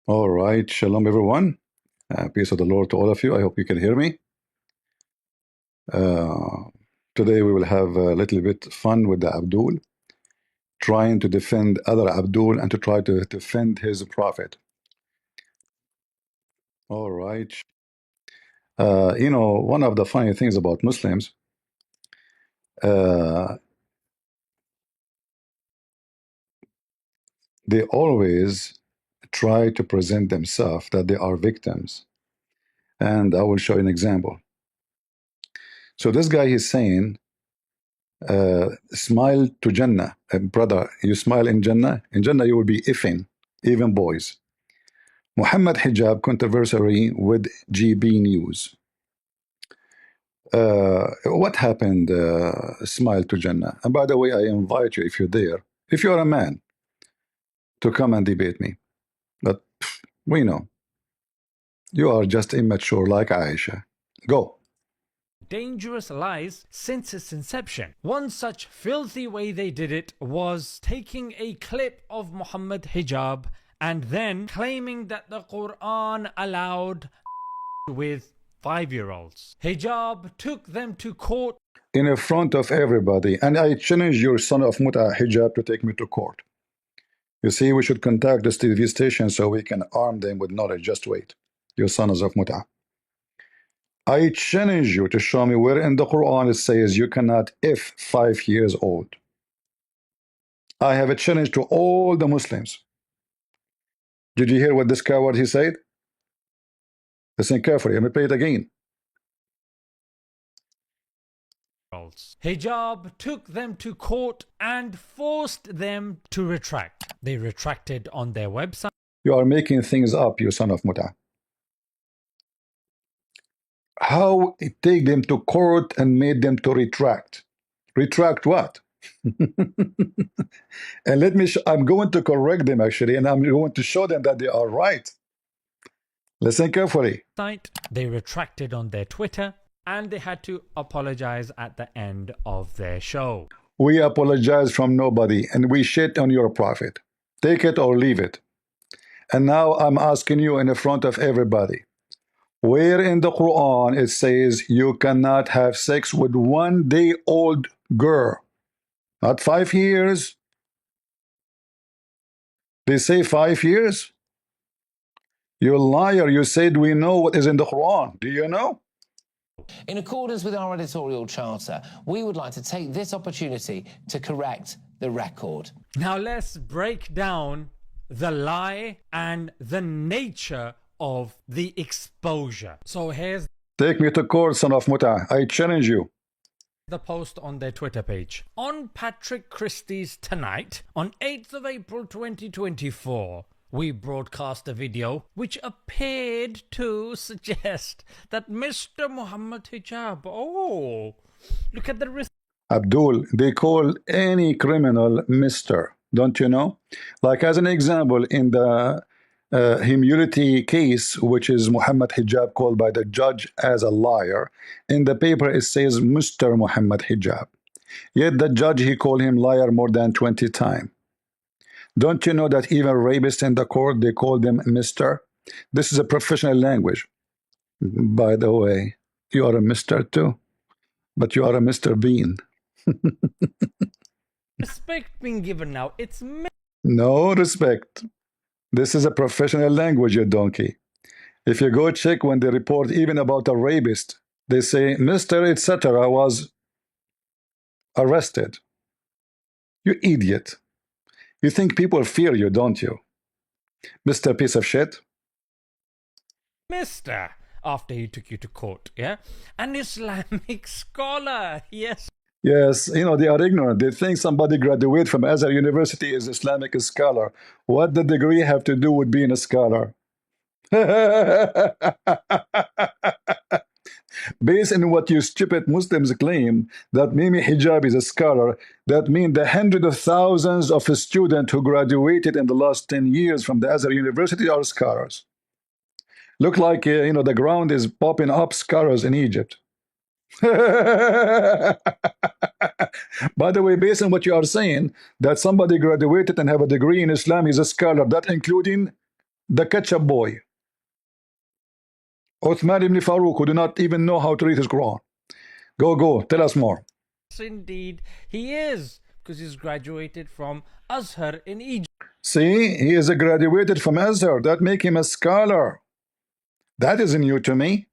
All right, shalom everyone. Peace of the Lord to all of you. I hope you can hear me. Today we will have a little bit fun with the Abdul, trying to defend other Abdul and to try to defend his prophet. All right. One of the funny things about Muslims, they always try to present themselves that they are victims. And I will show you an example. So this guy is saying, smile to Jannah. Brother, you smile in Jannah you will be effing, even boys. Mohammed hijab controversy with GB News. What happened, smile to Jannah? And by the way, I invite you, if you're there, if you're a man, to come and debate me. But we know you are just immature like Aisha. Go. Dangerous lies since its inception. One such filthy way they did it was taking a clip of Muhammad hijab and then claiming that the Quran allowed with 5-year-olds. Hijab took them to court in front of everybody, and I challenge your son of Muta hijab to take me to court. You see, we should contact the TV station so we can arm them with knowledge. Just wait, your sons of Muta. I challenge you to show me where in the Quran it says you cannot if 5 years old. I have a challenge to all the Muslims. Did you hear what this coward he said? Listen carefully. Let me play it again. Hijab took them to court and forced them to retract. They retracted on their website. You are making things up, you son of Muta. How it take them to court and made them to retract? Retract what? And let me I'm going to correct them actually, and I'm going to show them that they are right. Listen carefully. They retracted on their Twitter and they had to apologize at the end of their show. We apologize from nobody and we shit on your prophet. Take it or leave it. And now I'm asking you in front of everybody, where in the Quran it says you cannot have sex with 1-day-old girl? Not 5 years. They say 5 years? You liar, you said we know what is in the Quran. Do you know? In accordance with our editorial charter, we would like to take this opportunity to correct the record. Now let's break down the lie and the nature of the exposure. So here's Take me to court, son of Muta. I challenge you. The post on their Twitter page. On Patrick Christie's Tonight, on 8th of April 2024, we broadcast a video which appeared to suggest that Mr. Muhammad hijab, look at the risk. Abdul, they call any criminal Mr. Don't you know? Like as an example, in the humility case, which is Muhammad hijab called by the judge as a liar, in the paper it says Mr. Muhammad hijab. Yet the judge, he called him liar more than 20 times. Don't you know that even rapists in the court, they call them Mr.? This is a professional language. By the way, you are a Mr. too, but you are a Mr. Bean. Respect being given now. It's no respect. This is a professional language, you donkey. If you go check when they report even about a rapist, they say Mr. etc. was arrested. You idiot. You think people fear you, don't you? Mr. Piece of shit. Mr. After he took you to court, yeah? An Islamic scholar, yes. Yes, you know, they are ignorant. They think somebody graduate from Azhar University is Islamic scholar. What the degree have to do with being a scholar? Based on what you stupid Muslims claim, that Mimi Hijab is a scholar, that means the hundreds of thousands of students who graduated in the last 10 years from the Azhar University are scholars. Look like, you know, the ground is popping up scholars in Egypt. By the way, based on what you are saying, that somebody graduated and have a degree in Islam is a scholar, that including the ketchup boy, Uthman ibn Farouk, who do not even know how to read his Quran. Go, tell us more. Indeed, he is, because he's graduated from Azhar in Egypt. See, he is a graduated from Azhar. That make him a scholar. That is new to me.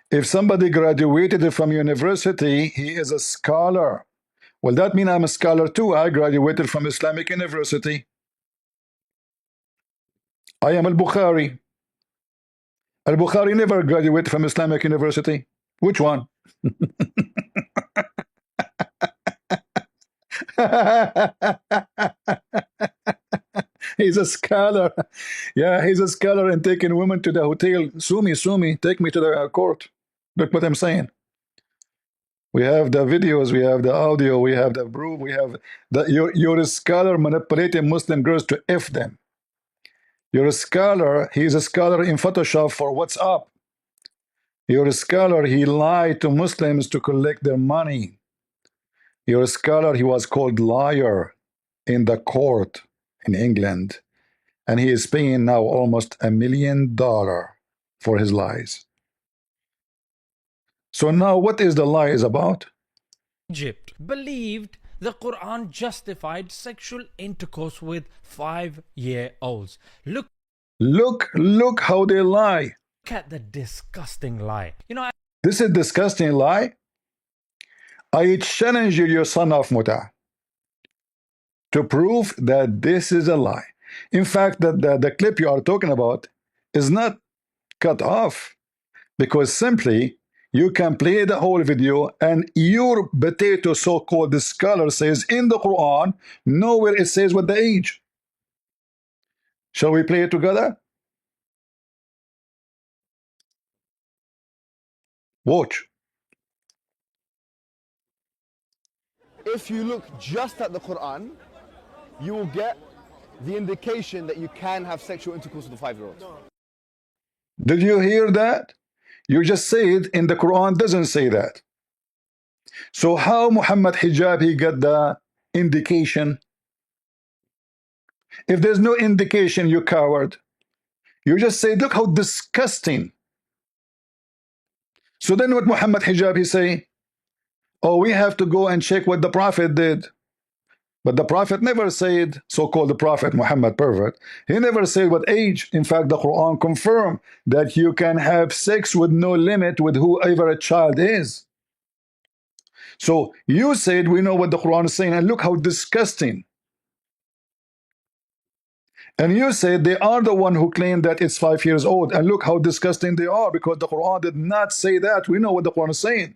If somebody graduated from university, he is a scholar. Well, that means I'm a scholar too. I graduated from Islamic University. I am al-Bukhari. Al-Bukhari never graduated from Islamic University. Which one? He's a scholar. Yeah, he's a scholar and taking women to the hotel. Sue me, take me to the court. Look what I'm saying. We have the videos, we have the audio, we have the proof, we have the you're a scholar manipulating Muslim girls to F them. You're a scholar, he's a scholar in Photoshop for WhatsApp. You're a scholar, he lied to Muslims to collect their money. You're a scholar, he was called liar in the court in England. And he is paying now almost $1 million for his lies. So now what is the lies about? Egypt believed the Quran justified sexual intercourse with 5-year-olds. Look how they lie. Look at the disgusting lie. This is disgusting lie. I challenge you, your son of Muta, to prove that this is a lie. In fact, the clip you are talking about is not cut off, because simply you can play the whole video and your potato so-called scholar says in the Quran, nowhere it says what the age. Shall we play it together? Watch. If you look just at the Quran, you will get the indication that you can have sexual intercourse with a 5-year-old. Did you hear that? You just said in the Quran doesn't say that. So how Muhammad hijab he got the indication? If there's no indication, you coward. You just say, look how disgusting. So then what Muhammad hijab he say? Oh, we have to go and check what the Prophet did. But the Prophet never said, so-called the Prophet Muhammad pervert, he never said what age. In fact, the Quran confirmed that you can have sex with no limit with whoever a child is. So you said we know what the Quran is saying, and look how disgusting. And you said they are the one who claimed that it's 5 years old, and look how disgusting they are, because the Quran did not say that. We know what the Quran is saying.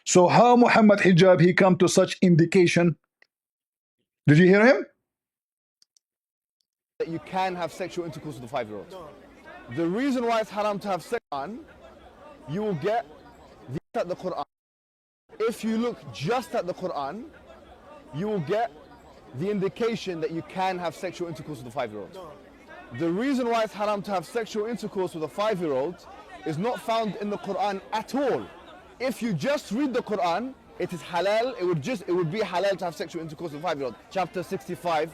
So how Muhammad hijab he come to such indication? Did you hear him? That you can have sexual intercourse with a 5-year-old. The reason why it's haram to have sex on, you will get at the Quran. If you look just at the Quran, you will get the indication that you can have sexual intercourse with a 5-year-old. The reason why it's haram to have sexual intercourse with a 5-year-old is not found in the Quran at all. If you just read the Quran, it is halal, it would be halal to have sexual intercourse with a 5-year-old. Chapter 65,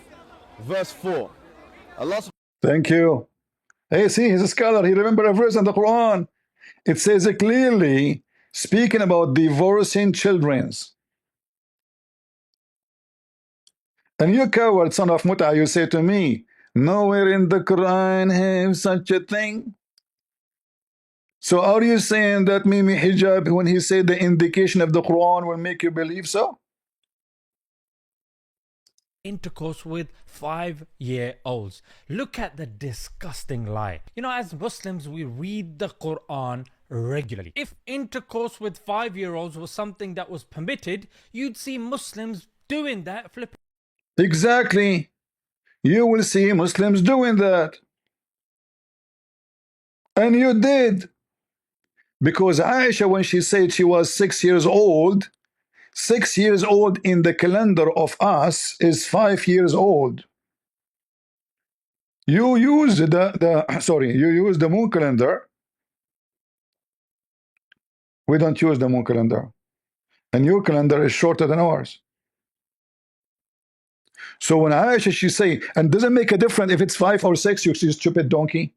verse 4. Allah. Thank you. Hey, see, he's a scholar. He remember a verse in the Quran. It says clearly, speaking about divorcing children's. And you coward son of Muta, you say to me, nowhere in the Quran have such a thing. So are you saying that Mimi hijab, when he said the indication of the Quran, will make you believe so? Intercourse with 5-year-olds. Look at the disgusting lie. As Muslims, we read the Quran regularly. If intercourse with 5-year-olds was something that was permitted, you'd see Muslims doing that flipping. Exactly. You will see Muslims doing that. And you did. Because Aisha, when she said she was 6 years old, 6 years old in the calendar of us is 5 years old. You use you use the moon calendar. We don't use the moon calendar. And your calendar is shorter than ours. So when Aisha, she say, and doesn't make a difference if it's 5 or 6, you stupid donkey.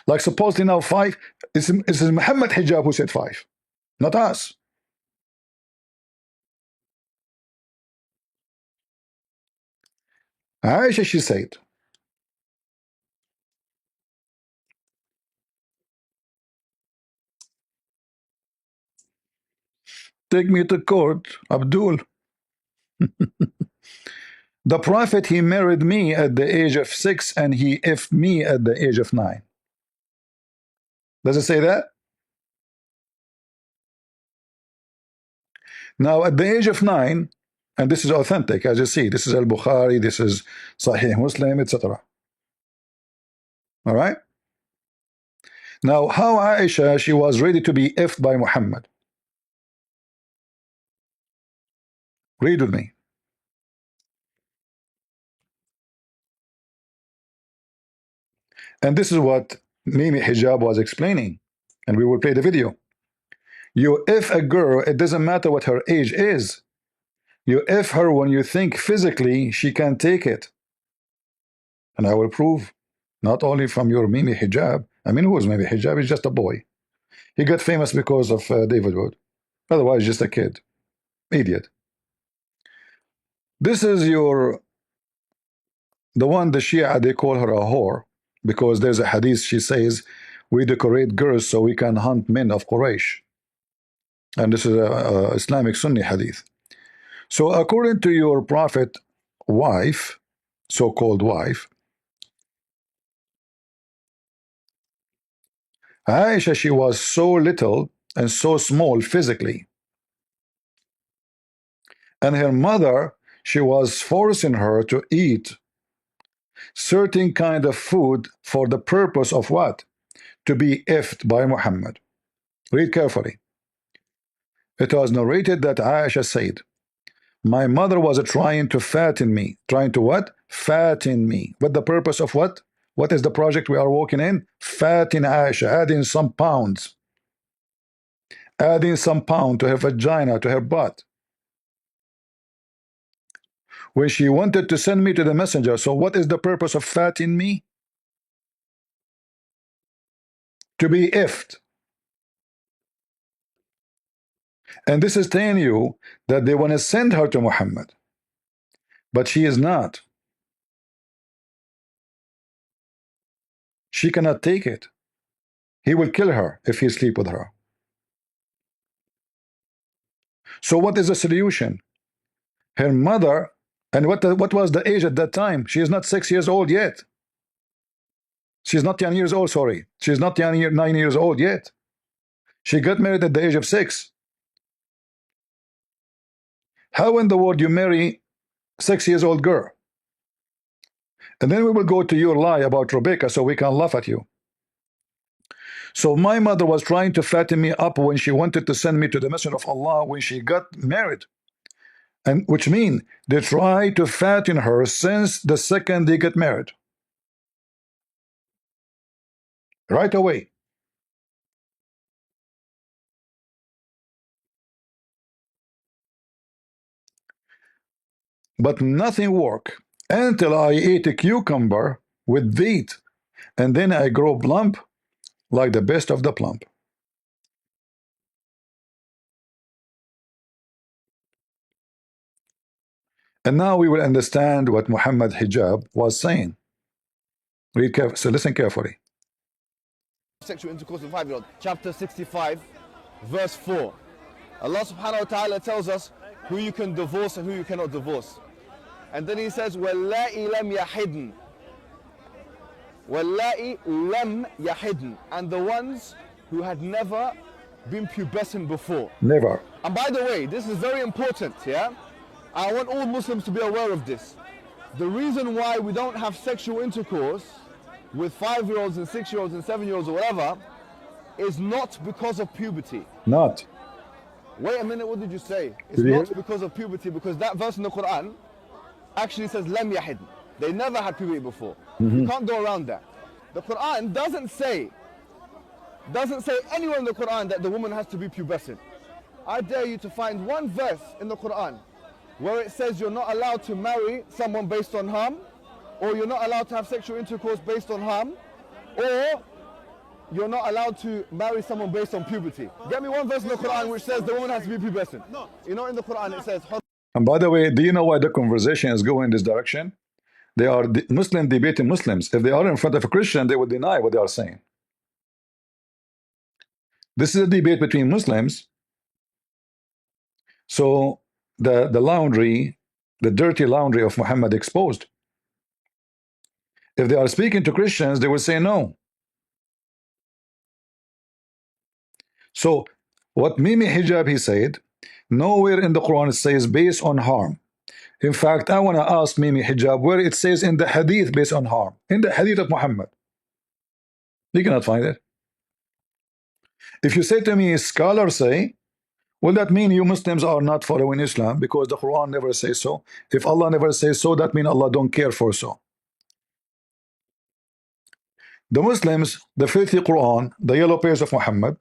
Like supposedly now 5, it's Muhammad hijab who said 5, not us. Aisha, she said, take me to court, Abdul. The Prophet, he married me at the age of 6 and he effed me at the age of 9. Does it say that? Now at the age of 9, and this is authentic, as you see, this is Al-Bukhari, this is Sahih Muslim, etc. All right? Now, how Aisha, she was ready to be effed by Muhammad? Read with me. And this is what Mimi Hijab was explaining. And we will play the video. You F a girl, it doesn't matter what her age is. You F her when you think physically she can take it. And I will prove, not only from your Mimi Hijab. I mean, who was Mimi Hijab? He's just a boy. He got famous because of David Wood. Otherwise, just a kid. Idiot. This is the one, the Shia, they call her a whore. Because there's a hadith, she says, we decorate girls so we can hunt men of Quraysh. And this is a Islamic Sunni hadith. So according to your prophet wife, so-called wife, Aisha, she was so little and so small physically. And her mother, she was forcing her to eat certain kind of food for the purpose of what? To be effed by Muhammad. Read carefully. It was narrated that Aisha said, my mother was trying to fatten me. Trying to what? Fatten me. But the purpose of what? What is the project we are working in? Fatten Aisha, adding some pounds. Adding some pound to her vagina, to her butt. When she wanted to send me to the messenger, so what is the purpose of fatting me? To be effed. And this is telling you that they want to send her to Muhammad. But she is not. She cannot take it. He will kill her if he sleep with her. So what is the solution? Her mother, and what was the age at that time? She is not 6 years old yet. She's not 10 years old, sorry. She's not 9 years old yet. She got married at the age of 6. How in the world you marry 6 years old girl? And then we will go to your lie about Rebecca so we can laugh at you. So my mother was trying to fatten me up when she wanted to send me to the Messenger of Allah when she got married. And which means they try to fatten her since the second they get married. Right away. But nothing worked until I ate a cucumber with wheat, and then I grow plump like the best of the plump. And now we will understand what Muhammad Hijab was saying. Read carefully. So listen carefully. Sexual intercourse with a 5-year-old. Chapter 65, verse 4. Allah subhanahu wa ta'ala tells us who you can divorce and who you cannot divorce. And then he says, وَاللَّائِ لَمْ يَحِدْنَ. وَاللَّائِ لَمْ يَحِدْنَ. And the ones who had never been pubescent before. Never. And by the way, this is very important, yeah? I want all Muslims to be aware of this. The reason why we don't have sexual intercourse with 5-year-olds and 6-year-olds and 7-year-olds or whatever is not because of puberty. Not. Wait a minute, what did you say? It's not because of puberty, because that verse in the Quran actually says lam yahid. They never had puberty before. You can't go around that. The Quran doesn't say anywhere in the Quran that the woman has to be pubescent. I dare you to find one verse in the Quran where it says you're not allowed to marry someone based on harm, or you're not allowed to have sexual intercourse based on harm, or you're not allowed to marry someone based on puberty. Get me one verse in the Quran which says the woman has to be pubescent. You know, in the Quran it says. And by the way, do you know why the conversation is going in this direction? They are Muslim debating Muslims. If they are in front of a Christian, they will deny what they are saying. This is a debate between Muslims. So the laundry, the dirty laundry of Muhammad exposed. If they are speaking to Christians, they will say no. So what Mimi Hijab he said, nowhere in the Quran it says based on harm. In fact, I want to ask Mimi Hijab where it says in the hadith based on harm. In the hadith of Muhammad. You cannot find it. If you say to me, scholars say, will that mean you Muslims are not following Islam because the Quran never says so? If Allah never says so, that means Allah don't care for so. The Muslims, the filthy Quran, the yellow page of Muhammad,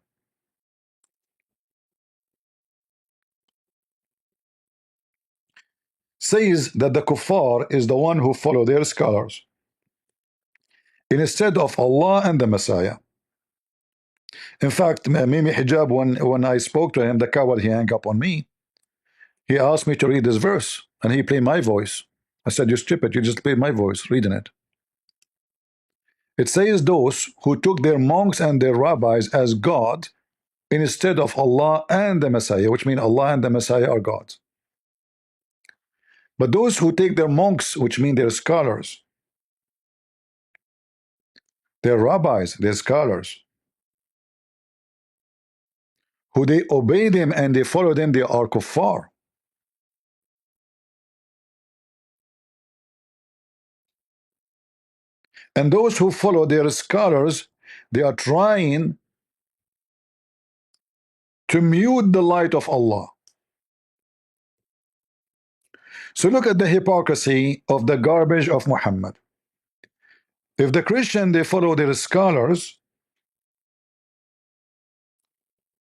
says that the kuffar is the one who follow their scholars instead of Allah and the Messiah. In fact, Mimi Hijab, when I spoke to him, the coward, he hung up on me. He asked me to read this verse, and he played my voice. I said, you stupid, you just played my voice, reading it. It says those who took their monks and their rabbis as God instead of Allah and the Messiah, which means Allah and the Messiah are gods. But those who take their monks, which mean their scholars, their rabbis, their scholars, who they obey them and they follow them, they are kuffar. And those who follow their scholars, they are trying to mute the light of Allah. So look at the hypocrisy of the garbage of Muhammad. If the Christian, they follow their scholars,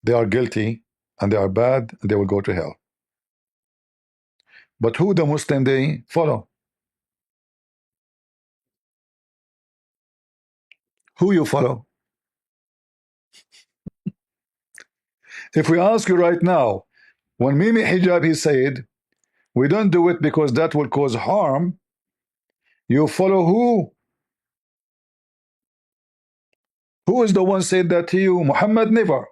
they are guilty and they are bad and they will go to hell. But who the Muslim they follow? Who you follow? If we ask you right now, when Mimi Hijab he said, we don't do it because that will cause harm, you follow who? Who is the one said that to you? Muhammad never.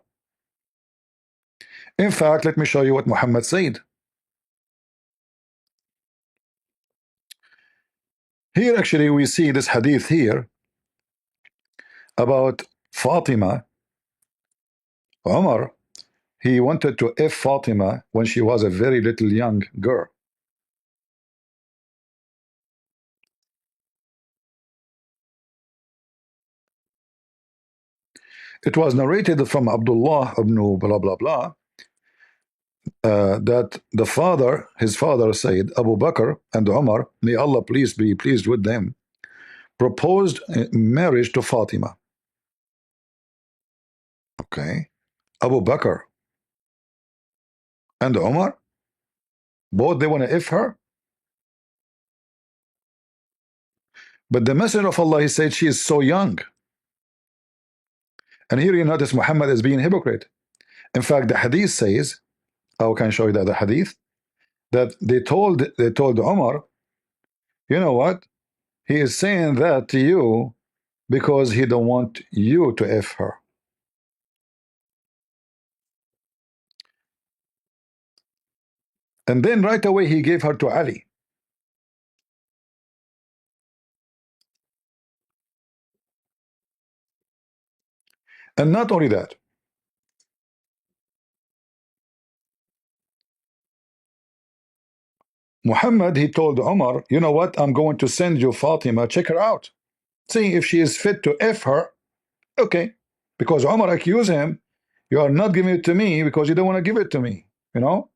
In fact, let me show you what Muhammad said. Here actually we see this hadith here about Fatima. Umar, he wanted to F Fatima when she was a very little young girl. It was narrated from Abdullah ibn blah blah blah that the father, his father said, Abu Bakr and Umar, may Allah please be pleased with them, proposed marriage to Fatima. Okay, Abu Bakr and Umar, both they want to F her. But the Messenger of Allah, he said she is so young. And here you notice Muhammad is being hypocrite. In fact, the hadith says, I can show you that the hadith, that they told Umar, you know what? He is saying that to you because he don't want you to F her. And then right away he gave her to Ali. And not only that, Muhammad, he told Umar, you know what? I'm going to send you Fatima, check her out. See if she is fit to F her. Okay. Because Umar accused him, you are not giving it to me because you don't want to give it to me. You know?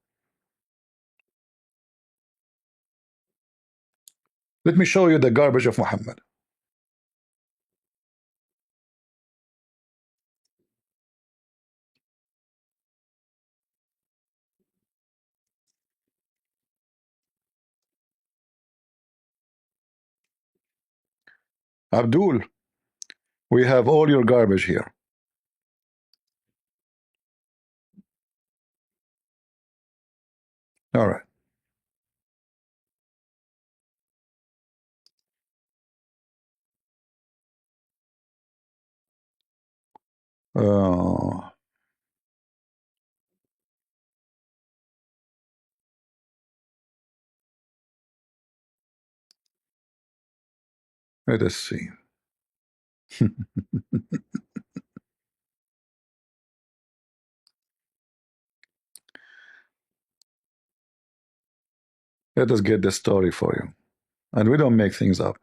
Let me show you the garbage of Muhammad. Abdul, we have all your garbage here. All right. Uh, let us see. Let us get the story for you. And we don't make things up.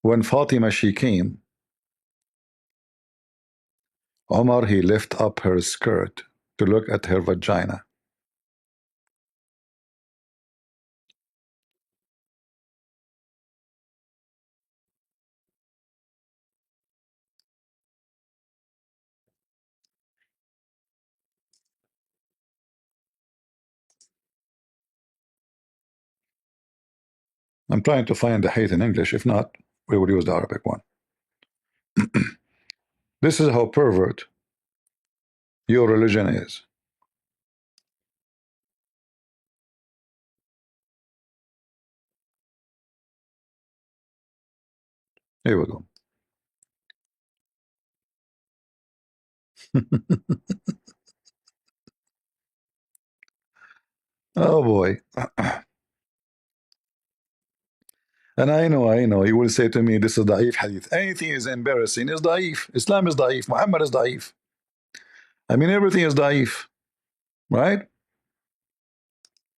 When Fatima she came, Omar he lift up her skirt to look at her vagina. I'm trying to find the hate in English. If not, we will use the Arabic one. This is how pervert your religion is. Here we go. Oh boy. And I know, he will say to me, this is da'if hadith. Anything is embarrassing is da'if. Islam is da'if. Muhammad is da'if. I mean, everything is da'if, right?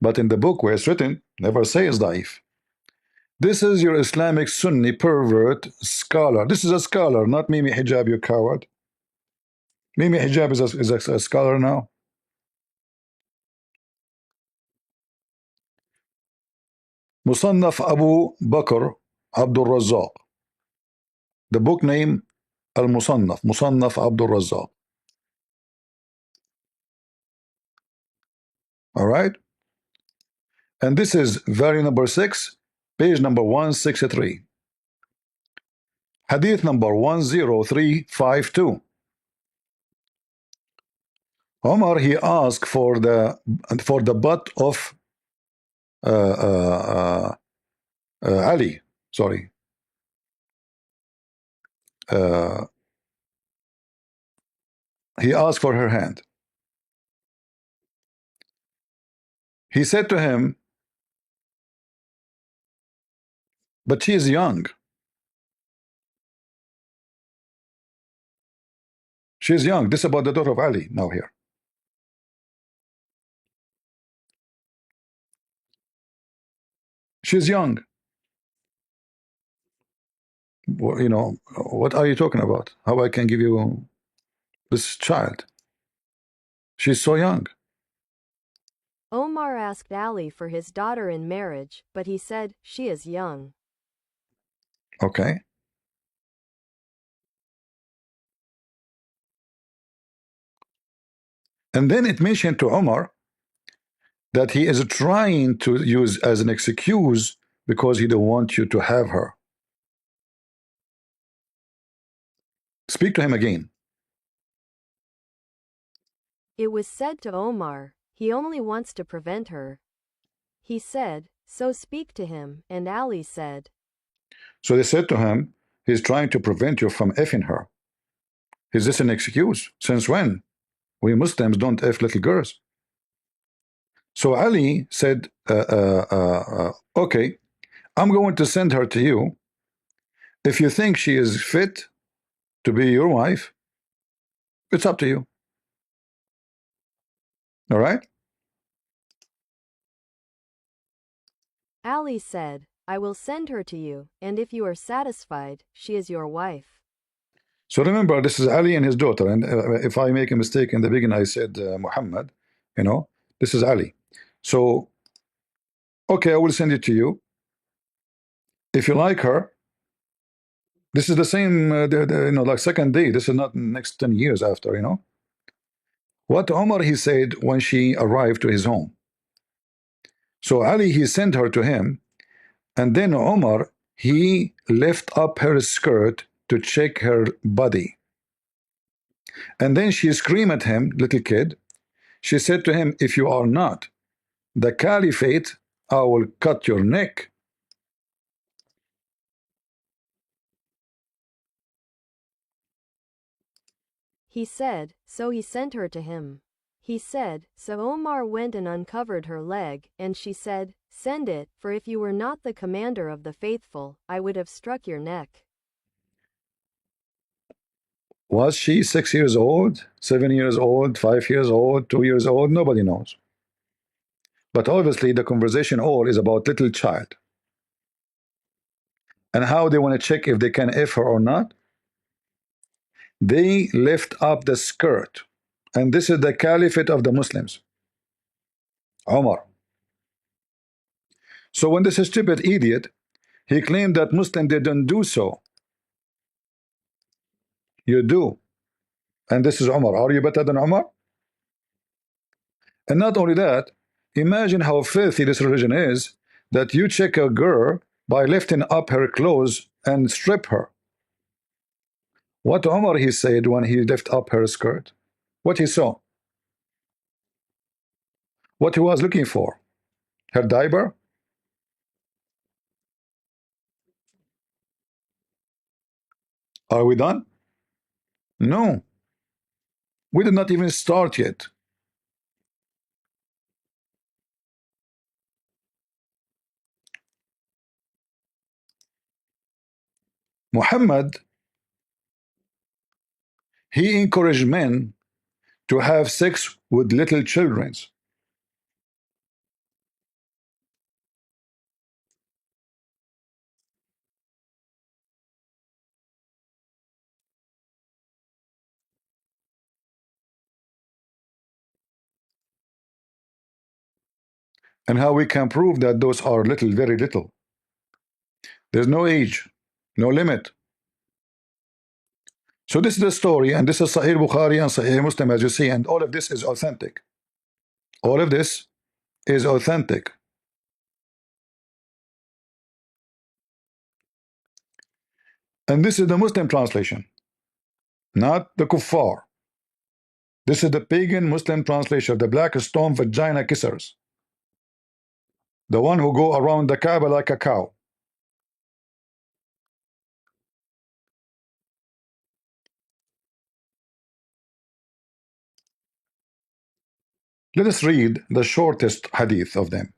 But in the book where it's written, never say it's da'if. This is your Islamic Sunni pervert scholar. This is a scholar, not Mimi Hijab, you coward. Mimi Hijab is a scholar now. Musannaf Abu Bakr Abdul Razzaq. The book name Al-Musannaf, Musannaf Abdul Razzaq. All right? And this is volume number 6, page number 163. Hadith number 10352. Omar he asked for the butt of Ali. Sorry. He asked for her hand. He said to him, but she is young. She is young. This is about the daughter of Ali now here. She's young. You know, what are you talking about? How I can give you this child? She's so young. Omar asked Ali for his daughter in marriage, but he said, she is young. Okay. And then it mentioned to Omar that he is trying to use as an excuse because he don't want you to have her. Speak to him again. It was said to Omar, he only wants to prevent her. He said, so speak to him, and Ali said. So they said to him, he's trying to prevent you from effing her. Is this an excuse? Since when? We Muslims don't F little girls. So Ali said, okay, I'm going to send her to you. If you think she is fit to be your wife, it's up to you. All right? Ali said, I will send her to you, and if you are satisfied, she is your wife. So remember, this is Ali and his daughter. And if I make a mistake in the beginning, I said Muhammad, you know, this is Ali. So, okay, I will send it to you. If you like her, this is the same, you know, like second day. This is not next 10 years after, you know. What Omar he said when she arrived to his home. So Ali he sent her to him, and then Omar he lift up her skirt to check her body, and then she screamed at him, little kid. She said to him, if you are not the caliphate, I will cut your neck. He said, so he sent her to him. He said, so Omar went and uncovered her leg, and she said, send it, for if you were not the commander of the faithful, I would have struck your neck. Was she 6 years old, 7 years old, 5 years old, 2 years old? Nobody knows. But obviously the conversation all is about little child. And how they want to check if they can F her or not? They lift up the skirt. And this is the caliphate of the Muslims, Omar. So when this stupid idiot, he claimed that Muslims didn't do so. You do. And this is Omar. Are you better than Omar? And not only that, imagine how filthy this religion is, that you check a girl by lifting up her clothes and strip her. What Omar he said when he lifted up her skirt? What he saw? What he was looking for? Her diaper? Are we done? No. We did not even start yet. Muhammad, he encouraged men to have sex with little children. And how we can prove that those are little, very little? There's no age, no limit. So this is the story, and this is Sahih Bukhari and Sahih Muslim, as you see, and all of this is authentic. All of this is authentic. And this is the Muslim translation, not the kuffar. This is the pagan Muslim translation of the black stone vagina kissers, the one who go around the Kaaba like a cow. Let us read the shortest hadith of them.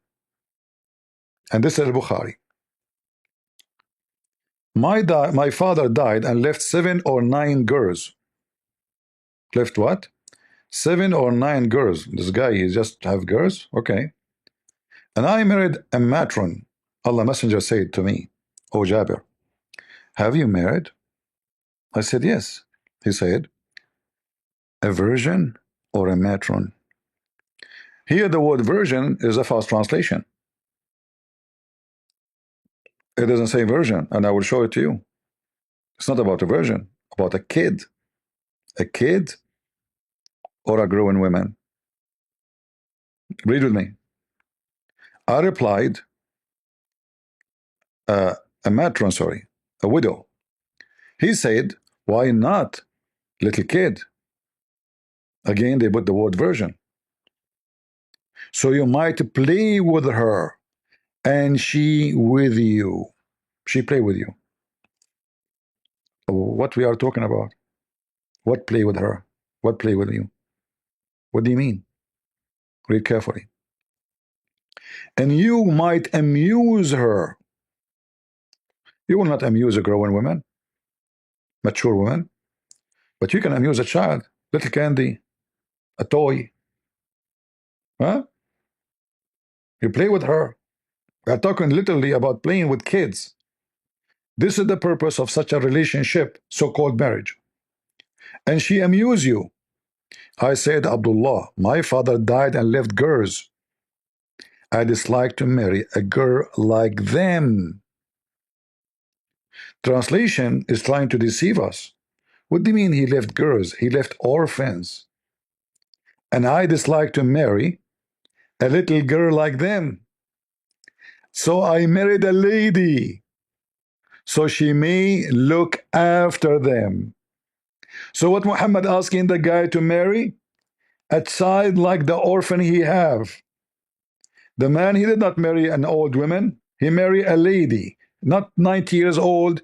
And this is Bukhari. My father died and left 7 or 9 girls. Left what? 7 or 9 girls. This guy, he just have girls? Okay. And I married a matron. Allah Messenger said to me, O Jabir, have you married? I said, yes. He said, a virgin or a matron? Here the word virgin is a false translation. It doesn't say virgin, and I will show it to you. It's not about a virgin, about a kid. A kid or a growing woman? Read with me. I replied, a matron, sorry, a widow. He said, why not little kid? Again, they put the word virgin. So you might play with her, and she with you. She play with you. What we are talking about? What play with her? What play with you? What do you mean? Read carefully. And you might amuse her. You will not amuse a growing woman, mature woman, but you can amuse a child, little candy, a toy. Huh? You play with her. We are talking literally about playing with kids. This is the purpose of such a relationship, so-called marriage. And she amuse you. I said, Abdullah, my father died and left girls. I dislike to marry a girl like them. Translation is trying to deceive us. What do you mean he left girls? He left orphans. and I dislike to marry a little girl like them. So I married a lady, so she may look after them. So what Muhammad asking the guy to marry? A child like the orphan he have. The man, he did not marry an old woman. He married a lady, not 90 years old,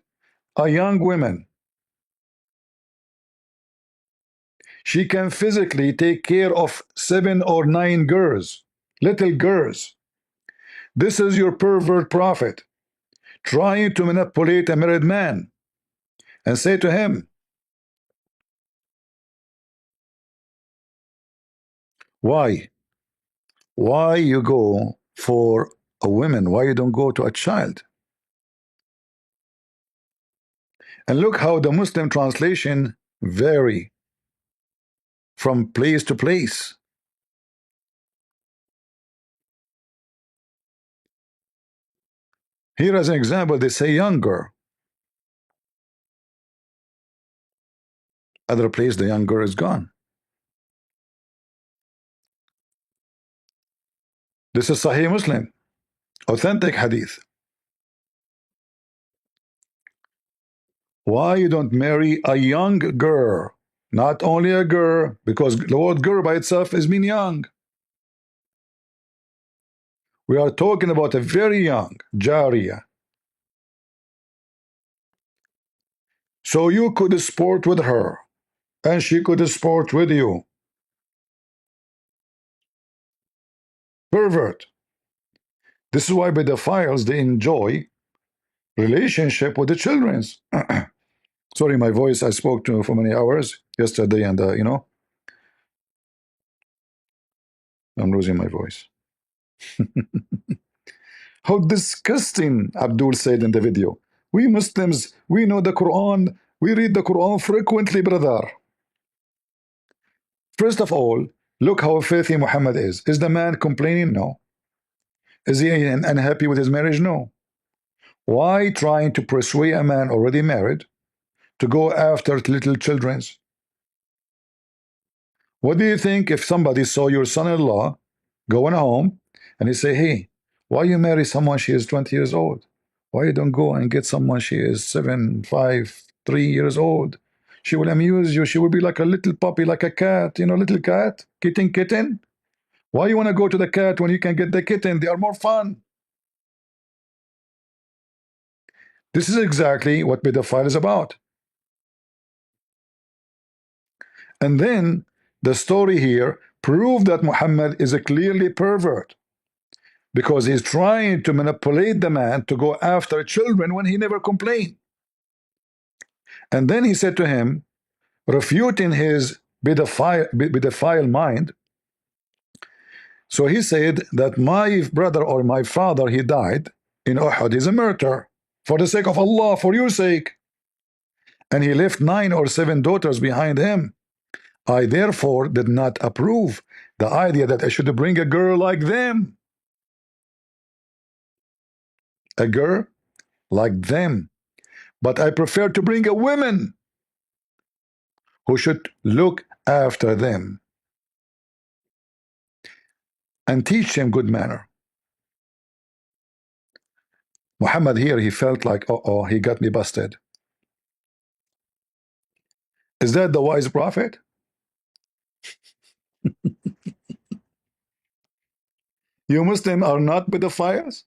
a young woman. She can physically take care of 7 or 9 girls, little girls. This is your pervert prophet trying to manipulate a married man and say to him, why? Why you go for a woman? Why you don't go to a child? And look how the Muslim translation vary from place to place. Here as an example, they say younger. Other place, the younger is gone. This is Sahih Muslim, authentic hadith. Why you don't marry a young girl? Not only a girl, because the word girl by itself is mean young. We are talking about a very young Jariya. So you could sport with her, and she could sport with you. Pervert. This is why pedophiles, they enjoy relationship with the children's. Sorry, my voice, I spoke to for many hours yesterday, and I'm losing my voice. How disgusting, Abdul said in the video. We Muslims, we know the Quran, we read the Quran frequently, brother. First of all, look how filthy Muhammad is. Is the man complaining? No. Is he unhappy with his marriage? No. Why trying to persuade a man already married to go after little children's? What do you think if somebody saw your son-in-law going home and he say, hey, why you marry someone she is 20 years old? Why you don't go and get someone she is 7, 5, 3 years old? She will amuse you. She will be like a little puppy, like a cat, you know, little cat, kitten. Why you want to go to the cat when you can get the kitten? They are more fun. This is exactly what pedophile is about. And then the story here proved that Muhammad is a clearly pervert, because he's trying to manipulate the man to go after children when he never complained. And then he said to him, refuting his pedophile mind. So he said that my brother or my father, he died in Uhud, he's a murderer for the sake of Allah, for your sake. And he left 9 or 7 daughters behind him. I therefore did not approve the idea that I should bring a girl like them. A girl like them. But I prefer to bring a woman who should look after them and teach them good manner. Muhammad here, he felt like, uh-oh, he got me busted. Is that the wise prophet? You Muslims are not pedophiles?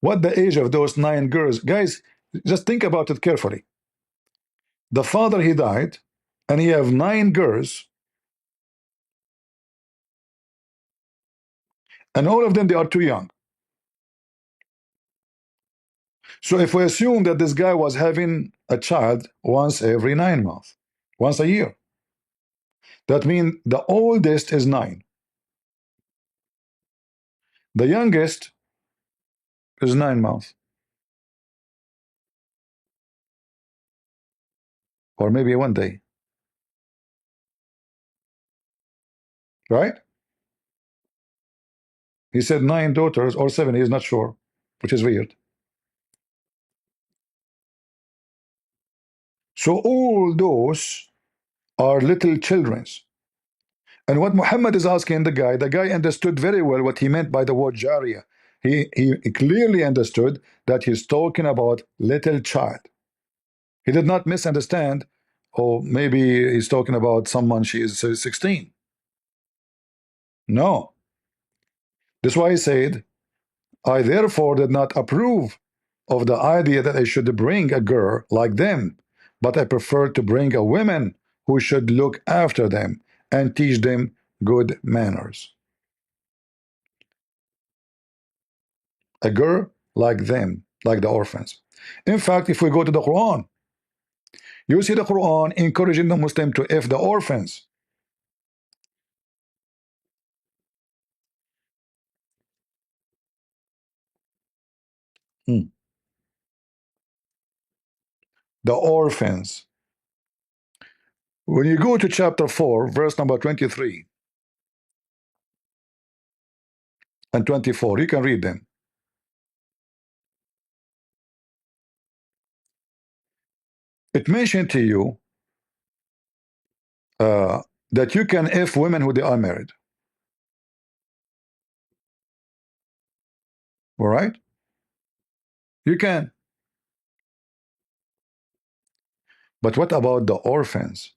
What the age of those 9 girls? Guys, just think about it carefully. The father, he died, and he have 9 girls, and all of them, they are too young. So if we assume that this guy was having a child once every 9 months, once a year, that means the oldest is 9. The youngest is 9 months. Or maybe 1 day. Right? He said 9 daughters or 7, he is not sure, which is weird. So all those are little children's. And what Muhammad is asking the guy understood very well what he meant by the word Jariya. He clearly understood that he's talking about little child. He did not misunderstand, or maybe he's talking about someone she is 16. No. That's why he said, I therefore did not approve of the idea that I should bring a girl like them, but I prefer to bring a woman who should look after them and teach them good manners. A girl like them, like the orphans. In fact, if we go to the Quran, you see the Quran encouraging the Muslim to F the orphans. The orphans. When you go to chapter 4, verse number 23 and 24, you can read them. It mentioned to you that you can F women who they are married. All right? You can. But what about the orphans?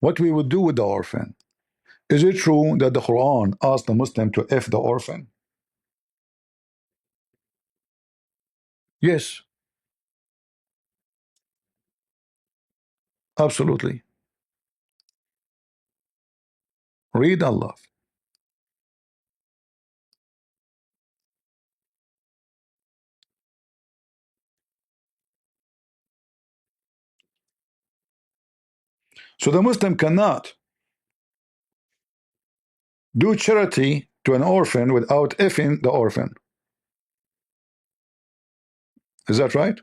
What we would do with the orphan? Is it true that the Quran asked the Muslim to F the orphan? Yes, absolutely. Read Allah. So the Muslim cannot do charity to an orphan without effing the orphan. Is that right?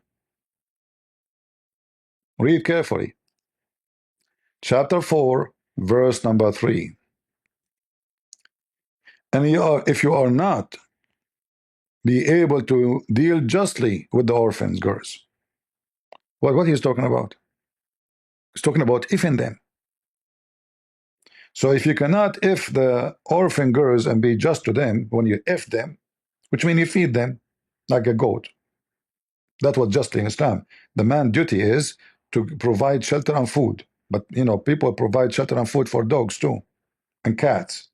Read carefully. Chapter 4, verse number 3. And if you are not be able to deal justly with the orphans, girls. What he's talking about? He's talking about effing them. So if you cannot if the orphan girls and be just to them when you if them, which means you feed them like a goat. That's what justly in Islam. The man's duty is to provide shelter and food. But you know, people provide shelter and food for dogs too, and cats.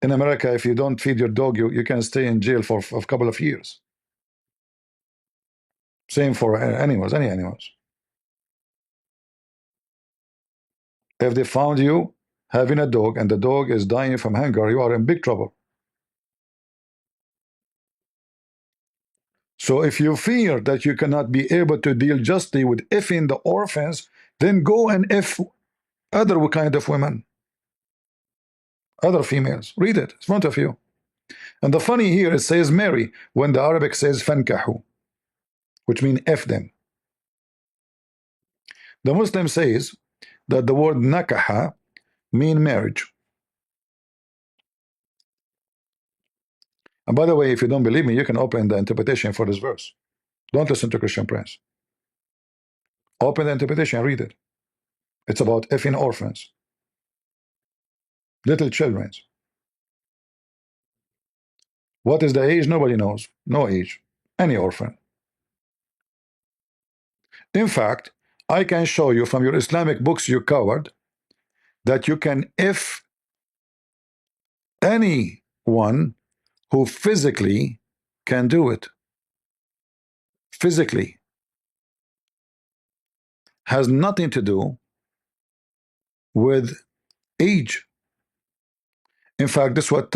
In America, if you don't feed your dog, you can stay in jail for a couple of years. Same for animals, any animals. If they found you having a dog and the dog is dying from hunger, you are in big trouble. So if you fear that you cannot be able to deal justly with effing the orphans, then go and F other kind of women, other females. Read it in front of you. And the funny here, it says marry when the Arabic says fankahu, which means F them. The Muslim says that the word nakaha mean marriage. And by the way, if you don't believe me, you can open the interpretation for this verse. Don't listen to Christian Prince. Open the interpretation and read it. It's about effing orphans, little children. What is the age? Nobody knows. No age. Any orphan. In fact, I can show you from your Islamic books, you coward, that you can if anyone who physically can do it. Physically. Has nothing to do with age. In fact, this is what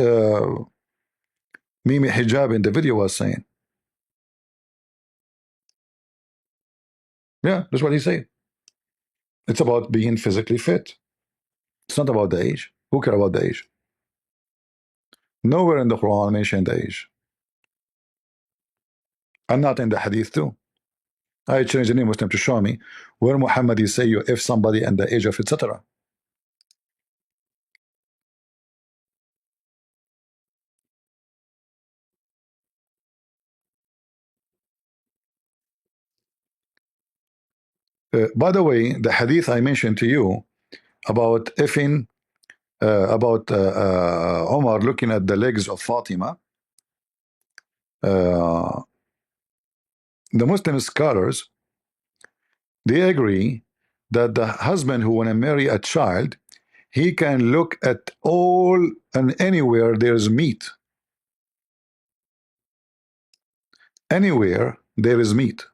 Mimi Hijab in the video was saying. Yeah, that's what he said. It's about being physically fit. It's not about the age. Who cares about the age? Nowhere in the Quran mentioned the age. And not in the Hadith too. I challenge any Muslim to show me where Muhammad is say you if somebody and the age of etc. By the way, the hadith I mentioned to you about effing, about Omar looking at the legs of Fatima, uh, the Muslim scholars, they agree that the husband who want to marry a child, he can look at all and anywhere there's meat. Anywhere there is meat.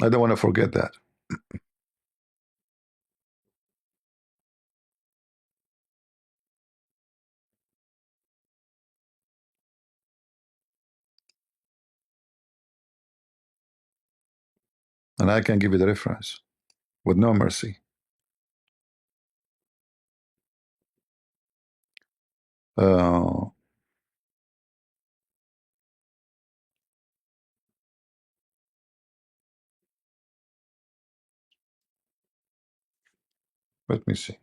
I don't want to forget that. And I can give you the reference with no mercy. Uh, let me see.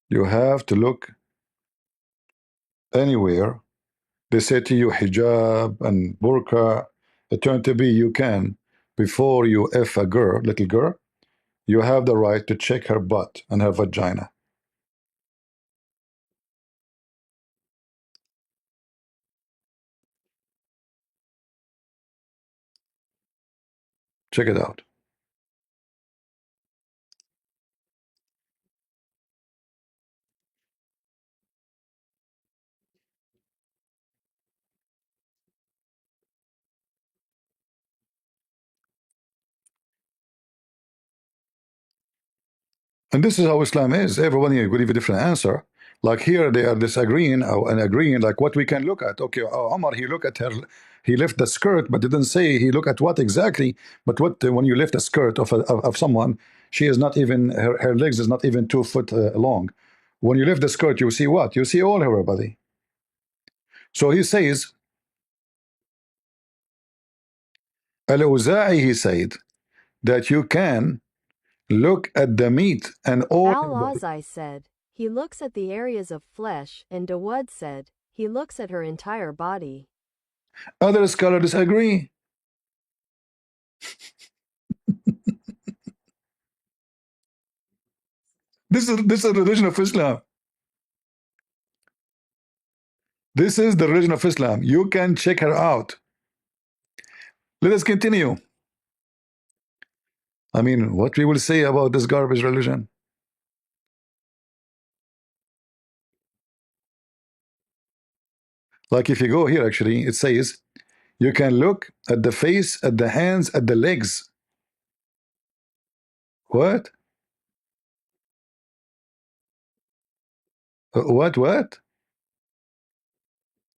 You have to look anywhere. They say to you hijab and burqa. It turned to be you can, before you F a girl, little girl, you have the right to check her butt and her vagina. Check it out. And this is how Islam is. Everyone will give a different answer. Like here, they are disagreeing and agreeing, like what we can look at. Okay, Omar, he looked at her, he lift the skirt, but didn't say he looked at what exactly. But what when you lift a skirt of someone, she is not even, her legs is not even 2 foot long. When you lift the skirt, you see what? You see all her body. So he says, Al-Uza'i, he said, that you can look at the meat and all her body. Al-Azai said, he looks at the areas of flesh, and Dawud said, he looks at her entire body. Other scholars disagree. This is the religion of Islam. This is the religion of Islam. You can check her out. Let us continue. I mean, what we will say about this garbage religion? Like if you go here, actually, it says you can look at the face, at the hands, at the legs. What? What?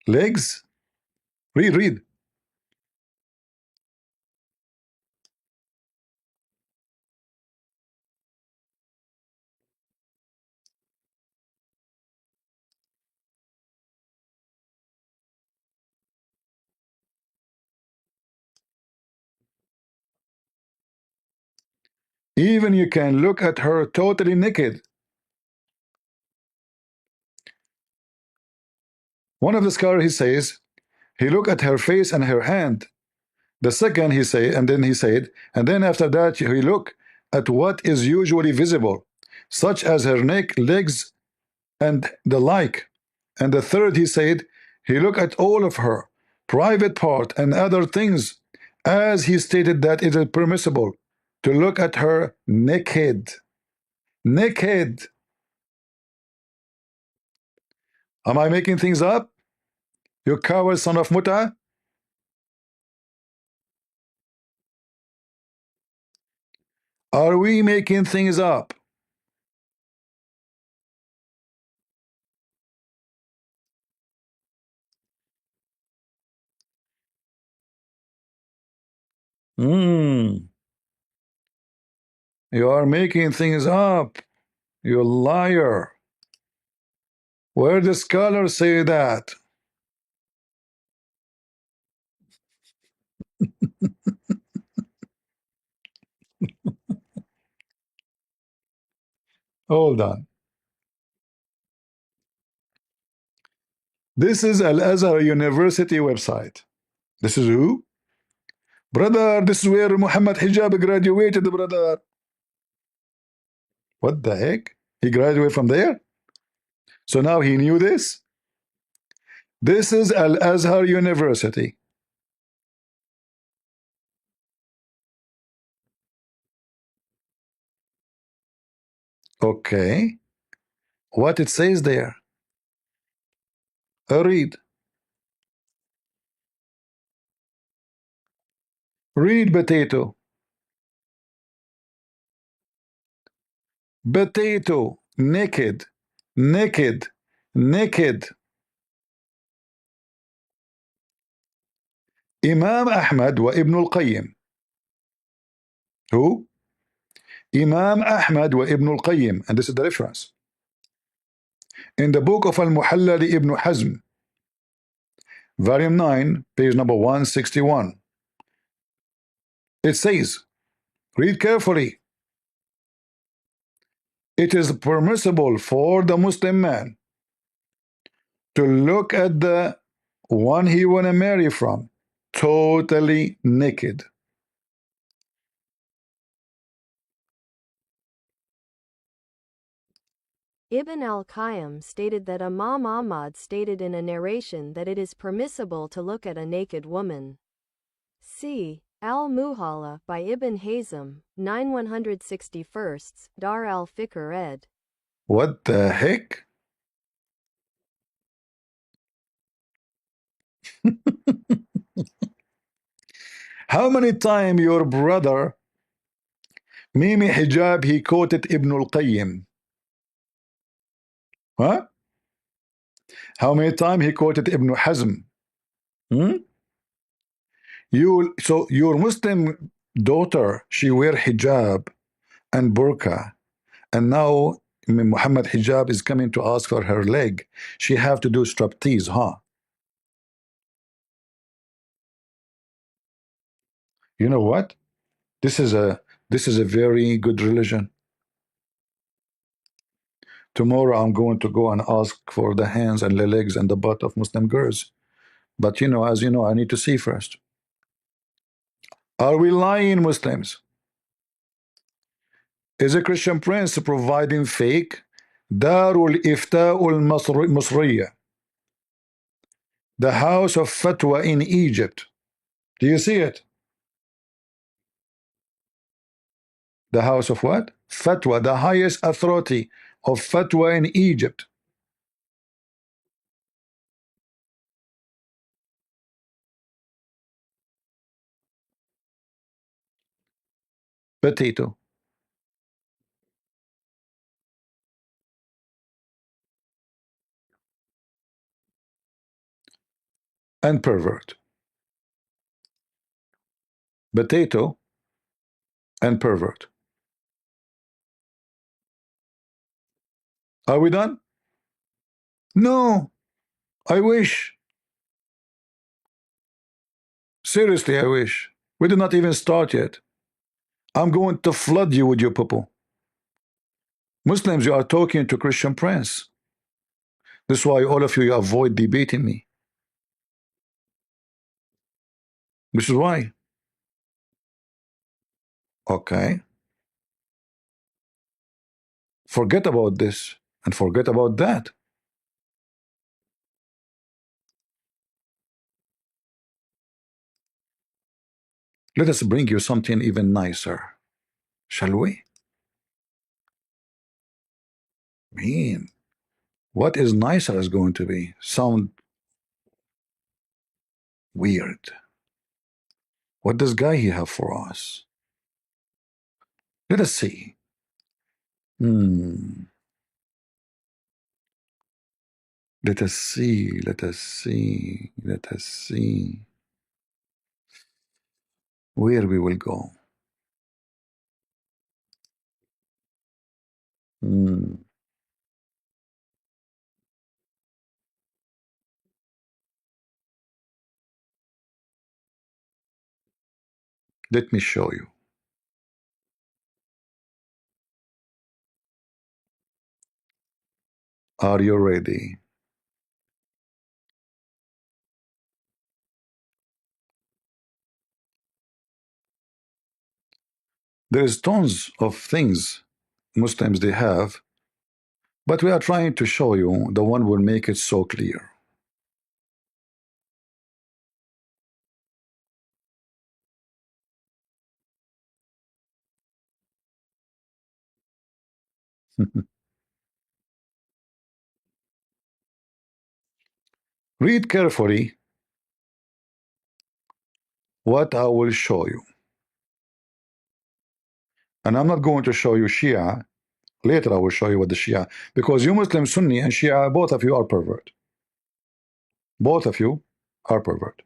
Legs? Read. Even you can look at her totally naked. One of the scholars, he says, he look at her face and her hand. The second he say, and then he said, and then after that he look at what is usually visible, such as her neck, legs, and the like. And the third he said, he look at all of her private part and other things, as he stated that it is permissible to look at her naked. Naked. Am I making things up? You coward son of Muta? Are we making things up? You are making things up. You liar. Where the scholars say that? Hold on. This is Al Azhar University website. This is who? Brother, this is where Muhammad Hijab graduated, brother. What the heck? He graduated from there? So now he knew this? This is Al Azhar University. Okay. What it says there? Read. Read, potato. Potato. Naked. Naked. Naked. Imam Ahmad wa Ibn al-Qayyim. Who? Imam Ahmad wa Ibn al-Qayyim. And this is the reference. In the book of Al-Muhalla li Ibn Hazm, volume 9, page number 161. It says, read carefully. It is permissible for the Muslim man to look at the one he want to marry from totally naked. Ibn al-Qayyim stated that Imam Ahmad stated in a narration that it is permissible to look at a naked woman. See Al-Muhalla by Ibn Hazm, 9/161, Dar al-Fikr ed. What the heck? How many times your brother Mimi Hijab he quoted Ibn al-Qayyim? Huh? How many times he quoted Ibn Hazm? Hmm? So your Muslim daughter, she wear hijab and burqa, and now Muhammad Hijab is coming to ask for her leg. She have to do striptease, huh? You know what? This is a very good religion. Tomorrow I'm going to go and ask for the hands and the legs and the butt of Muslim girls. But you know, as you know, I need to see first. Are we lying, Muslims? Is a Christian prince providing fake Darul Ifta'ul Masriya, the house of fatwa in Egypt? Do you see it? The house of what? Fatwa, the highest authority of fatwa in Egypt. Potato. And pervert. Potato and pervert. Are we done? No. I wish. Seriously, I wish. We did not even start yet. I'm going to flood you with your poo. Muslims, you are talking to Christian prince. This is why all of you avoid debating me. This is why. Okay. Forget about this and forget about that. Let us bring you something even nicer, shall we? Man, what is nicer is going to be? Sound weird. What does guy he have for us? Let us see. Let us see. Let us see. Let us see where we will go. Let me show you. Are you ready? There is tons of things Muslims they have, but we are trying to show you the one will make it so clear. Read carefully what I will show you. And I'm not going to show you Shia. Later I will show you what the Shia, because you Muslim Sunni and Shia, both of you are pervert. Both of you are pervert.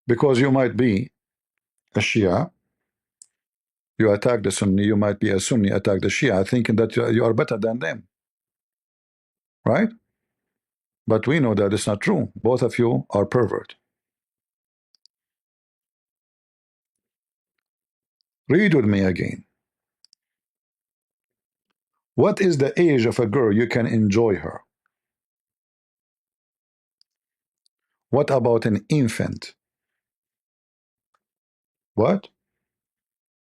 Because you might be a Shia, you attack the Sunni, you might be a Sunni, attack the Shia, thinking that you are better than them. Right? But we know that it's not true. Both of you are pervert. Read with me again. What is the age of a girl you can enjoy her? What about an infant? What?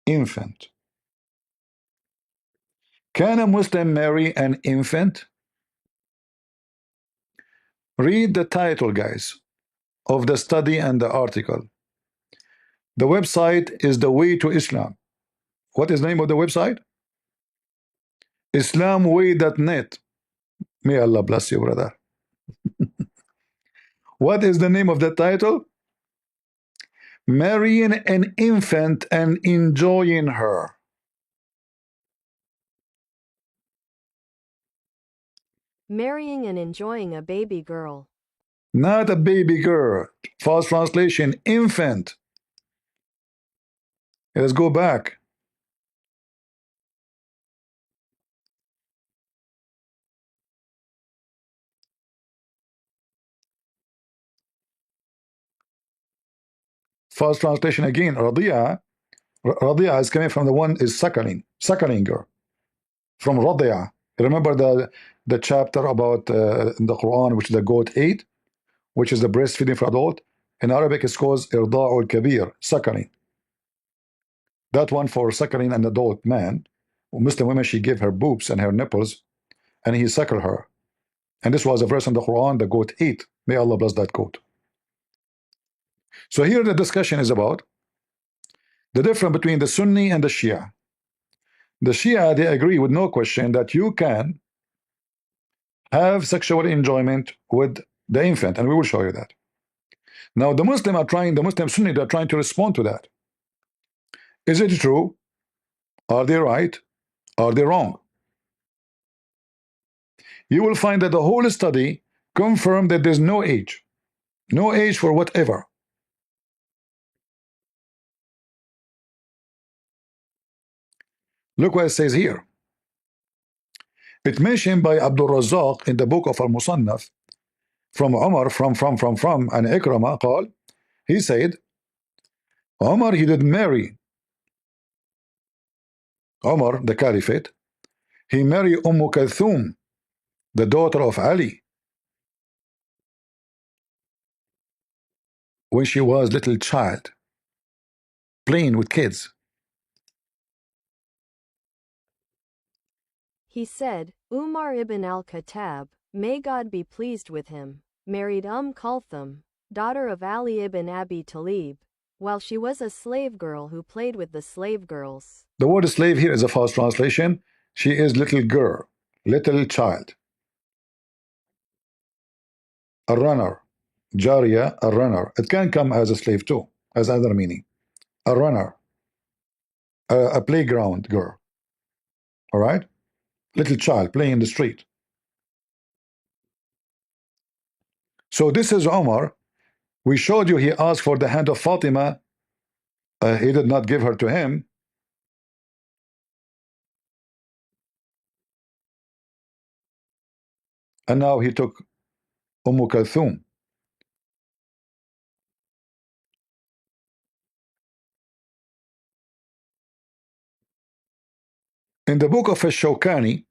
Infant. Can a Muslim marry an infant? Read the title, guys, of the study and the article. The website is The Way to Islam. What is the name of the website? Islamway.net. May Allah bless you, brother. What is the name of the title? Marrying an infant and enjoying her. Marrying and enjoying a baby girl. Not a baby girl. False translation, infant. Let's go back. False translation again. Radia. Radia is coming from the one is suckling. Suckling girl. From Radia. Remember the chapter about in the Quran, which the goat ate, which is the breastfeeding for adult. In Arabic, it's called irda'ul kabir, suckling. That one for suckling an adult man. Muslim women, she gave her boobs and her nipples, and he suckled her. And this was a verse in the Quran, the goat ate. May Allah bless that goat. So here the discussion is about the difference between the Sunni and the Shia. The Shia, they agree with no question that you can have sexual enjoyment with the infant, and we will show you that. Now the Muslim Sunni, they're trying to respond to that. Is it true? Are they right? Are they wrong? You will find that the whole study confirmed that there's no age. No age for whatever. Look what it says here. It's mentioned by Abdul Razzaq in the book of Al-Musannaf from Umar, from and Ikrama قال, he said, Umar, he did marry. Umar, the Caliphate, he married Kulthum, the daughter of Ali, when she was little child, playing with kids. He said, Umar ibn al-Khattab, may God be pleased with him, married Kulthum, daughter of Ali ibn Abi Talib, while she was a slave girl who played with the slave girls. The word slave here is a false translation. She is little girl, little child. A runner, Jariya, a runner. It can come as a slave too, as other meaning. A runner, a playground girl. All right? Little child playing in the street. So this is Omar. We showed you he asked for the hand of Fatima. He did not give her to him. And now he took Kulthum. In the book of Ash-Shawkani,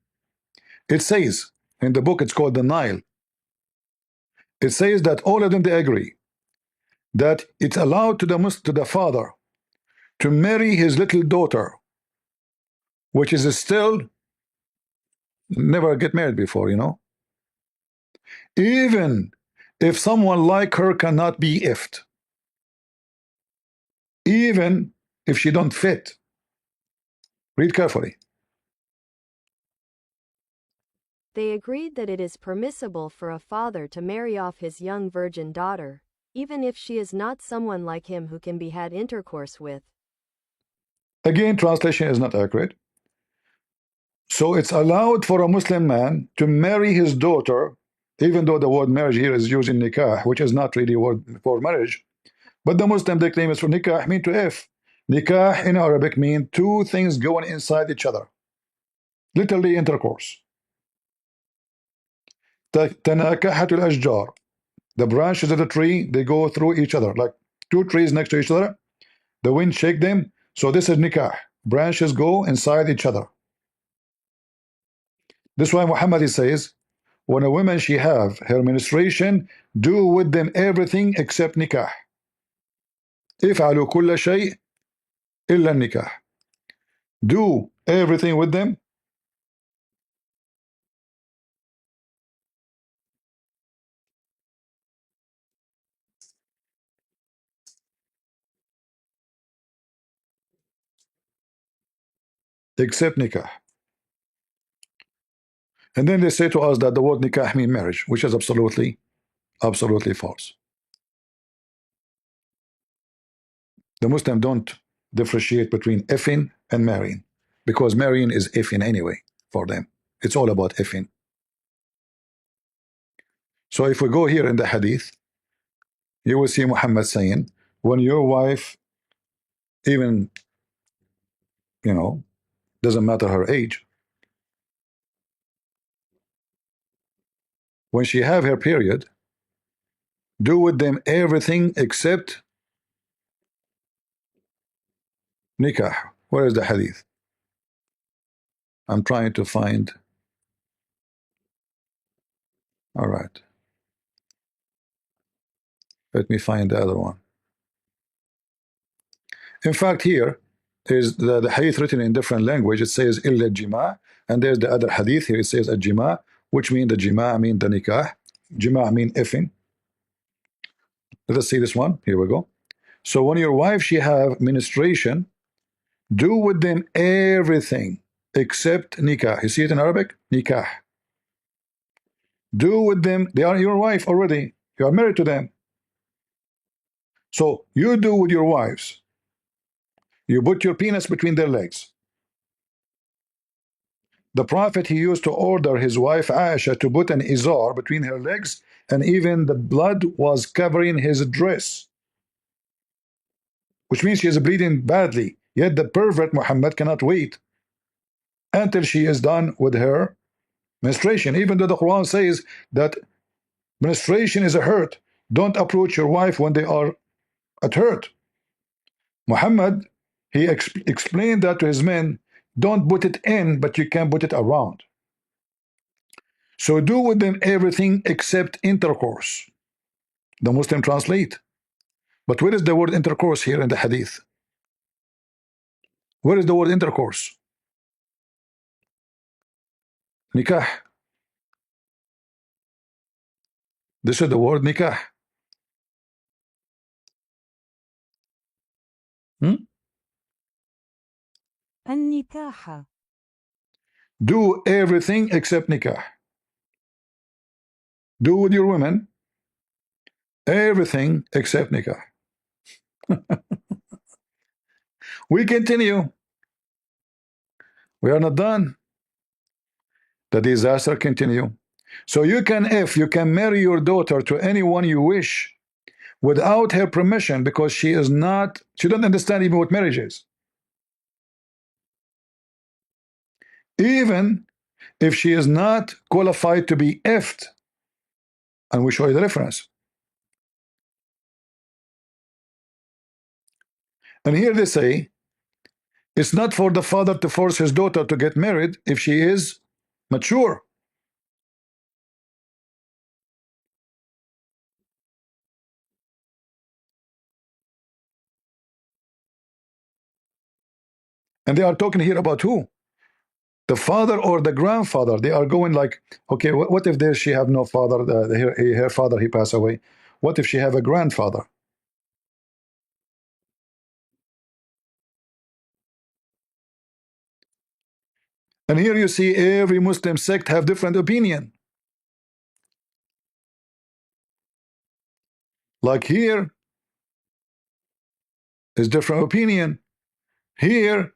it says, in the book it's called the Nile, It says that all of them, they agree that it's allowed to the father to marry his little daughter, which is still never get married before, you know, even if someone like her cannot be ifed, even if she don't fit. Read carefully. They agreed that it is permissible for a father to marry off his young virgin daughter, even if she is not someone like him who can be had intercourse with. Again, translation is not accurate. So it's allowed for a Muslim man to marry his daughter, even though the word marriage here is used in nikah, which is not really a word for marriage. But the Muslim, they claim it's for nikah, mean to if. Nikah in Arabic means two things going inside each other. Literally intercourse. تناكحت الأشجار. The branches of the tree, they go through each other. Like two trees next to each other. The wind shake them. So this is nikah. Branches go inside each other. This is why Muhammad says, when a woman she have her menstruation, do with them everything except nikah. افعلوا كل شيء إلا النكاح. Do everything with them except nikah. And then they say to us that the word nikah means marriage, which is absolutely false. The Muslim don't differentiate between effing and marrying, because marrying is effing anyway for them. It's all about effing. So if we go here in the hadith, you will see Muhammad saying, when your wife, even, you know, doesn't matter her age, when she have her period, do with them everything except nikah. Where is the hadith? I'm trying to find. All right, let me find the other one. In fact, here is the hadith written in different language. It says illa jima, and there's the other hadith here. It says a jima, which mean the jima mean the nikah. Jima mean effing. Let us see this one. Here we go. So when your wife she have menstruation, do with them everything except nikah. You see it in Arabic? Nikah. Do with them, they are your wife already. You are married to them. So you do with your wives. You put your penis between their legs. The Prophet, he used to order his wife Aisha to put an izar between her legs, and even the blood was covering his dress, which means she is bleeding badly. Yet the pervert Muhammad cannot wait until she is done with her menstruation, even though the Quran says that menstruation is a hurt. Don't approach your wife when they are at hurt. Muhammad, he explained that to his men. Don't put it in, but you can put it around. So do with them everything except intercourse. The Muslim translate. But where is the word intercourse here in the hadith? Where is the word intercourse? Nikah. This is the word nikah. النكاح. Do everything except nikah. Do with your women everything except nikah. We continue. We are not done. The disaster continue. So you can, if you can marry your daughter to anyone you wish without her permission, because she doesn't understand even what marriage is. Even if she is not qualified to be effed. And we show you the reference. And here they say, it's not for the father to force his daughter to get married if she is mature. And they are talking here about who? The father or the grandfather. They are going like, okay, what if there she have no father? Her father, he passed away. What if she have a grandfather? And here you see every Muslim sect have different opinion. Like here is different opinion. Here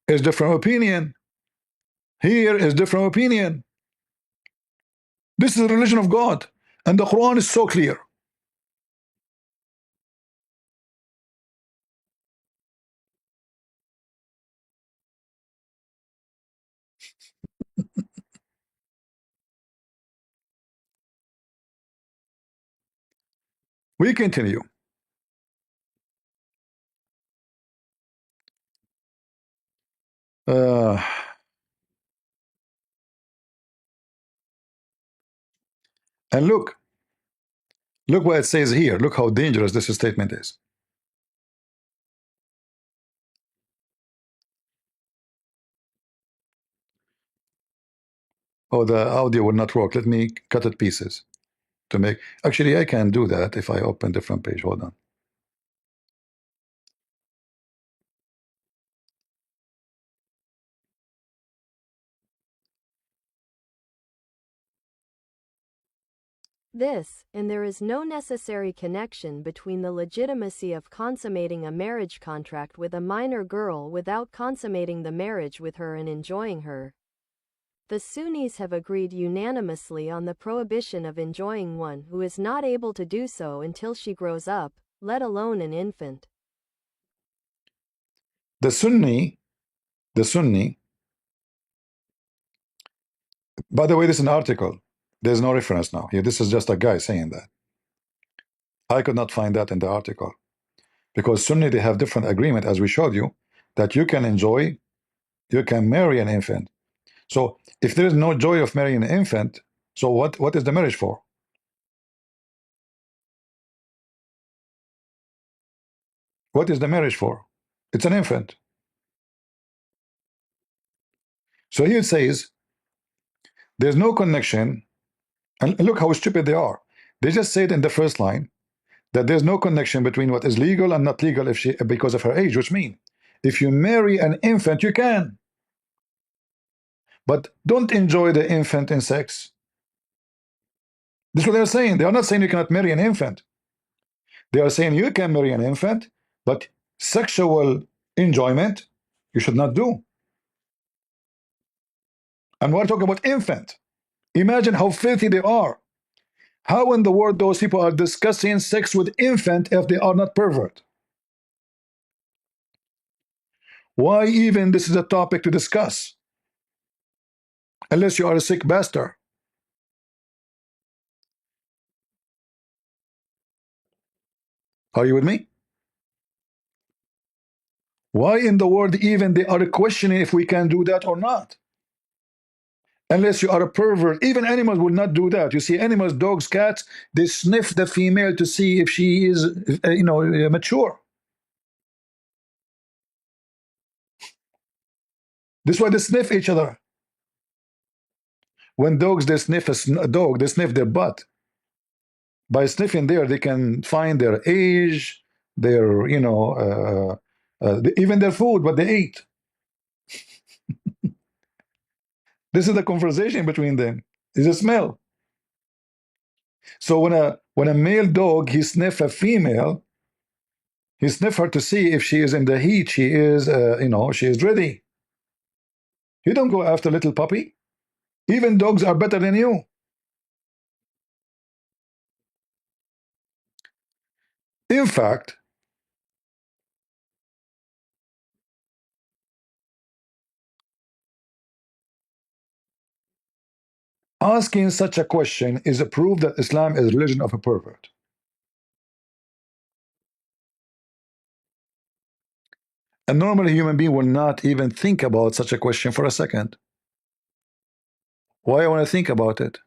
is different opinion. Here is different opinion. This is the religion of God. And the Quran is so clear. We continue. Uh, and look what it says here. Look how dangerous this statement is. Oh, the audio will not work. Let me cut it pieces to make. Actually, I can do that if I open different page. Hold on. This, and there is no necessary connection between the legitimacy of consummating a marriage contract with a minor girl without consummating the marriage with her and enjoying her. The Sunnis have agreed unanimously on the prohibition of enjoying one who is not able to do so until she grows up, let alone an infant. The Sunni, by the way, this is an article. There's no reference now. Here, this is just a guy saying that. I could not find that in the article. Because Sunni, they have different agreement, as we showed you, that you can enjoy, you can marry an infant. So if there is no joy of marrying an infant, so what is the marriage for? What is the marriage for? It's an infant. So here it says, there's no connection, and look how stupid they are. They just said in the first line that there's no connection between what is legal and not legal if she because of her age, which means if you marry an infant, you can. But don't enjoy the infant in sex. This is what they're saying. They are not saying you cannot marry an infant. They are saying you can marry an infant, but sexual enjoyment you should not do. And we're talking about infant. Imagine how filthy they are. How in the world those people are discussing sex with infant if they are not pervert? Why even this is a topic to discuss? Unless you are a sick bastard. Are you with me? Why in the world even they are questioning if we can do that or not? Unless you are a pervert. Even animals will not do that. You see animals, dogs, cats, they sniff the female to see if she is mature. This is why they sniff each other. When dogs, they sniff a dog, they sniff their butt. By sniffing there, they can find their age, their, even their food, what they ate. This is the conversation between them. It's a smell. So when a male dog, he sniff a female, he sniff her to see if she is in the heat, she is, she is ready. You don't go after little puppy. Even dogs are better than you. In fact, asking such a question is a proof that Islam is a religion of a pervert. A normal human being will not even think about such a question for a second. Why I want to think about it?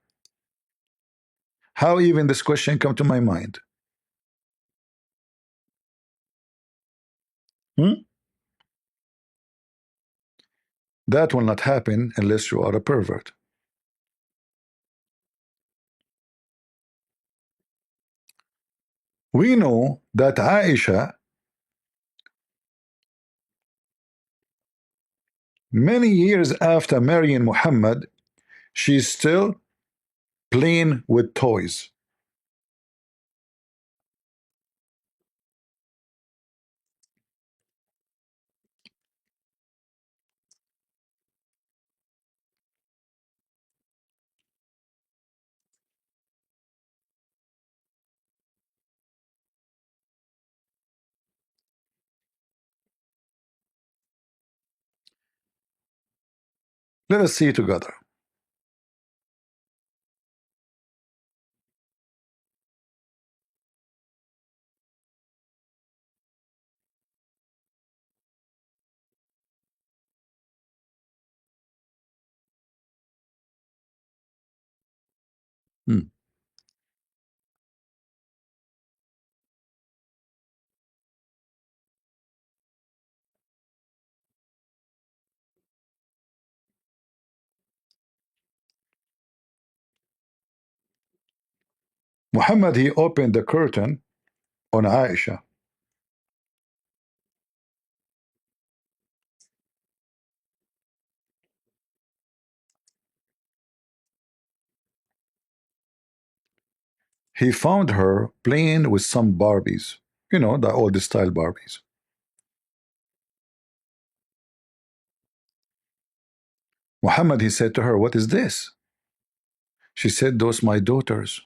How even this question come to my mind? That will not happen unless you are a pervert. We know that Aisha, many years after marrying Muhammad, she's still playing with toys. Let us see together. Hmm. Muhammad, he opened the curtain on Aisha. He found her playing with some Barbies, you know, the old style Barbies. Muhammad, he said to her, "What is this?" She said, "Those my daughters."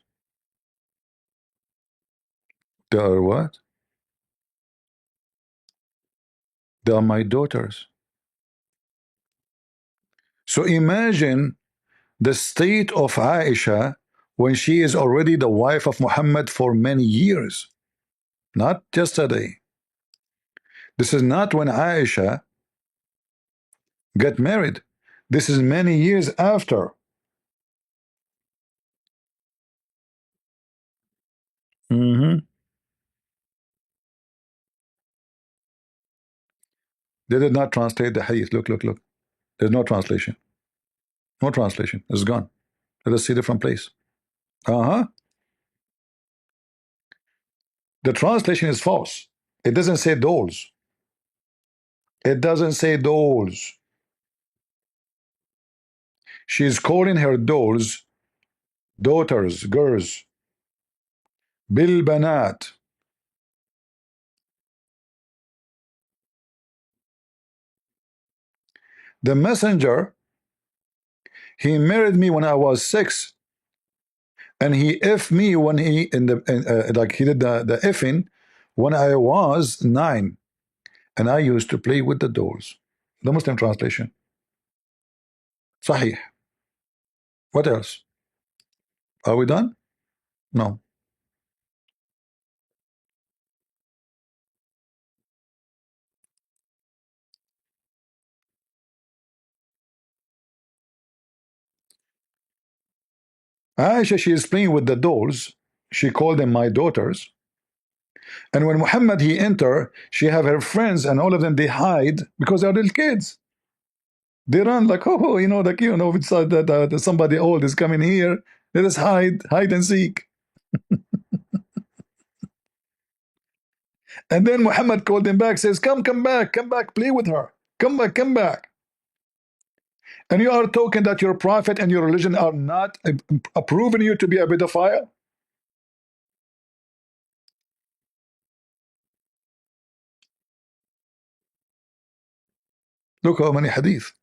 They are what? They are my daughters. So imagine the state of Aisha when she is already the wife of Muhammad for many years, not yesterday. This is not when Aisha got married. This is many years after. Mhm. They did not translate the hadith. Look, look, look. There's no translation. No translation. It's gone. Let us see different place. Uh-huh. The translation is false. It doesn't say dolls. It doesn't say dolls. She's calling her dolls daughters, girls. Bilbanat. The messenger, he married me when I was 6, and he effed me when he like he did the effing when I was 9, and I used to play with the dolls. The Muslim translation. Sahih. What else? Are we done? No. Aisha, she is playing with the dolls. She called them my daughters. And when Muhammad he enter, she have her friends, and all of them they hide because they're little kids. They run like, oh, you know, like, you know, it's that somebody old is coming here. Let us hide and seek. And then Muhammad called them back, says, come back, play with her. Come back, come back. And you are talking that your prophet and your religion are not approving you to be a pedophile? Look how many hadith.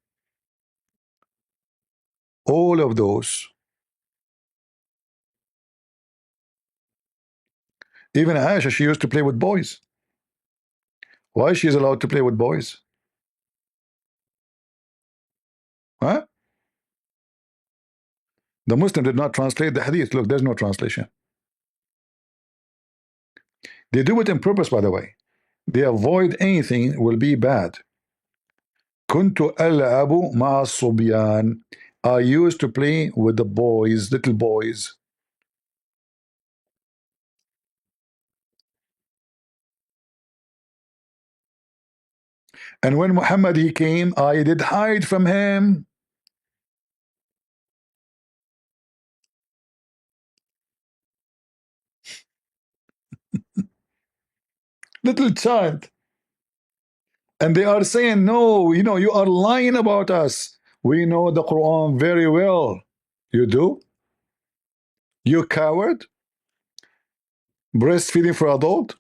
All of those. Even Aisha, she used to play with boys. Why she is allowed to play with boys? Huh? The Muslim did not translate the hadith. Look, there's no translation. They do it on purpose, by the way. They avoid anything will be bad. كنت ألعب مع الصبيان. I used to play with the boys, little boys. And when Muhammad he came, I did hide from him. Little child. And they are saying, no, you are lying about us. We know the Quran very well. You do? You coward? Breastfeeding for adult?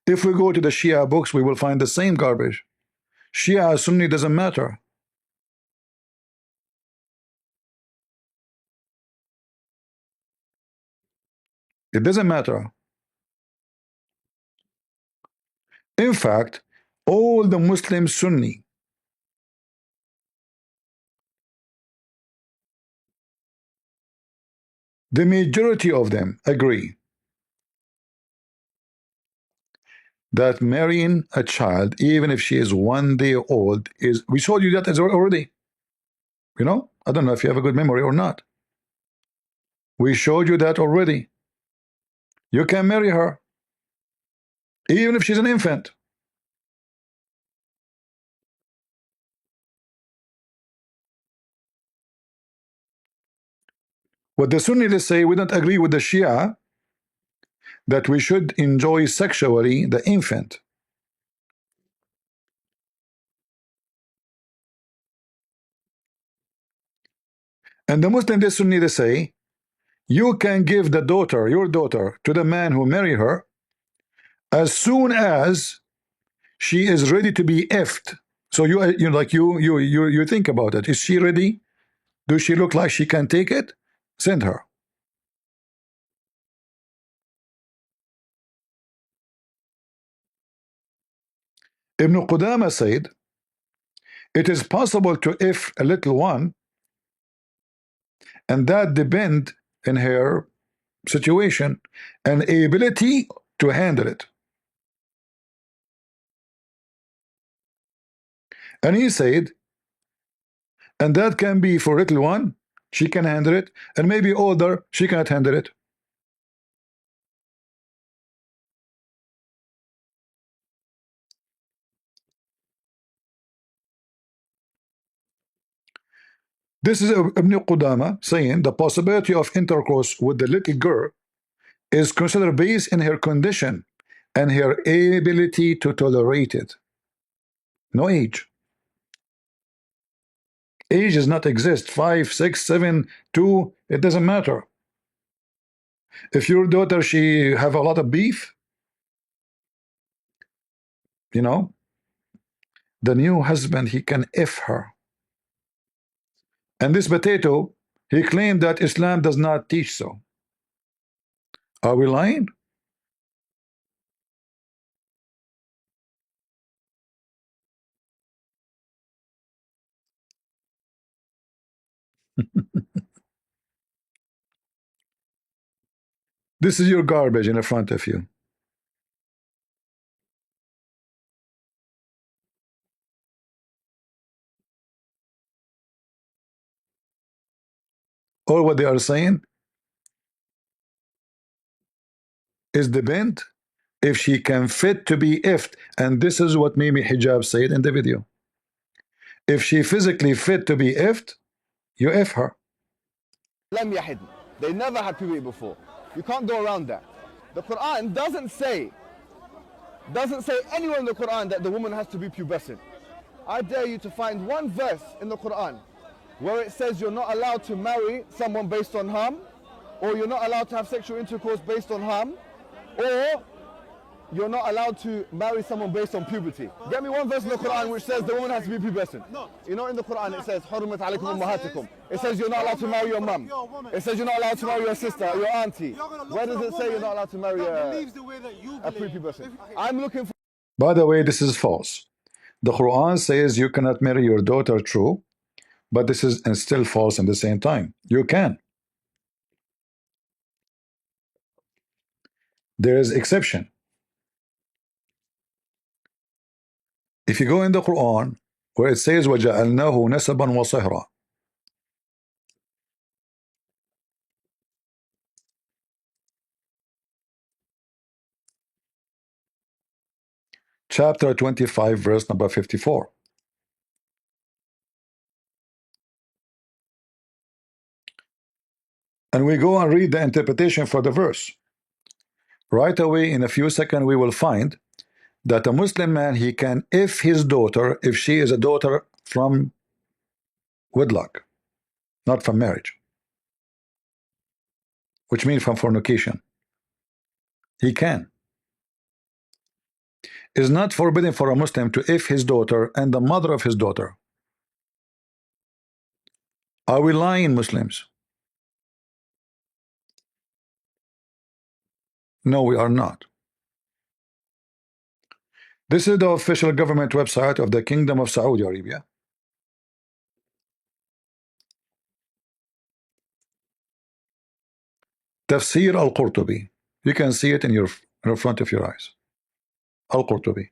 If we go to the Shia books, we will find the same garbage. Shia, Sunni doesn't matter. It doesn't matter. In fact, all the Muslim Sunni, the majority of them agree that marrying a child, even if she is 1 day old, is, we showed you that as already. I don't know if you have a good memory or not. We showed you that already. You can marry her, even if she's an infant. What the Sunnis say, we don't agree with the Shia that we should enjoy sexually the infant. And the Muslim, the Sunni, they say, you can give the daughter, your daughter, to the man who marry her as soon as she is ready to be effed. So you think about it. Is she ready? Does she look like she can take it? Send her. Ibn Qudama said, it is possible to if a little one, and that depend in her situation and ability to handle it. And he said, and that can be for little one, she can handle it, and maybe older, she cannot handle it. This is Ibn Qudama saying the possibility of intercourse with the little girl is considered based in her condition and her ability to tolerate it. No age. Age does not exist. 5, 6, 7, 2, it doesn't matter. If your daughter, she have a lot of beef, the new husband, he can F her. And this potato, he claimed that Islam does not teach so. Are we lying? This is your garbage in front of you. All what they are saying is the bent if she can fit to be ifed. And this is what Mimi Hijab said in the video. If she physically fit to be ifed, you if her. They never had puberty before. You can't go around that. The Quran doesn't say anywhere in the Quran that the woman has to be pubescent. I dare you to find one verse in the Quran where it says you're not allowed to marry someone based on harm, or you're not allowed to have sexual intercourse based on harm, or you're not allowed to marry someone based on puberty. Get me one verse in the Quran which says the woman has to be pubescent. In the Quran it says حُرِّمَتْ عَلَيْكُمْ أُمَّهَاتُكُمْ. It says you're not allowed to marry your mum. It says you're not allowed to marry your sister or your auntie. Where does it say you're not allowed to marry a prepubescent? I'm looking for... By the way, this is false. The Quran says you cannot marry your daughter, true, but this is still false at the same time. You can. There is exception. If you go in the Quran where it says وَجَعَلْنَاهُ نَسَبًا وَصِهْرًا, chapter 25, verse number 54. And we go and read the interpretation for the verse. Right away, in a few seconds, we will find that a Muslim man, he can, if his daughter, if she is a daughter from wedlock, not from marriage, which means from fornication, he can. It's not forbidden for a Muslim to if his daughter and the mother of his daughter. Are we lying, Muslims? No, we are not. This is the official government website of the Kingdom of Saudi Arabia. Tafsir al-Qurtubi. You can see it in front of your eyes. Al-Qurtubi.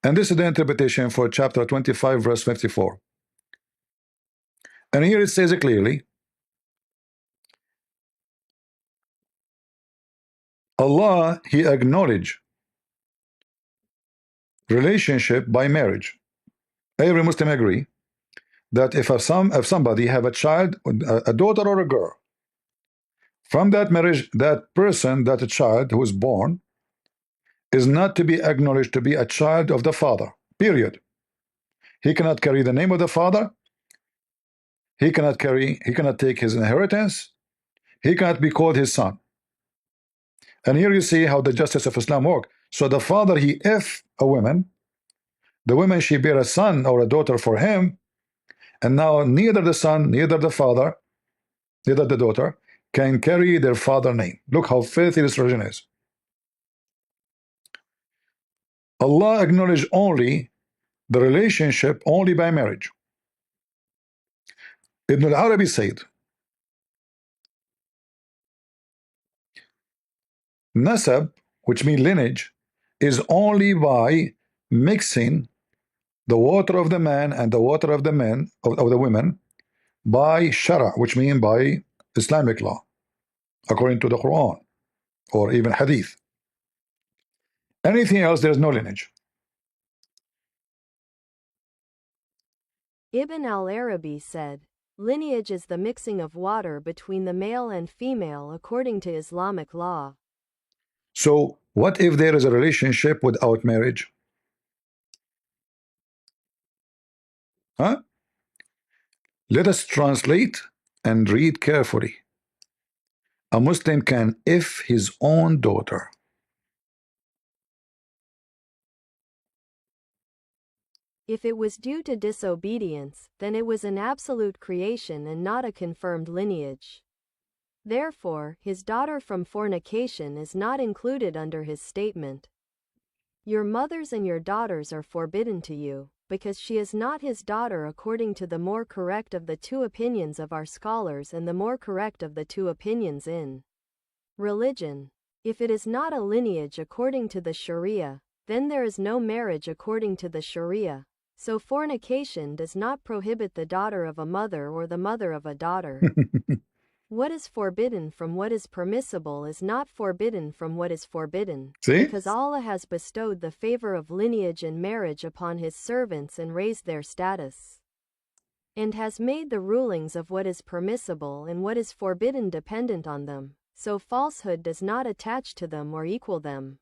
And this is the interpretation for chapter 25, verse 54. And here it says it clearly. Allah, He acknowledged relationship by marriage. Every Muslim agree that if somebody have a child, a daughter or a girl, from that marriage, that person, that child who is born, is not to be acknowledged to be a child of the father. Period. He cannot carry the name of the father. He cannot take his inheritance. He cannot be called his son. And here you see how the justice of Islam work. So the father, he if a woman, the woman, she bear a son or a daughter for him, and now neither the son, neither the father, neither the daughter can carry their father name. Look how filthy this religion is. Allah acknowledged only the relationship only by marriage. Ibn al-Arabi said, Nasab, which means lineage, is only by mixing the water of the man and the water of the men of the women by Shara, which means by Islamic law, according to the Quran or even Hadith. Anything else, there's no lineage. Ibn al-Arabi said, lineage is the mixing of water between the male and female according to Islamic law. So what if there is a relationship without marriage? Huh? Let us translate and read carefully. A Muslim can if his own daughter. If it was due to disobedience, then it was an absolute creation and not a confirmed lineage. Therefore, his daughter from fornication is not included under his statement. Your mothers and your daughters are forbidden to you, because she is not his daughter according to the more correct of the two opinions of our scholars and the more correct of the two opinions in religion. If it is not a lineage according to the Sharia, then there is no marriage according to the Sharia. So fornication does not prohibit the daughter of a mother or the mother of a daughter. What is forbidden from what is permissible is not forbidden from what is forbidden, See? because Allah has bestowed the favor of lineage and marriage upon His servants and raised their status, and has made the rulings of what is permissible and what is forbidden dependent on them, so falsehood does not attach to them or equal them.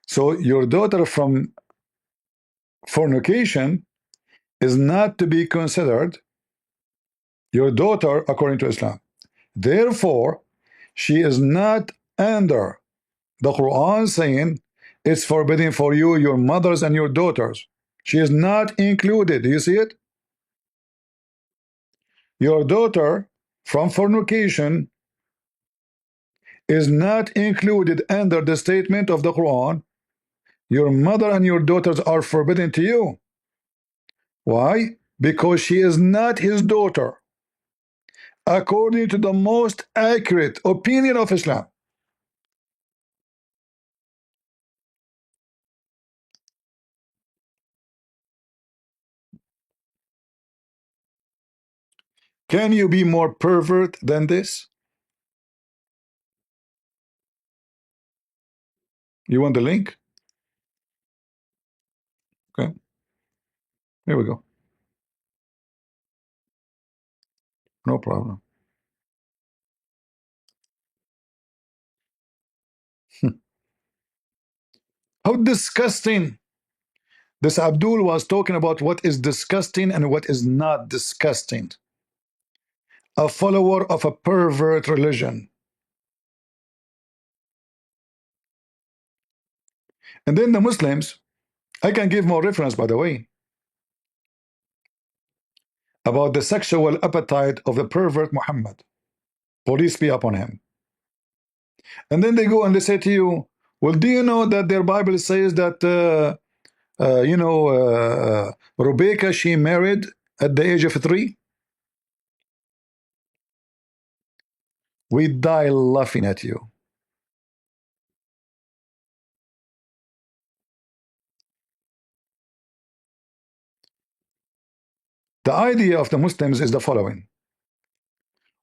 So your daughter from fornication is not to be considered your daughter according to Islam. Therefore, she is not under the Quran saying it's forbidden for you, your mothers and your daughters. She is not included. Do you see it? Your daughter from fornication is not included under the statement of the Quran. Your mother and your daughters are forbidden to you. Why? Because she is not his daughter, according to the most accurate opinion of Islam. Can you be more pervert than this? You want the link? Okay, here we go. No problem. How disgusting. This Abdul was talking about what is disgusting and what is not disgusting. A follower of a pervert religion. And then the Muslims, I can give more reference, by the way, about the sexual appetite of the pervert Muhammad. Peace be upon him. And then they go and they say to you, well, do you know that their Bible says that, Rebecca, she married at the age of 3? We die laughing at you. The idea of the Muslims is the following.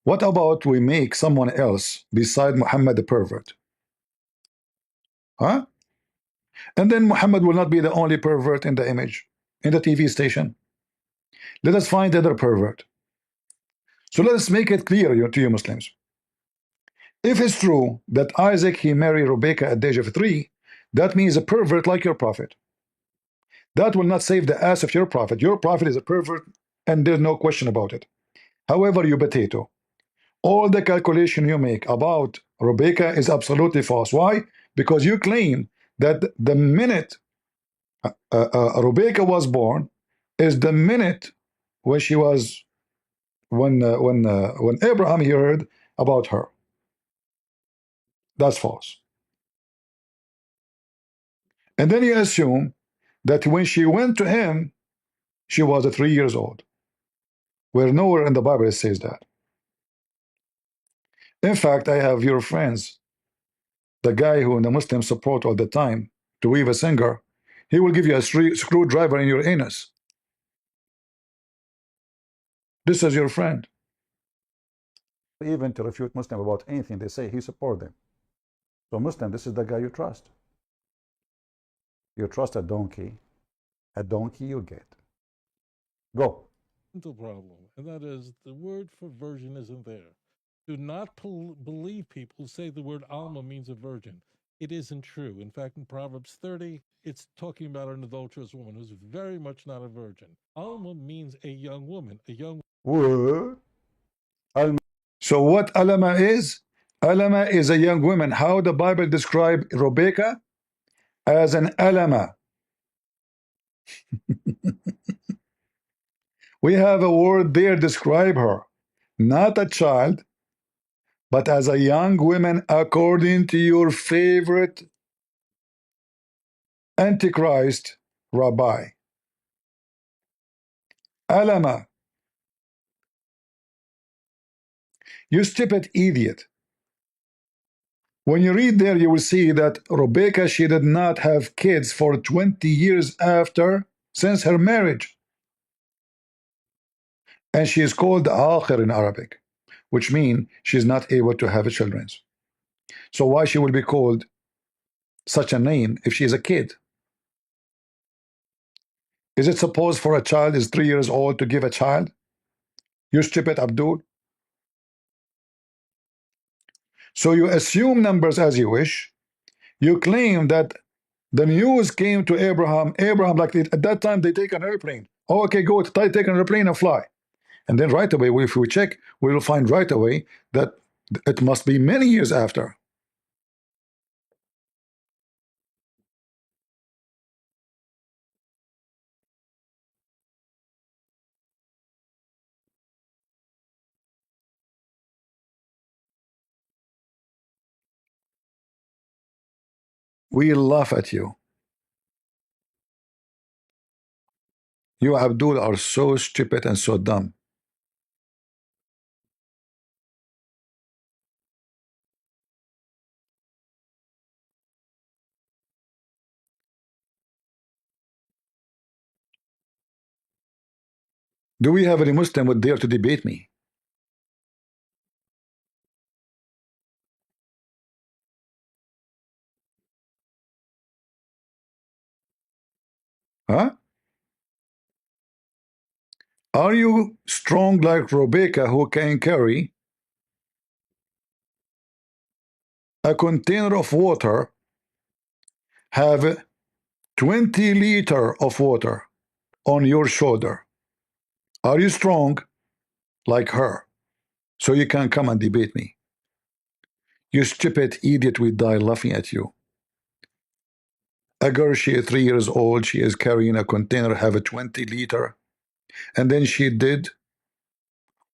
What about we make someone else beside Muhammad a pervert? Huh? And then Muhammad will not be the only pervert in the image, in the TV station. Let us find another pervert. So let us make it clear to you Muslims. If it's true that Isaac, he married Rebecca at the age of 3, that means a pervert like your prophet. That will not save the ass of your prophet. Your prophet is a pervert, and there's no question about it. However, you potato, all the calculation you make about Rebecca is absolutely false. Why? Because you claim that the minute Rebecca was born is the minute when she was when Abraham heard about her. That's false. And then you assume that when she went to him, she was 3 years old. Where nowhere in the Bible it says that. In fact, I have your friends, the guy who the Muslims support all the time, to weave a singer, he will give you a screwdriver in your anus. This is your friend. Even to refute Muslim about anything they say, he support them. So Muslim, this is the guy you trust. You trust a donkey you get. Go. Problem, and that is the word for virgin isn't there. Do not believe people who say the word Alma means a virgin. It isn't true. In fact, in Proverbs 30, it's talking about an adulterous woman who's very much not a virgin. Alma means a young woman. What? So what Alama is? Alama is a young woman. How the Bible describe Rebecca? As an Alama. We have a word there describe her. Not a child, but as a young woman according to your favorite Antichrist rabbi. Alama. You stupid idiot. When you read there, you will see that Rebecca, she did not have kids for 20 years after, since her marriage. And she is called Akhir in Arabic, which means she is not able to have children. So why she will be called such a name if she is a kid? Is it supposed for a child is 3 years old to give a child? You stupid Abdul. So you assume numbers as you wish. You claim that the news came to Abraham. Abraham, like at that time, they take an airplane. Oh, okay, go take an airplane and fly. And then right away, if we check, we will find right away that it must be many years after. We laugh at you. You, Abdul, are so stupid and so dumb. Do we have any Muslim would dare to debate me? Huh? Are you strong like Rebecca who can carry a container of water, have 20 liter of water on your shoulder? Are you strong like her? So you can come and debate me. You stupid idiot will die laughing at you. A girl, she is 3 years old, she is carrying a container, have a 20 liter, and then she did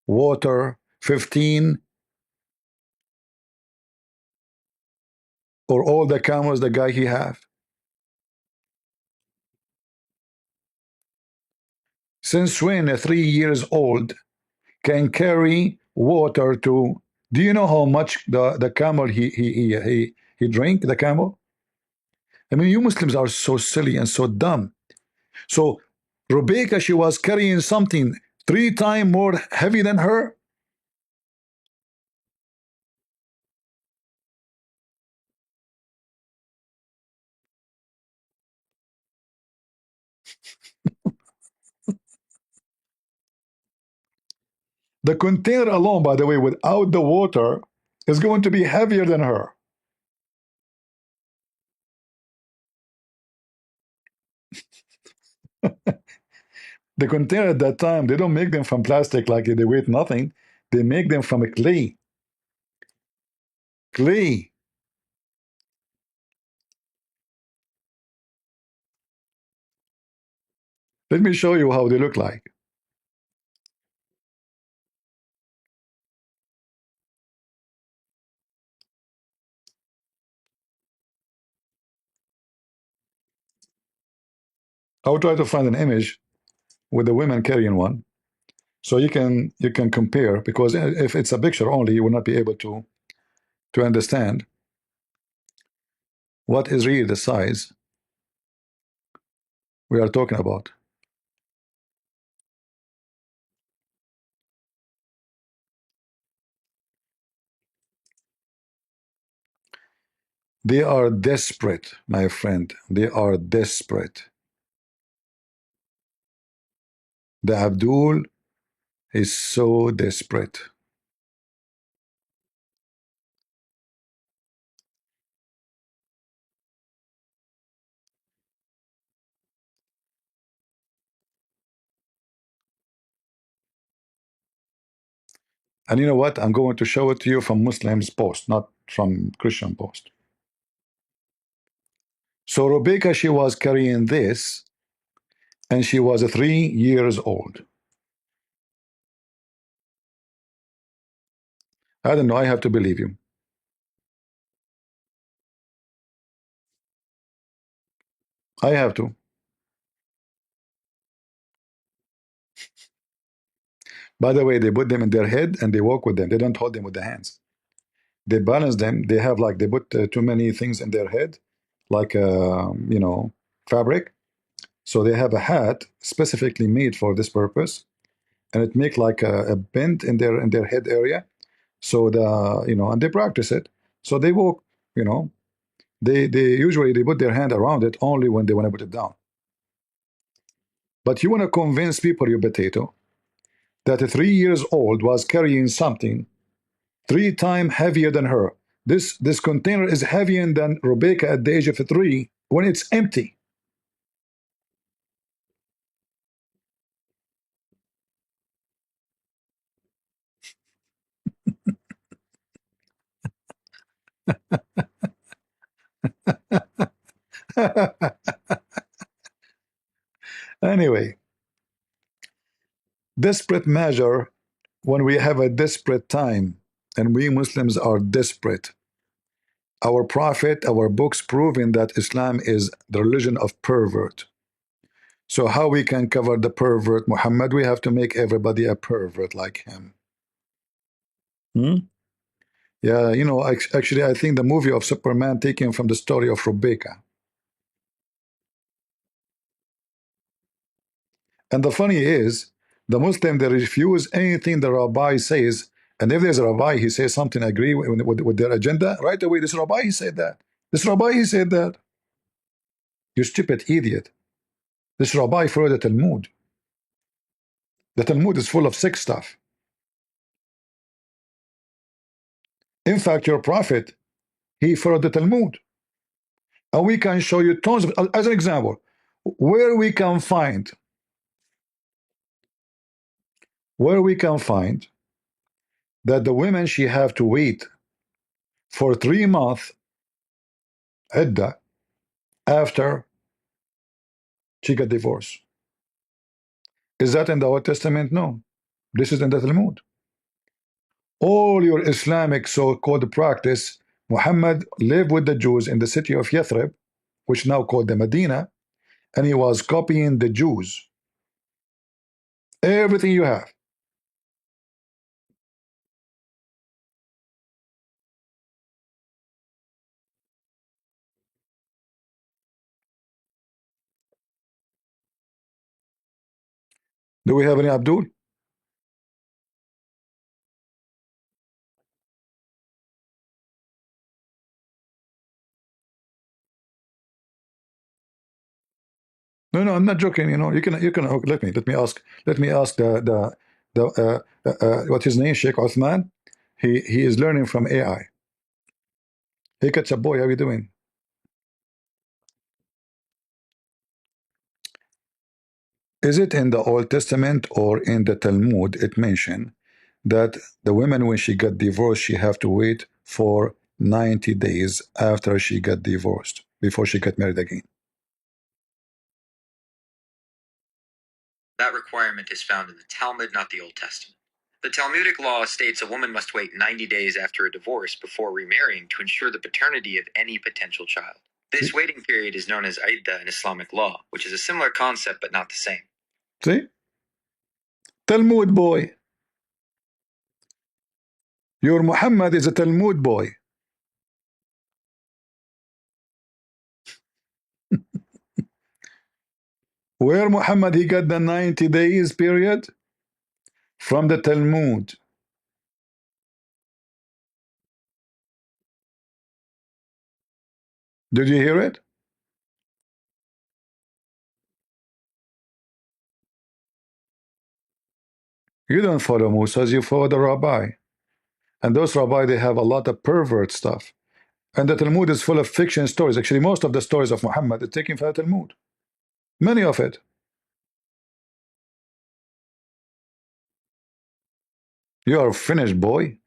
water 15 or all the camels the guy he have. Since when a 3 years old can carry water to, do you know how much the camel he drink, the camel? I mean, you Muslims are so silly and so dumb. So Rebecca, she was carrying something 3 times more heavy than her. The container alone, by the way, without the water, is going to be heavier than her. The container at that time, they don't make them from plastic like they weight nothing. They make them from a clay. Clay. Let me show you how they look like. I'll try to find an image with the women carrying one, so you can compare, because if it's a picture only, you will not be able to understand what is really the size we are talking about. They are desperate, my friend. They are desperate. The Abdul is so desperate. And you know what? I'm going to show it to you from Muslims post, not from Christian post. So Rebecca, she was carrying this, and she was 3 years old. I don't know. I have to believe you. I have to. By the way, they put them in their head and they walk with them. They don't hold them with the hands. They balance them. They have like, they put too many things in their head, like fabric. So they have a hat specifically made for this purpose, and it make like a bend in their head area. So and they practice it. So they walk. They usually they put their hand around it only when they want to put it down. But you want to convince people, you potato, that a 3 years old was carrying something 3 times heavier than her. This container is heavier than Rebecca at the age of 3 when it's empty. Anyway, desperate measure when we have a desperate time, and we Muslims are desperate. Our prophet, our books proving that Islam is the religion of pervert. So how we can cover the pervert Muhammad? We have to make everybody a pervert like him. Yeah, actually, I think the movie of Superman taken from the story of Rebecca. And the funny is, the Muslim, they refuse anything the rabbi says. And if there's a rabbi, he says something agree with their agenda, right away, this rabbi, he said that. This rabbi, he said that. You stupid idiot. This rabbi followed the Talmud. The Talmud is full of sick stuff. In fact, your prophet, he followed the Talmud. And we can show you tons of, as an example, where we can find that the women she have to wait for 3 months iddah after she got divorced. Is that in the Old Testament? No. This is in the Talmud. All your Islamic so-called practice, Muhammad lived with the Jews in the city of Yathrib, which now called the Medina, and he was copying the Jews. Everything you have. Do we have any Abdul? No, no, I'm not joking. You know, you can oh, let me ask what his name, Sheikh Uthman. He is learning from AI. Hey, catch boy, how you doing? Is it in the Old Testament or in the Talmud it mentioned that the woman when she got divorced she have to wait for 90 days after she got divorced before she got married again? That requirement is found in the Talmud, not the Old Testament. The Talmudic law states a woman must wait 90 days after a divorce before remarrying to ensure the paternity of any potential child. This waiting period is known as iddah in Islamic law, which is a similar concept but not the same. See? Talmud boy. Your Muhammad is a Talmud boy. Where Muhammad he got the 90 days period? From the Talmud. Did you hear it? You don't follow Musa's, you follow the rabbi. And those rabbi, they have a lot of pervert stuff. And the Talmud is full of fiction stories. Actually, most of the stories of Muhammad are taken from the Talmud. Many of it. You are finished, boy.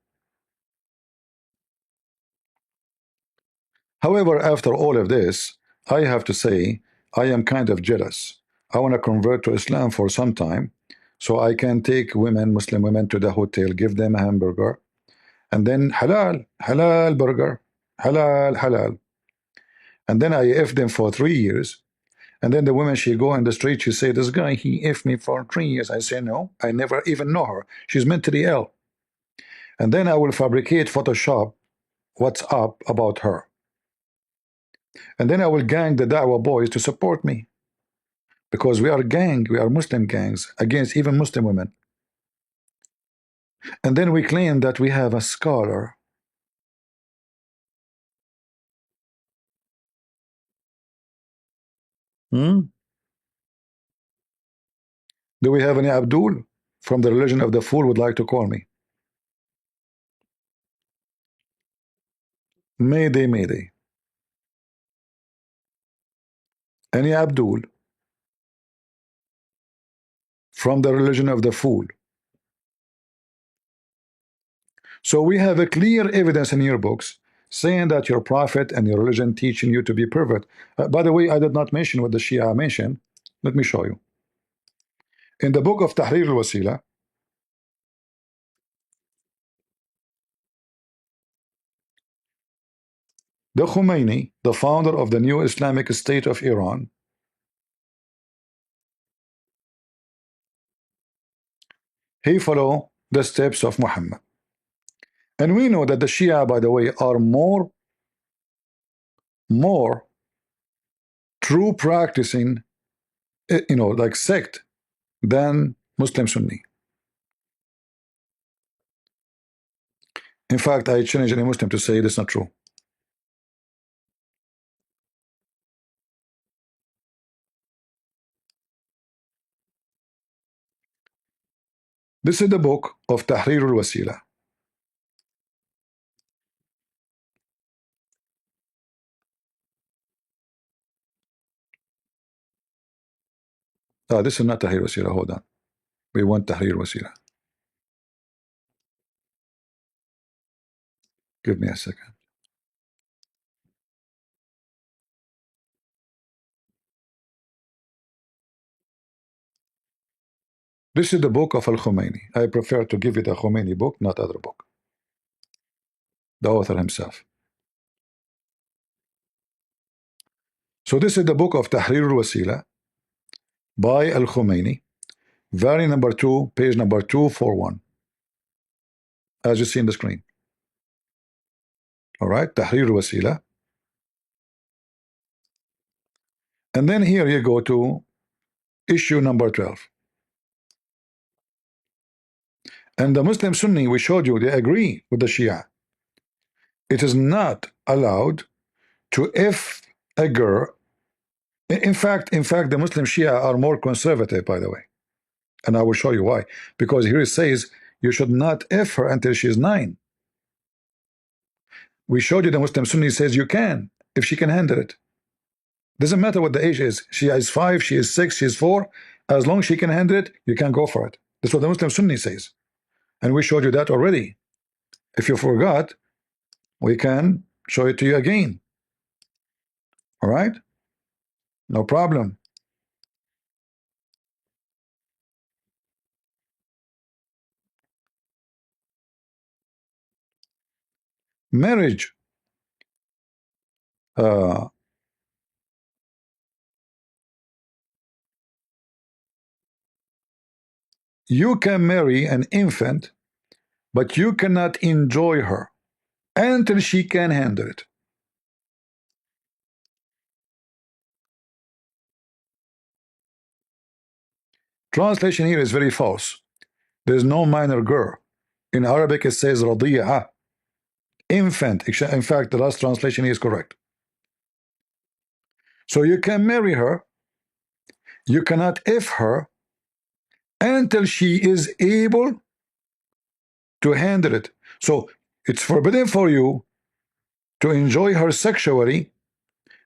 However, after all of this, I have to say, I am kind of jealous. I want to convert to Islam for some time, so I can take women, Muslim women, to the hotel, give them a hamburger, and then halal, halal burger, halal, halal. And then I F them for 3 years. And then the woman, she go in the street, she say, this guy, he F me for 3 years. I say, no, I never even know her. She's mentally ill. And then I will fabricate Photoshop what's up about her. And then I will gang the Dawah boys to support me. Because we are gang, we are Muslim gangs against even Muslim women. And then we claim that we have a scholar. Do we have any Abdul from the religion of the fool would like to call me? Mayday, mayday. Any Abdul from the religion of the fool? So we have a clear evidence in your books saying that your prophet and your religion teaching you to be pervert. By the way, I did not mention what the Shia mentioned. Let me show you. In the book of Tahrir al-Wasila, the Khomeini, the founder of the new Islamic State of Iran, he followed the steps of Muhammad. And we know that the Shia, by the way, are more true practicing, like sect than Muslim Sunni. In fact, I challenge any Muslim to say that's not true. This is the book of Tahrir al-Wasila. This is not Tahrir al-Wasila. Hold on. We want Tahrir al-Wasila. Give me a second. This is the book of Al-Khomeini. I prefer to give you the Khomeini book, not other book. The author himself. So this is the book of Tahrir al-Wasila by Al-Khomeini, volume number 2, page number 241, as you see in the screen. All right, Tahrir al-Wasila. And then here you go to issue number 12. And the Muslim Sunni, we showed you, they agree with the Shia. It is not allowed to if a girl. In fact, the Muslim Shia are more conservative, by the way. And I will show you why. Because here it says you should not if her until she is 9. We showed you the Muslim Sunni says you can, if she can handle it. Doesn't matter what the age is. She is 5, she is 6, she is 4. As long as she can handle it, you can go for it. That's what the Muslim Sunni says. And we showed you that already. If you forgot, we can show it to you again. All right? No problem. Marriage. You can marry an infant, but you cannot enjoy her until she can handle it. Translation here is very false. There is no minor girl. In Arabic it says radiyah, infant. In fact, the last translation is correct. So you can marry her, you cannot if her until she is able to handle it. So it's forbidden for you to enjoy her sexually,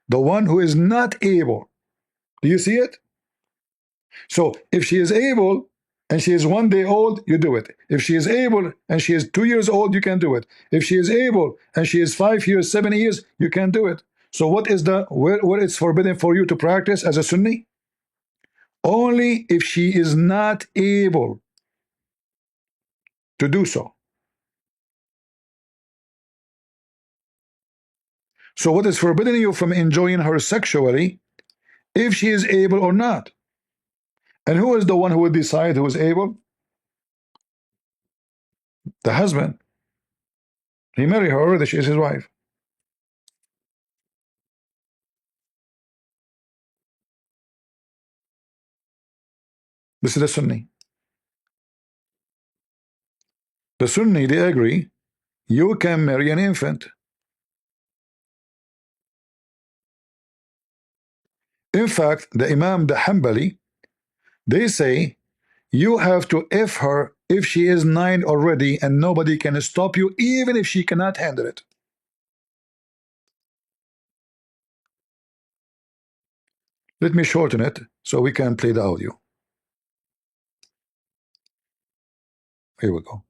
the one who is not able. Do you see it? So if she is able and she is 1 day old, you do it. If she is able and she is 2 years old, you can do it. If she is able and she is 5 years, 7 years, you can do it. So what is the where it's forbidden for you to practice as a Sunni? Only if she is not able to do so. So what is forbidding you from enjoying her sexually, if she is able or not? And who is the one who will decide who is able? The husband. He married her already, she is his wife. This is the Sunni. The Sunni, they agree, you can marry an infant. In fact, the Imam, the Hanbali, they say you have to if her if she is 9 already and nobody can stop you, even if she cannot handle it. Let me shorten it so we can play the audio. Here we go.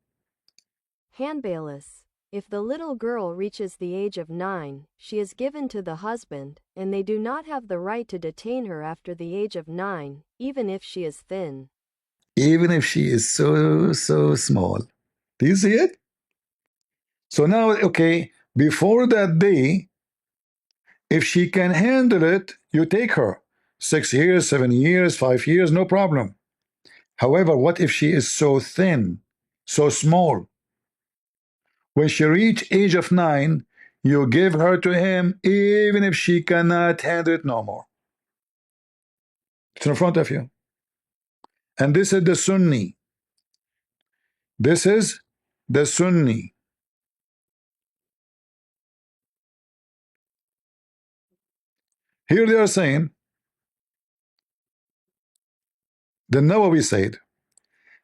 Hanbalis. If the little girl reaches the age of 9, she is given to the husband, and they do not have the right to detain her after the age of 9, even if she is thin. Even if she is so small. Do you see it? So now, okay, before that day, if she can handle it, you take her. 6 years, 7 years, 5 years, no problem. However, what if she is so thin, so small? When she reach age of 9, you give her to him, even if she cannot handle it no more. It's in front of you. And this is the Sunni. This is the Sunni. Here they are saying, the Nawawi said,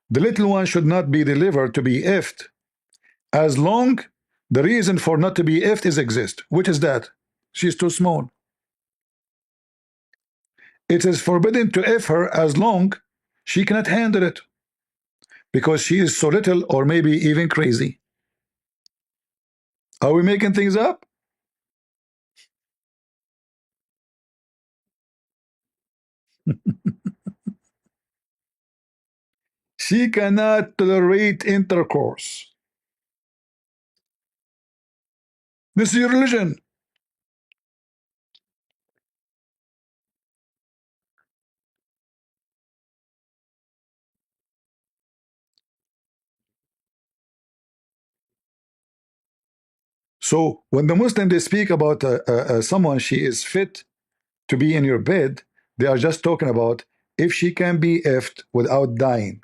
The little one should not be delivered to be effed as long the reason for not to be effed is exist. Which is that? She's too small. It is forbidden to eff her as long she cannot handle it because she is so little or maybe even crazy. Are we making things up? She cannot tolerate intercourse. This is your religion. So when the Muslim they speak about someone she is fit to be in your bed, they are just talking about if she can be effed without dying.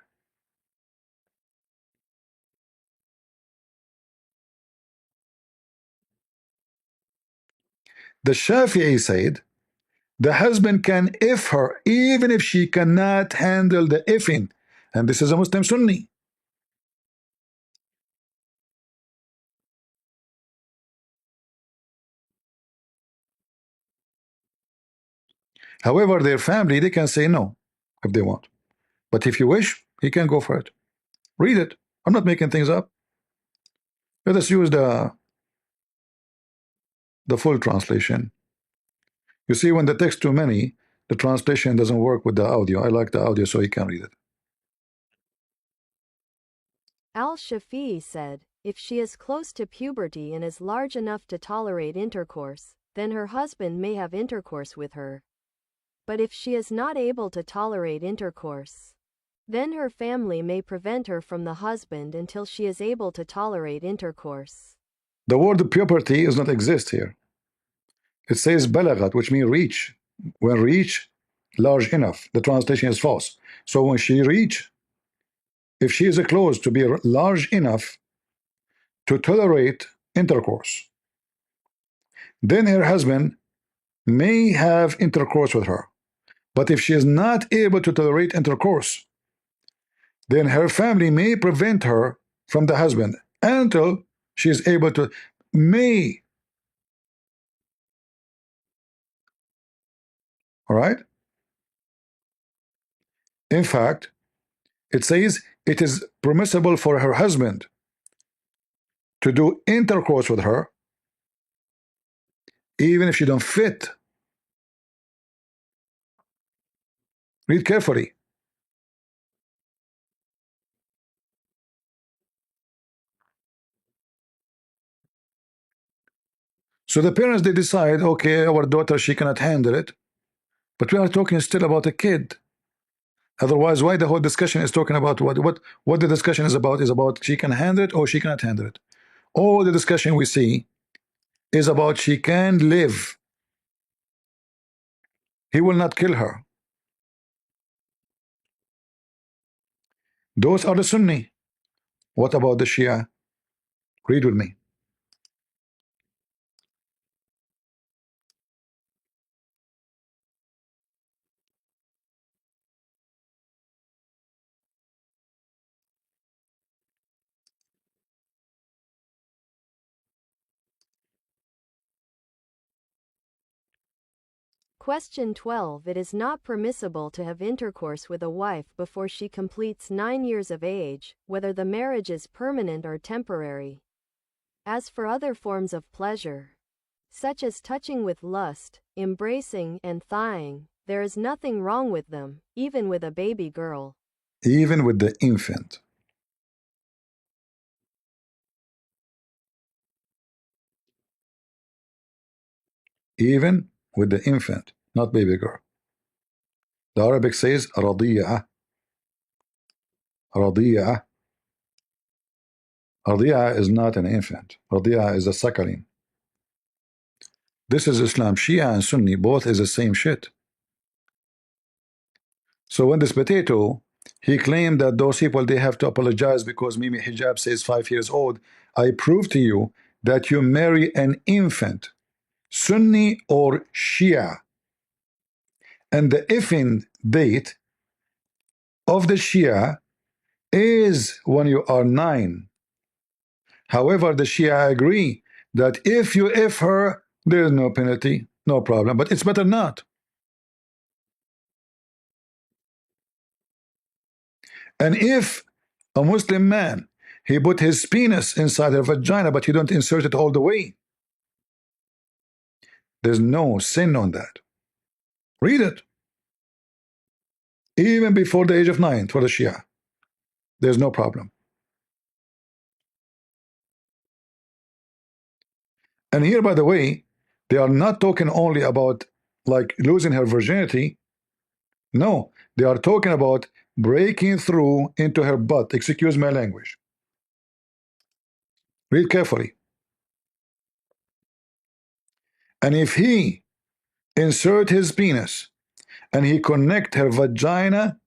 The Shafi'i said the husband can eff her even if she cannot handle the effing, and this is a Muslim Sunni. However, their family they can say no if they want, but if you wish, he can go for it. Read it. I'm not making things up. Let us use the full translation. You see, when the text too many, the translation doesn't work with the audio. I like the audio so you can read it. Al-Shafi'i said, if she is close to puberty and is large enough to tolerate intercourse, then her husband may have intercourse with her. But if she is not able to tolerate intercourse, then her family may prevent her from the husband until she is able to tolerate intercourse. The word puberty does not exist here. It says balagat, which means reach. When reach large enough, the translation is false. So when she reach, if she is close to be large enough to tolerate intercourse, then her husband may have intercourse with her. But if she is not able to tolerate intercourse, then her family may prevent her from the husband until she is able to. May. All right. In fact, it says it is permissible for her husband to do intercourse with her even if she don't fit. Read carefully. So the parents they decide, okay, our daughter she cannot handle it, but we are talking still about a kid. Otherwise, why the whole discussion is talking about what the discussion is about she can handle it or she cannot handle it. All the discussion we see is about she can live. He will not kill her. Those are the Sunni. What about the Shia? Read with me. Question 12. It is not permissible to have intercourse with a wife before she completes 9 years of age, whether the marriage is permanent or temporary. As for other forms of pleasure, such as touching with lust, embracing, and thighing, there is nothing wrong with them, even with a baby girl. Even with the infant. Even with the infant, not baby girl. The Arabic says رضيعة. رضيعة. رضيعة is not an infant. رضيعة is a suckling. This is Islam. Shia and Sunni both is the same shit. So when this potato he claimed that those people they have to apologize because Mimi hijab says 5 years old, I prove to you that you marry an infant, Sunni or Shia, and the effing date of the Shia is when you are 9. However, the Shia agree that if you F her, there is no penalty, no problem, but it's better not. And if a Muslim man, he put his penis inside her vagina, but you don't insert it all the way, there's no sin on that. Read it. Even before the age of 9 for the Shia, there's no problem. And here, by the way, they are not talking only about like losing her virginity. No, they are talking about breaking through into her butt. Excuse my language. Read carefully. And if he insert his penis and he connect her vagina,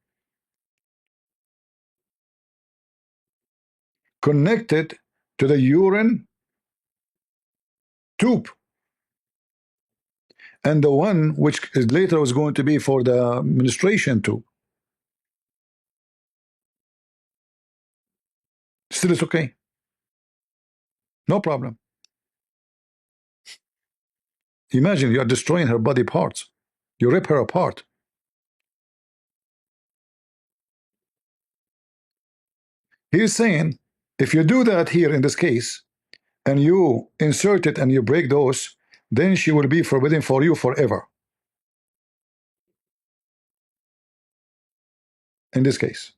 connected to the urine tube, and the one which is later was going to be for the menstruation tube, still it's okay. No problem. Imagine you are destroying her body parts. You rip her apart. He's saying if you do that here in this case and you insert it and you break those, then she will be forbidden for you forever. In this case,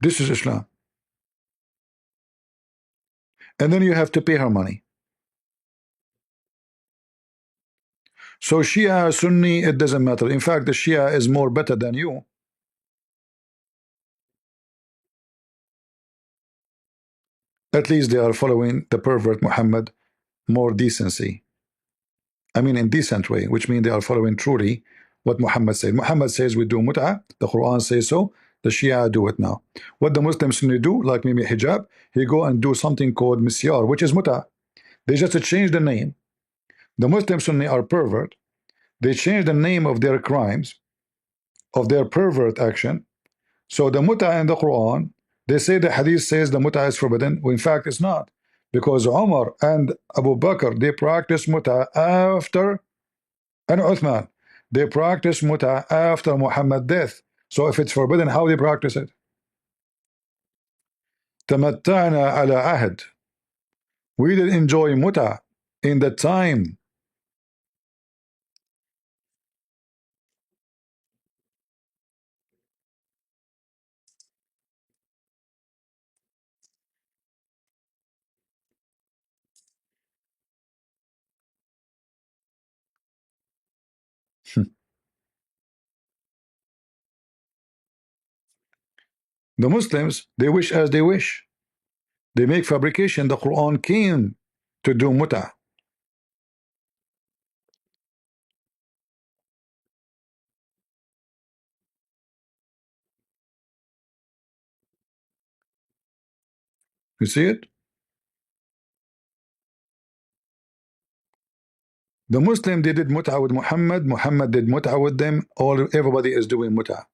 this is Islam. And then you have to pay her money. So Shia, Sunni, it doesn't matter. In fact, the Shia is more better than you. At least they are following the pervert Muhammad more decency. I mean in decent way, which means they are following truly what Muhammad said. Muhammad says we do mut'ah. The Quran says so. The Shia do it now. What the Muslim Sunni do, like maybe hijab, he go and do something called misyar, which is mut'ah. They just change the name. The Muslim Sunni are pervert. They change the name of their crimes, of their pervert action. So the mut'ah in the Quran, they say the hadith says the mut'ah is forbidden. Well, in fact, it's not. Because Umar and Abu Bakr, they practice mut'ah after, and Uthman, they practice mut'ah after Muhammad's death. So if it's forbidden, how they practice it? Tamatta'na ala ahd. We did enjoy mut'ah in the time. The Muslims, they wish as they wish. They make fabrication. The Quran came to do mut'ah. You see it? The Muslim, they did mut'ah with Muhammad. Muhammad did mut'ah with them. Everybody is doing mut'ah.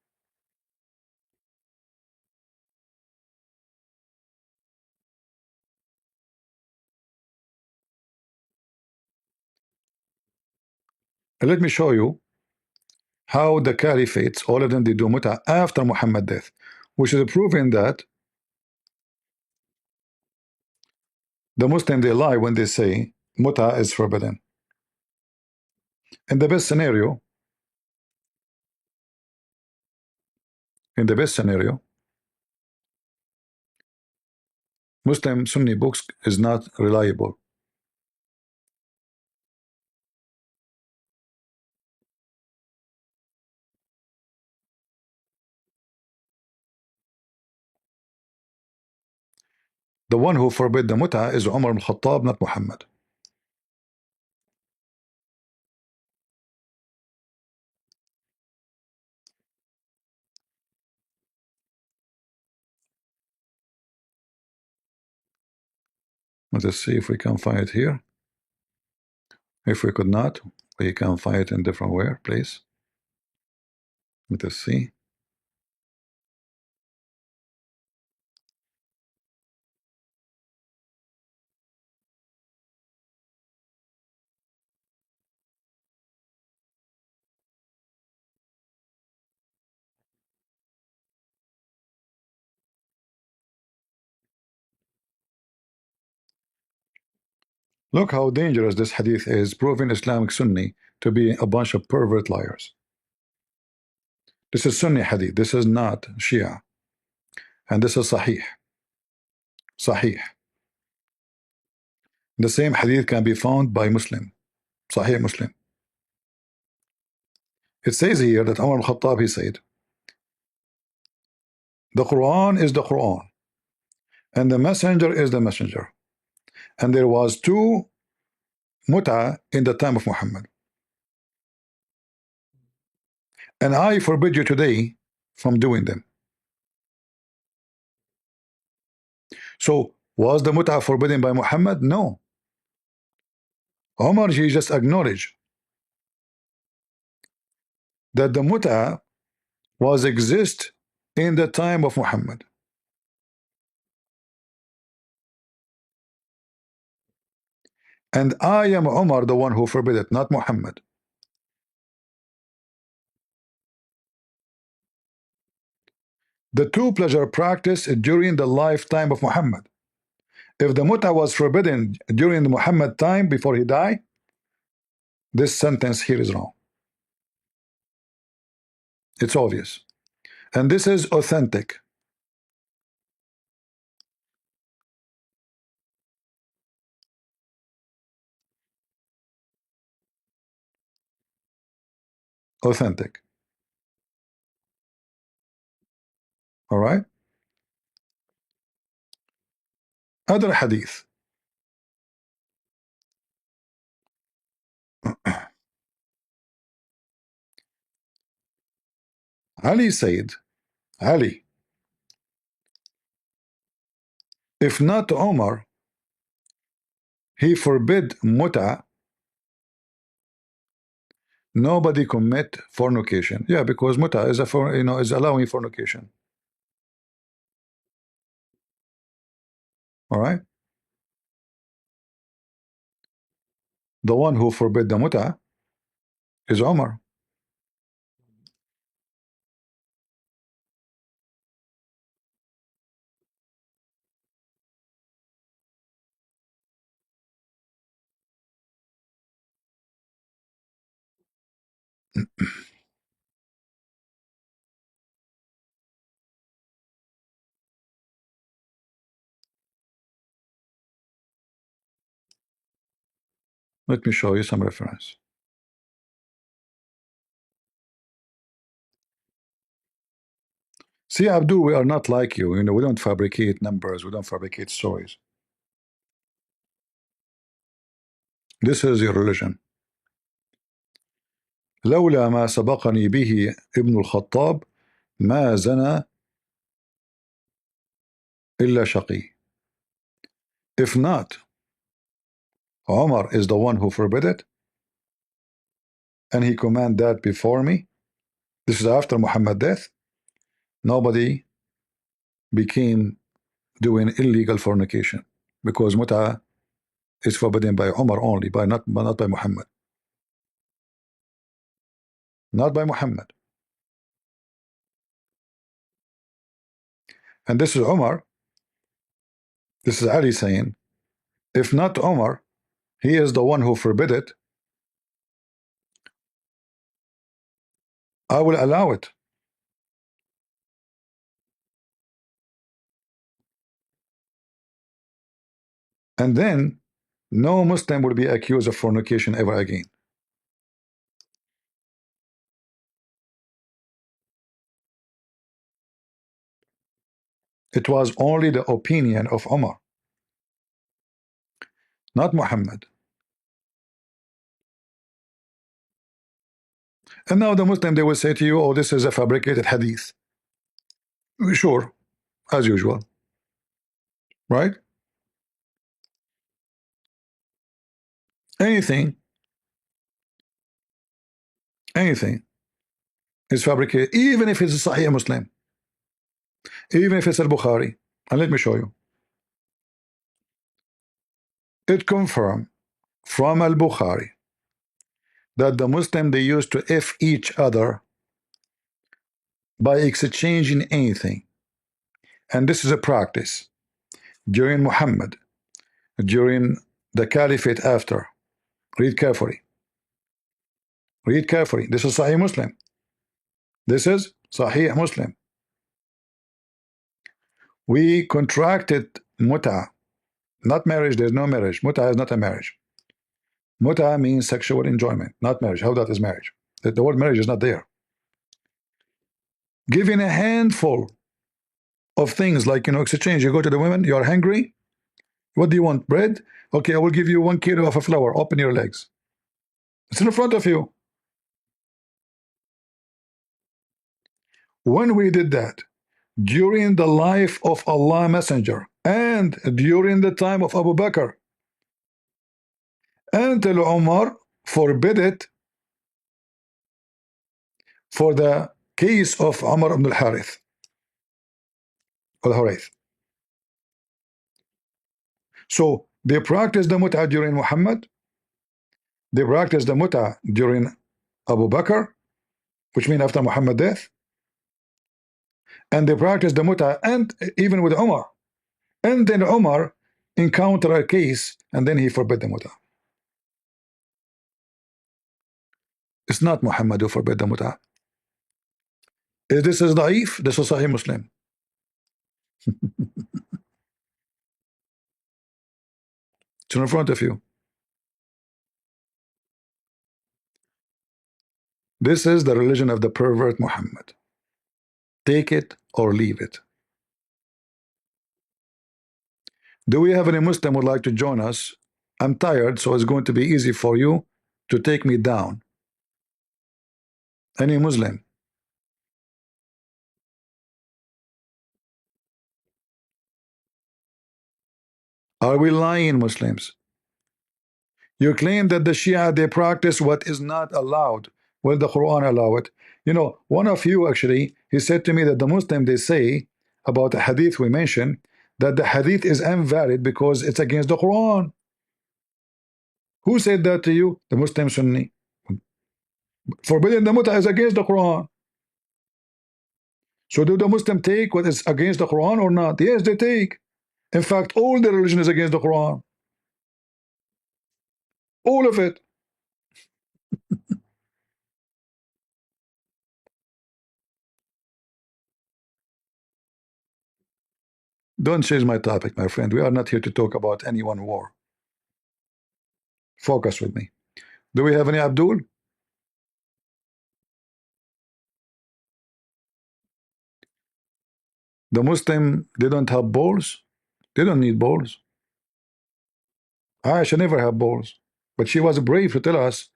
And let me show you how the caliphates, all of them, they do mut'ah after Muhammad's death, which is proving that the Muslim, they lie when they say mut'ah is forbidden. In the best scenario, Muslim Sunni books is not reliable. The one who forbid the mut'ah is Umar ibn Khattab, not Muhammad. Let us see if we can find it here. If we could not, we can find it in different way, please. Let us see. Look how dangerous this hadith is, proving Islamic Sunni to be a bunch of pervert liars. This is Sunni hadith. This is not Shia. And this is Sahih. Sahih. The same hadith can be found by Muslim. Sahih Muslim. It says here that Umar al-Khattab, he said, the Quran is the Quran, and the messenger is the messenger. And there was two mut'a in the time of Muhammad. And I forbid you today from doing them. So, was the mut'a forbidden by Muhammad? No. Umar, he just acknowledged that the mut'a was exist in the time of Muhammad. And I am Umar, the one who forbid it, not Muhammad. The two pleasure practiced during the lifetime of Muhammad. If the mut'a was forbidden during the Muhammad time before he died, this sentence here is wrong. It's obvious. And this is authentic. Authentic. All right. Other hadith. Ali said, Ali, if not Omar, he forbid mut'a, nobody commit fornication. Yeah, because mut'a is is allowing fornication. All right. The one who forbid the mut'a is Omar. Let me show you some reference. See, Abdul, we are not like you. We don't fabricate numbers. We don't fabricate stories. This is your religion. لولا ما سبقني به ابن الخطاب ما زنى إلا شقي. If not, Omar is the one who forbid it, and he command that before me. This is after Muhammad's death. Nobody became doing illegal fornication because mut'a is forbidden by Umar only, not by Muhammad. Not by Muhammad. And this is Umar. This is Ali saying, if not Umar, he is the one who forbid it, I will allow it. And then no Muslim will be accused of fornication ever again. It was only the opinion of Umar, not Muhammad. And now the Muslim, they will say to you, oh, this is a fabricated hadith. Sure, as usual. Right? Anything is fabricated, even if it's a Sahih Muslim, even if it's al-Bukhari. And let me show you. It confirmed from al-Bukhari that the Muslim, they used to F each other by exchanging anything. And this is a practice during Muhammad, during the caliphate after. Read carefully. Read carefully. This is Sahih Muslim. This is Sahih Muslim. We contracted muta, not marriage. There's no marriage. Muta is not a marriage. Muta means sexual enjoyment, not marriage. How that is marriage? The word marriage is not there. Giving a handful of things like, exchange. You go to the women, you are hungry. What do you want? Bread? Okay, I will give you 1 kilo of a flour. Open your legs. It's in front of you. When we did that, during the life of Allah Messenger and during the time of Abu Bakr, until Umar forbid it for the case of Umar ibn al-Harith. So they practiced the mut'ah during Muhammad, they practiced the mut'ah during Abu Bakr, which means after Muhammad's death, and they practiced the mut'ah and even with Umar. And then Umar encountered a case and then he forbid the mut'ah. It's not Muhammad who forbid the mut'ah. If this is da'if, this is Sahih Muslim. It's in front of you. This is the religion of the pervert Muhammad. Take it or leave it. Do we have any Muslim who would like to join us? I'm tired, so it's going to be easy for you to take me down. Any Muslim? Are we lying, Muslims? You claim that the Shia, they practice what is not allowed. Will the Quran allow it? One of you actually, he said to me that the Muslim, they say about the hadith we mentioned, that the hadith is invalid because it's against the Quran. Who said that to you? The Muslim Sunni. Forbidding the mut'ah is against the Quran. So do the Muslim take what is against the Quran or not? Yes, they take. In fact, all the religion is against the Quran. All of it. Don't change my topic, my friend. We are not here to talk about any one war. Focus with me. Do we have any Abdul? The Muslim, they don't have balls. They don't need balls. Aisha never had balls, but she was brave to tell us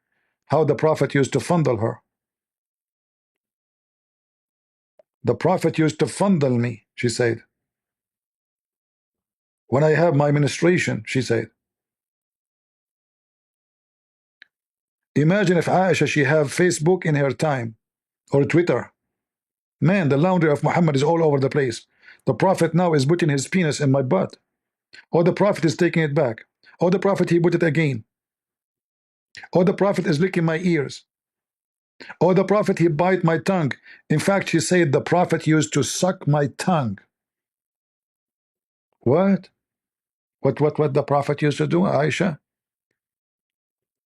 how the Prophet used to fondle her. The Prophet used to fondle me, she said. When I have my menstruation, she said. Imagine if Aisha, she have Facebook in her time, or Twitter. Man, the laundry of Muhammad is all over the place. The Prophet now is putting his penis in my butt. Or the Prophet is taking it back. Or the Prophet, he put it again. Or the Prophet is licking my ears. Or the Prophet, he bite my tongue. In fact, she said the Prophet used to suck my tongue. What? What the Prophet used to do, Aisha?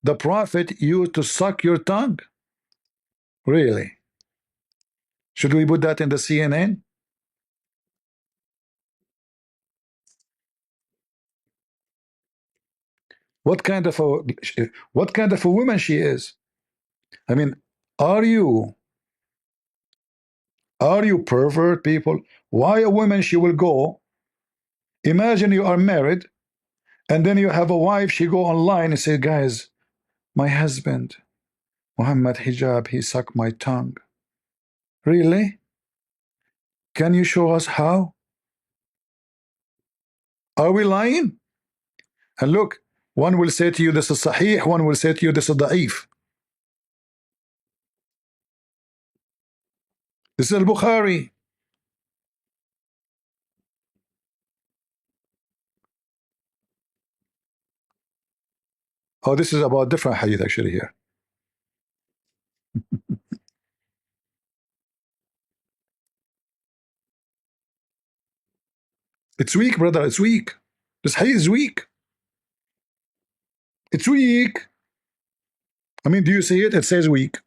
The Prophet used to suck your tongue? Really? Should we put that in the CNN? What kind of a woman she is? I mean, are you pervert people? Why a woman, she will go, imagine you are married and then you have a wife, she go online and say, guys, my husband Mohammed hijab, he sucked my tongue. Really? Can you show us how? Are we lying? And look, one will say to you this is sahih, one will say to you this is da'if. This is al-Bukhari. Oh, this is about different hadith actually here. It's weak, brother. It's weak. This hadith is weak. It's weak. I mean, do you see it? It says weak.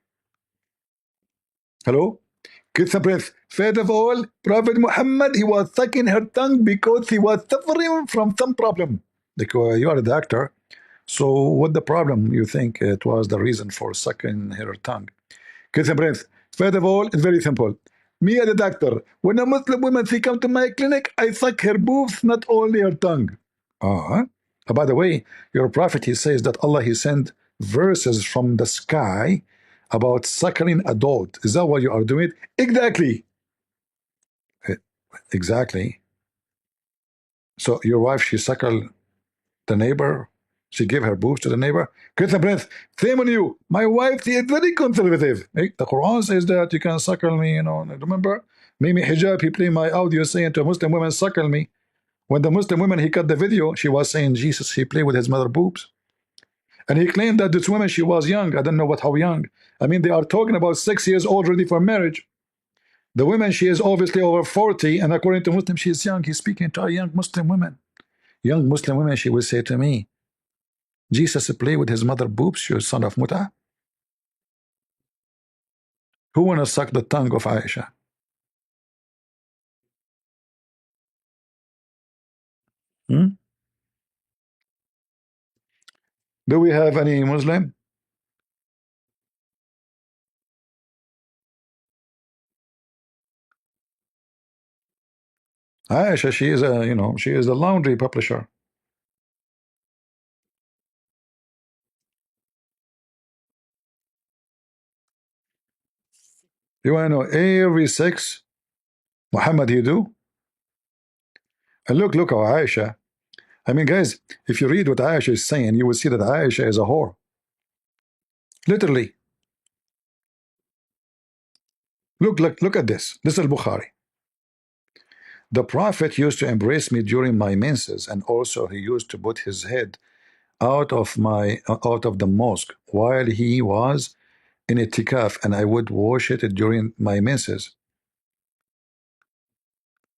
Hello? Get some breath. First of all, Prophet Muhammad, he was sucking her tongue because he was suffering from some problem. Like, you are a doctor. So what the problem you think it was the reason for sucking her tongue? Get some breath. First of all, it's very simple. Me as a doctor, when a Muslim woman she come to my clinic, I suck her boobs, not only her tongue. By the way, your prophet, he says that Allah, he sent verses from the sky about suckling a dog. Is that what you are doing? Exactly. Exactly. So your wife, she suckled the neighbor. She gave her boobs to the neighbor. Get the breath. Shame on you. My wife, she is very conservative. Hey, the Quran says that you can suckle me, you know. Remember? Mimi Hijab, he played my audio saying to a Muslim woman, suckle me. When the Muslim woman, he cut the video, she was saying Jesus, he played with his mother boobs. And he claimed that this woman, she was young. I don't know how young. I mean, they are talking about 6 years old ready for marriage. The woman, she is obviously over 40, and according to Muslim, she is young. He's speaking to a young Muslim woman. Young Muslim woman, she will say to me, Jesus play with his mother boobs, you son of Muta. Who wanna suck the tongue of Aisha? Do we have any Muslim? Aisha, she is a, you know, she is a laundry publisher. You wanna know every sex Muhammad he do? And look how Aisha. I mean, guys, if you read what Aisha is saying, you will see that Aisha is a whore. Literally. Look at this. This is Bukhari. The Prophet used to embrace me during my menses, and also he used to put his head out of the mosque while he was in itikaf, and I would wash it during my menses.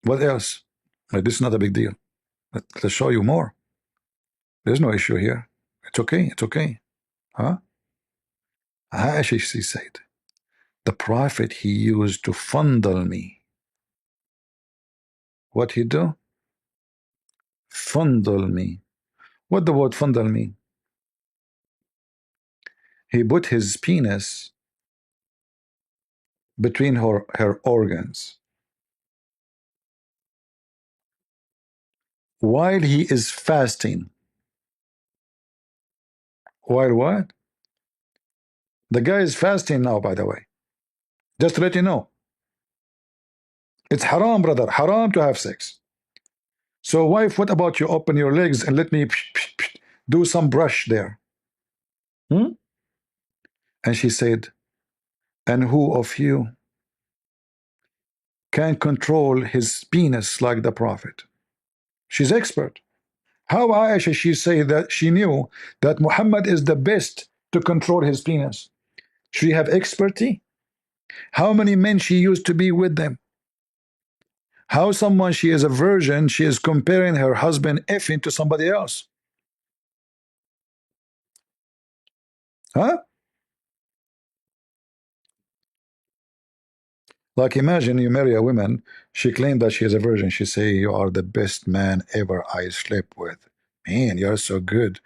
What else? This is not a big deal. Let's show you more. There's no issue here. It's okay. It's okay. Huh? Aisha, she said, the Prophet, he used to fondle me. What he do? Fondle me. What the word fondle mean? He put his penis between her organs while he is fasting. While what? The guy is fasting now, by the way. Just to let you know. It's haram, brother. Haram to have sex. So, wife, what about you open your legs and let me do some brush there? And she said, and who of you can control his penis like the Prophet? She's expert. How Aisha, she say that she knew that Muhammad is the best to control his penis? She have expertise. How many men she used to be with them? How someone she is a virgin, she is comparing her husband effing to somebody else? Huh? Like, imagine you marry a woman, she claimed that she is a virgin. She say, you are the best man ever I slept with. Man, you're so good.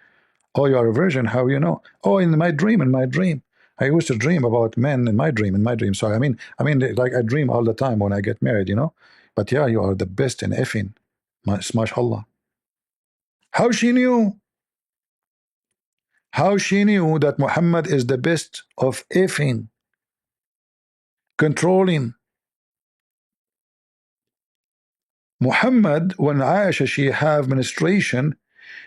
Oh, you are a virgin, how you know? Oh, in my dream. I used to dream about men in my dream. So I mean, like I dream all the time when I get married, you know? But yeah, you are the best in effing. MashaAllah. How she knew? How she knew that Muhammad is the best of effing? Controlling. Muhammad, when Aisha she have menstruation,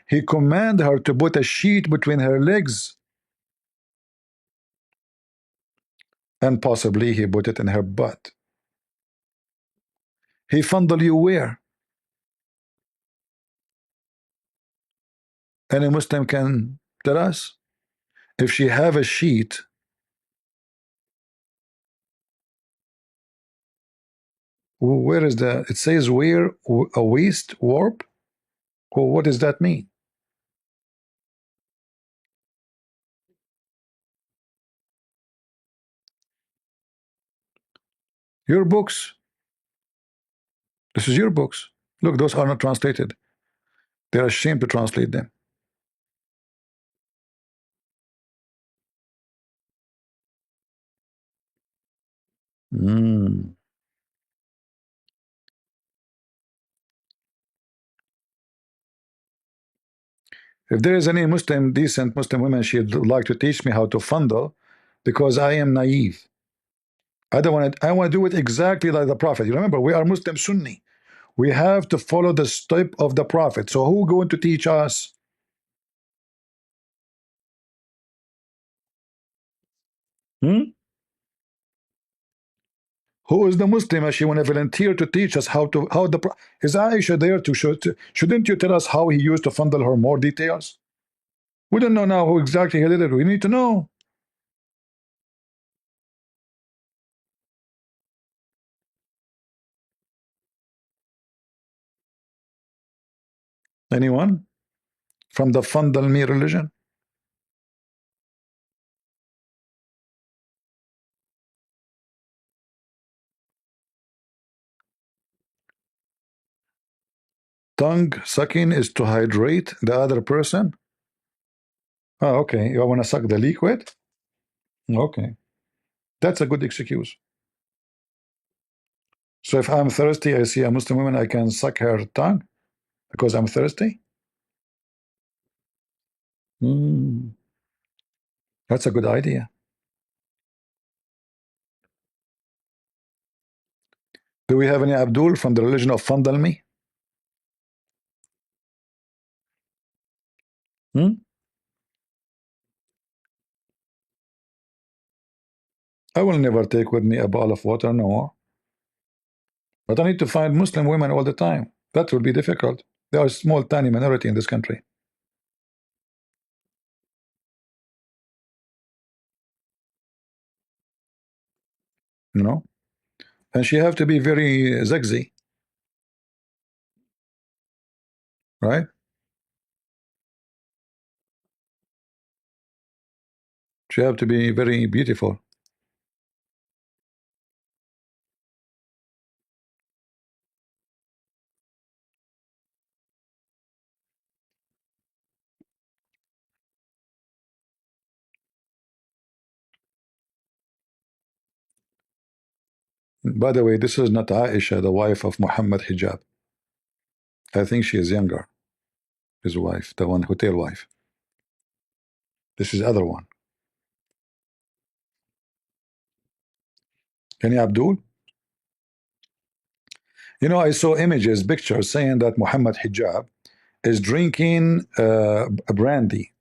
he command her to put a sheet between her legs, and possibly he put it in her butt. He fondle you where? Any Muslim can tell us. If she have a sheet, where is the? It says where a waist warp. Well, what does that mean? Your books. This is your books. Look, those are not translated. They're ashamed to translate them. Mm. If there is any Muslim, decent Muslim woman, she'd like to teach me how to fondle, because I am naive. I don't want to. I want to do it exactly like the Prophet. You remember, we are Muslim Sunni. We have to follow the step of the Prophet. So who going to teach us? Hmm? Who is the Muslim? She want to volunteer to teach us how the is Aisha there to show? Shouldn't you tell us how he used to fondle her more details? We don't know now who exactly he did it. We need to know. Anyone from the fondle me religion? Tongue sucking is to hydrate the other person. Oh, okay. You want to suck the liquid? Okay, that's a good excuse. So if I'm thirsty, I see a Muslim woman, I can suck her tongue because I'm thirsty. That's a good idea. Do we have any Abdul from the religion of fondle me? I will never take with me a bottle of water, no more. But I need to find Muslim women all the time. That will be difficult. They are a small, tiny minority in this country. You know? And she have to be very sexy, right? She have to be very beautiful. By the way, this is not Aisha, the wife of Mohammed hijab. I think she is younger. His wife, the one hotel wife. This is other one. Any Abdul? You know, I saw images, pictures saying that Mohammed hijab is drinking a brandy.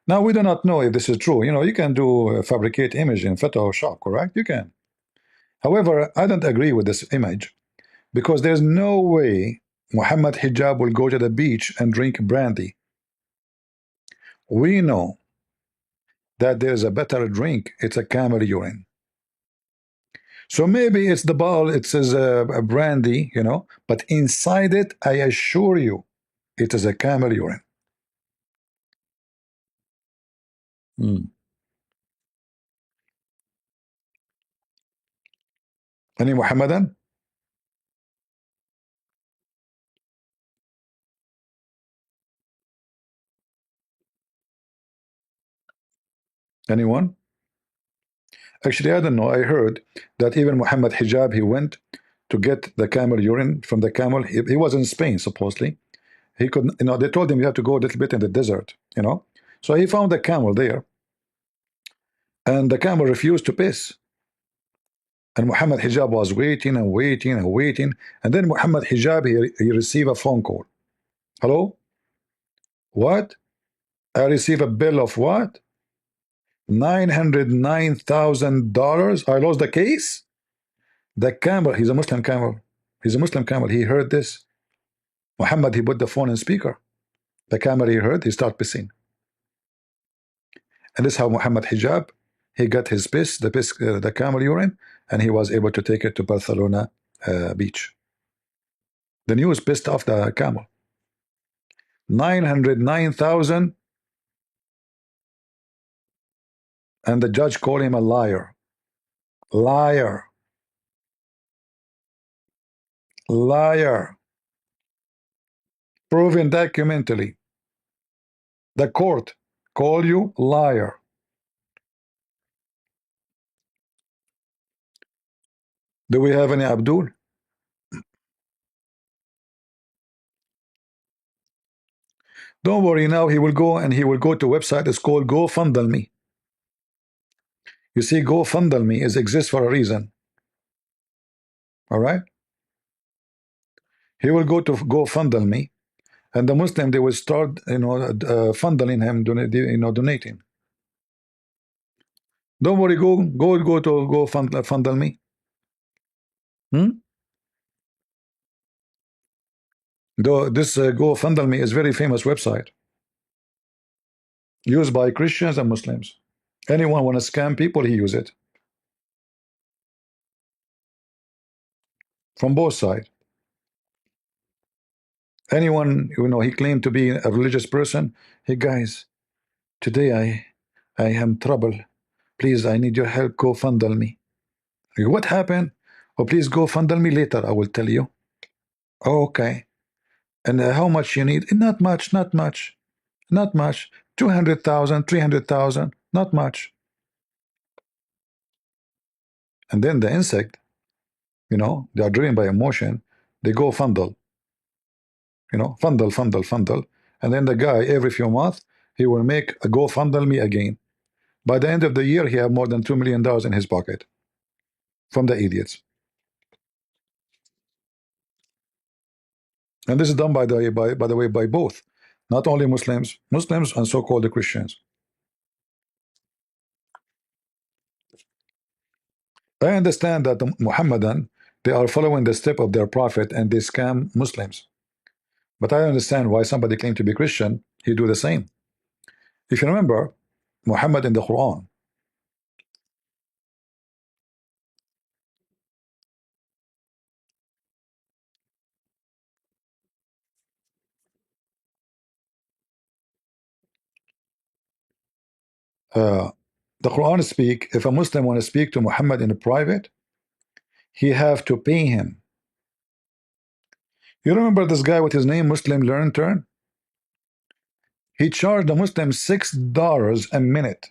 Now we do not know if this is true. You know, you can do fabricate image in Photoshop, correct? You can. However, I don't agree with this image because there's no way Muhammad hijab will go to the beach and drink brandy. We know that there's a better drink. It's a camel urine. So maybe it's the bottle. It says a brandy, you know, but inside it, I assure you, it is a camel urine. Any Muhammadan? Anyone? Actually, I don't know. I heard that even Muhammad hijab, he went to get the camel urine from the camel. He was in Spain, supposedly. He couldn't, you know, they told him you have to go a little bit in the desert, you know. So he found a camel there, and the camel refused to piss. And Muhammad hijab was waiting and waiting and waiting. And then Muhammad hijab, he received a phone call. Hello? What? I receive a bill of what? $909,000. I lost the case? The camel, he's a Muslim camel. He's a Muslim camel. He heard this. Muhammad, he put the phone in speaker. The camel he heard, he started pissing. And this is how Muhammad hijab, he got his piss, the camel urine, and he was able to take it to Barcelona beach. The news pissed off the camel. 909,000, and the judge called him a liar. Liar. Liar. Proven documentally. The court call you liar. Do we have any Abdul? Don't worry, now he will go and he will go to website. It's called GoFundMe. You see, GoFundMe exists for a reason. All right? He will go to GoFundMe, and the Muslim, they will start, funneling him, donating. Don't worry, go to GoFundMe. Though this GoFundMe is very famous website used by Christians and Muslims. Anyone want to scam people, he use it from both sides. Anyone, he claimed to be a religious person. Hey guys, today I am trouble. Please, I need your help. GoFundMe. What happened? Oh, please GoFundMe later. I will tell you. Oh, okay. And how much you need? Not much. Not much. Not much. 200,000, 300,000. Not much. And then the insect, they are driven by emotion. They go fundle. Fundle. And then the guy, every few months, he will make a GoFundMe again. By the end of the year, he have more than $2 million in his pocket from the idiots. And this is done by the way by both, not only Muslims and so-called Christians. I understand that the Muhammadan, they are following the step of their prophet and they scam Muslims. But I understand why somebody claimed to be Christian, he do the same. If you remember, Muhammad in the Quran, the Quran speak, if a Muslim want to speak to Muhammad in private, he have to pay him. You remember this guy with his name, Muslim Learn Turn? He charged the Muslim $6 a minute.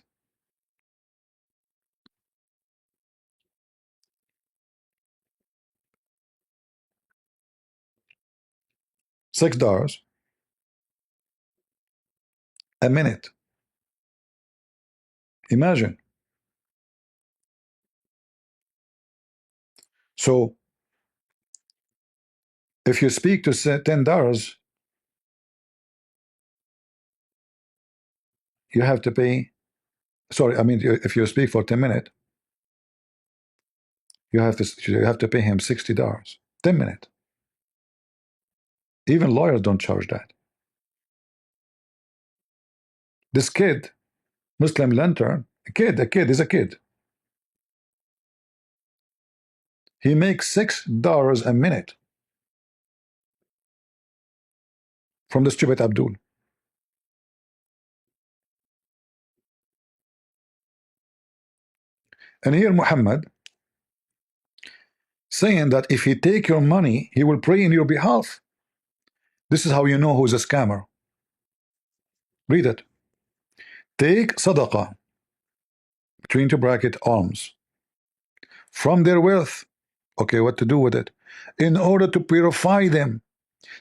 $6 a minute. Imagine. So if you speak to $10, you have to pay. Sorry, I mean, if you speak for 10 minutes, you have to pay him $60. 10 minutes. Even lawyers don't charge that. This kid, Muslim lantern, a kid is a kid. He makes $6 a minute from the stupid Abdul. And here Muhammad saying that if he take your money, he will pray in your behalf. This is how you know who's a scammer. Read it. Take sadaqah, between two bracket, alms, from their wealth. Okay, what to do with it? In order to purify them,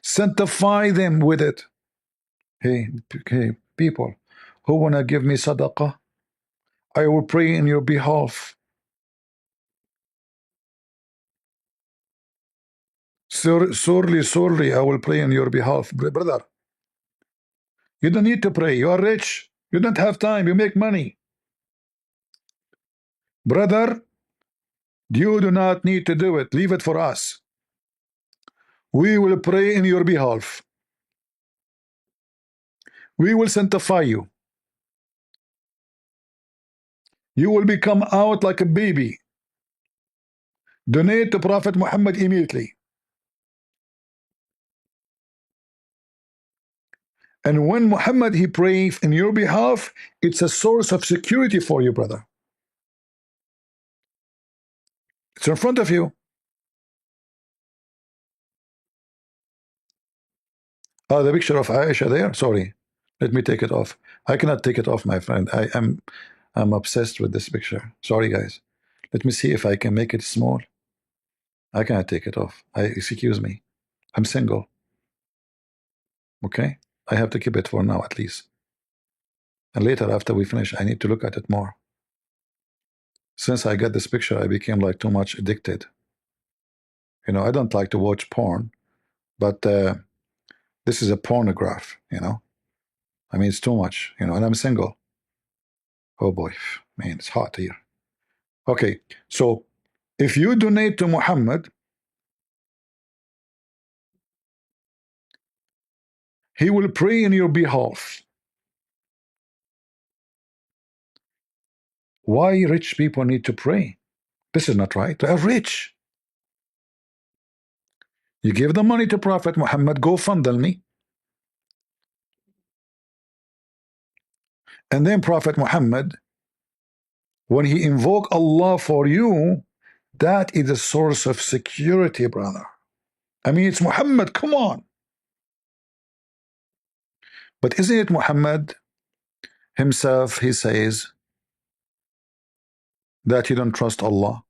sanctify them with it. Hey, people who want to give me sadaqah, I will pray in your behalf. Sorely, I will pray in your behalf. Brother, you don't need to pray. You are rich. You don't have time. You make money. Brother, you do not need to do it. Leave it for us. We will pray in your behalf. We will sanctify you. You will become out like a baby. Donate to Prophet Muhammad immediately. And when Muhammad he prays in your behalf, it's a source of security for you, brother. It's in front of you. Oh, the picture of Aisha there. Sorry, let me take it off. I cannot take it off, my friend. I'm obsessed with this picture. Sorry, guys. Let me see if I can make it small. I cannot take it off. Excuse me. I'm single. Okay, I have to keep it for now at least. And later, after we finish, I need to look at it more. Since I got this picture, I became like too much addicted. You know, I don't like to watch porn, but this is a pornograph, you know. I mean, it's too much, you know, and I'm single. Oh boy, man, it's hot here. Okay, so if you donate to Muhammad, he will pray in your behalf. Why rich people need to pray? This is not right. They are rich. You give the money to Prophet Muhammad, go fundle me. And then Prophet Muhammad, when he invoke Allah for you, that is a source of security, brother. I mean, it's Muhammad, come on. But isn't it Muhammad himself, he says that you don't trust Allah?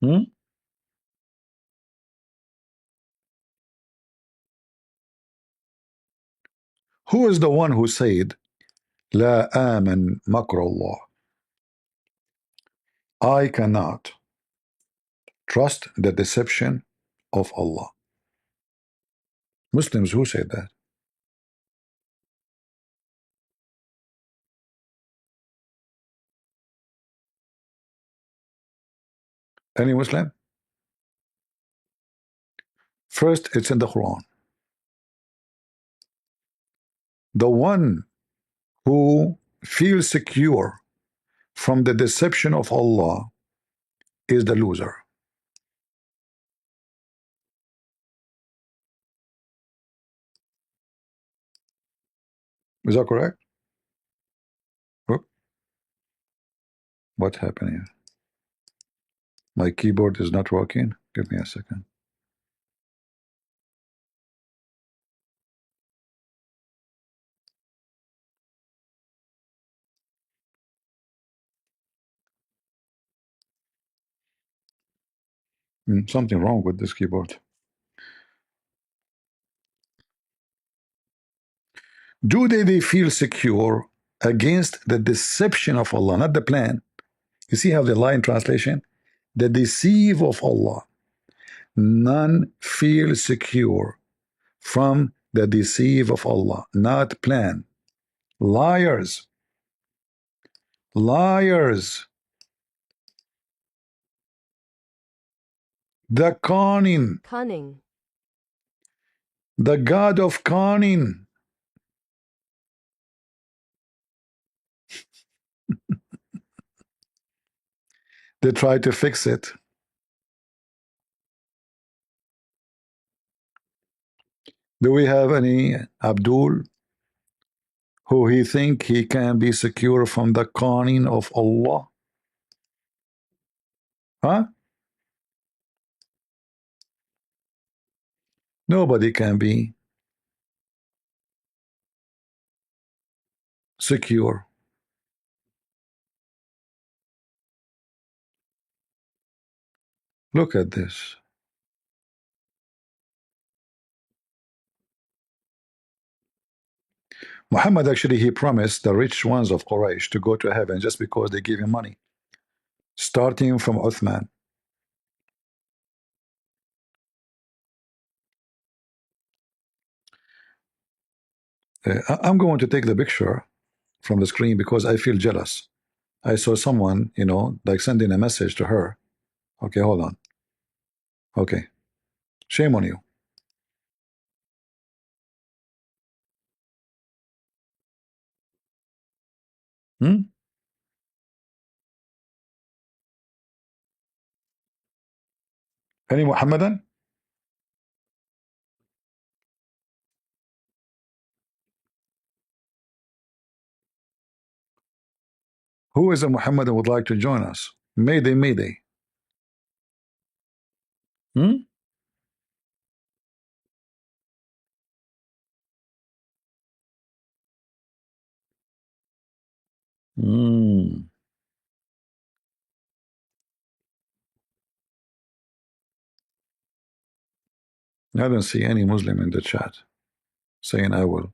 Hmm? Who is the one who said, La aman makr Allah? I cannot trust the deception of Allah. Muslims, who said that? Any Muslim? First, it's in the Quran. The one who feels secure from the deception of Allah is the loser. Is that correct? Whoop. What happened here? My keyboard is not working. Give me a second. Something wrong with this keyboard. Do they feel secure against the deception of Allah, not the plan? You see how the line translation? The deceive of Allah. None feel secure from the deceive of Allah, not plan. Liars. Liars. The cunning. Cunning. The God of cunning. They try to fix it. Do we have any Abdul who he think he can be secure from the cunning of Allah? Huh? Nobody can be secure. Look at this. Muhammad actually, he promised the rich ones of Quraysh to go to heaven just because they gave him money. Starting from Uthman. I'm going to take the picture from the screen because I feel jealous. I saw someone, you know, like sending a message to her Okay, hold on. Okay, shame on you. Hmm? Any Muhammadan? Who is a Muhammadan would like to join us? Mayday, Mayday. Hmm? Hmm. I don't see any Muslim in the chat saying I will.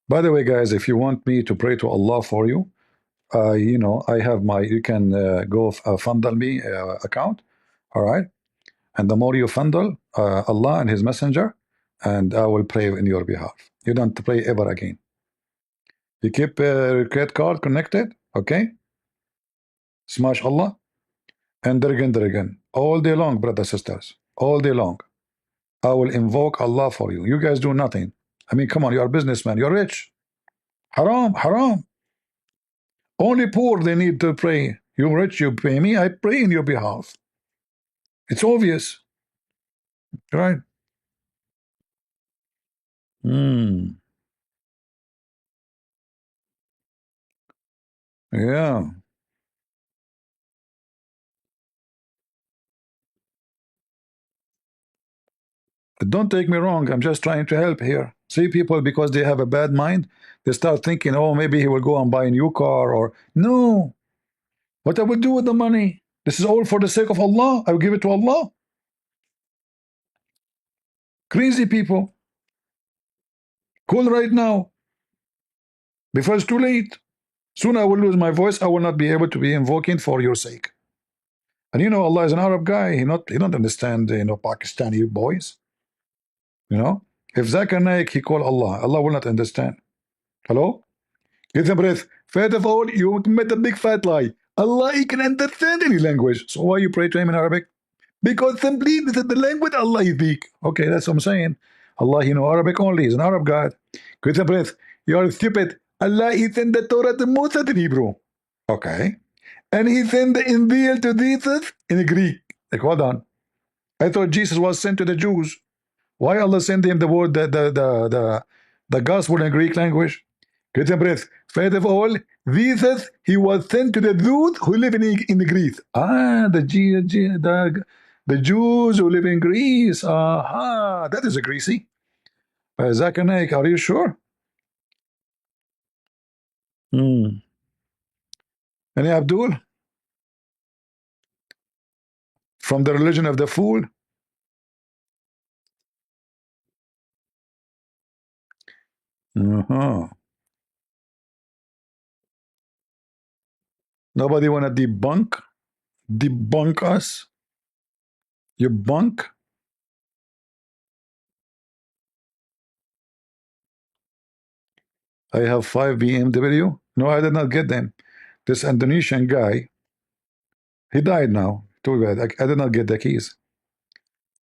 By the way, guys, if you want me to pray to Allah for you, you know, I have my, you can go fundle me account, all right? And the more you fundle Allah and His Messenger, and I will pray in your behalf. You don't pray ever again. You keep your credit card connected, okay? Smash Allah, and there again, all day long, brothers, sisters, all day long. I will invoke Allah for you. You guys do nothing. I mean, come on, you're a businessman, you're rich. Haram, haram. Only poor they need to pray. You're rich, you pay me, I pray in your behalf. It's obvious, right? Hmm. Yeah. Don't take me wrong, I'm just trying to help here. See, people, because they have a bad mind, they start thinking, oh, maybe he will go and buy a new car, or no. What I will do with the money? This is all for the sake of Allah. I will give it to Allah. Crazy people. Call right now, before it's too late. Soon I will lose my voice. I will not be able to be invoking for your sake. And you know, Allah is an Arab guy. He don't understand, you know, Pakistani boys. You know, if Zakir Naik he call Allah, Allah will not understand. Hello? Get a breath. First of all, you commit a big fat lie. Allah, he can understand any language. So why you pray to him in Arabic? Because simply this is the language Allah speak. Okay, that's what I'm saying. Allah, you know Arabic only. He's an Arab God. Get a breath. You're stupid. Allah, he sent the Torah to Moses in Hebrew. Okay. And he sent the Injil to Jesus in Greek. Like, hold on. I thought Jesus was sent to the Jews. Why Allah sent him the word, the gospel in Greek language? Get a breath. First of all, Jesus, he was sent to the Jews who live in Greece. Ah, the Jews who live in Greece. Aha, that is a greasy. Zakir Naik, are you sure? Hmm. Any Abdul? From the religion of the fool? Uh-huh. Nobody want to debunk us? You bunk? I have 5 BMW. No, I did not get them. This Indonesian guy, he died now. Too bad. I did not get the keys.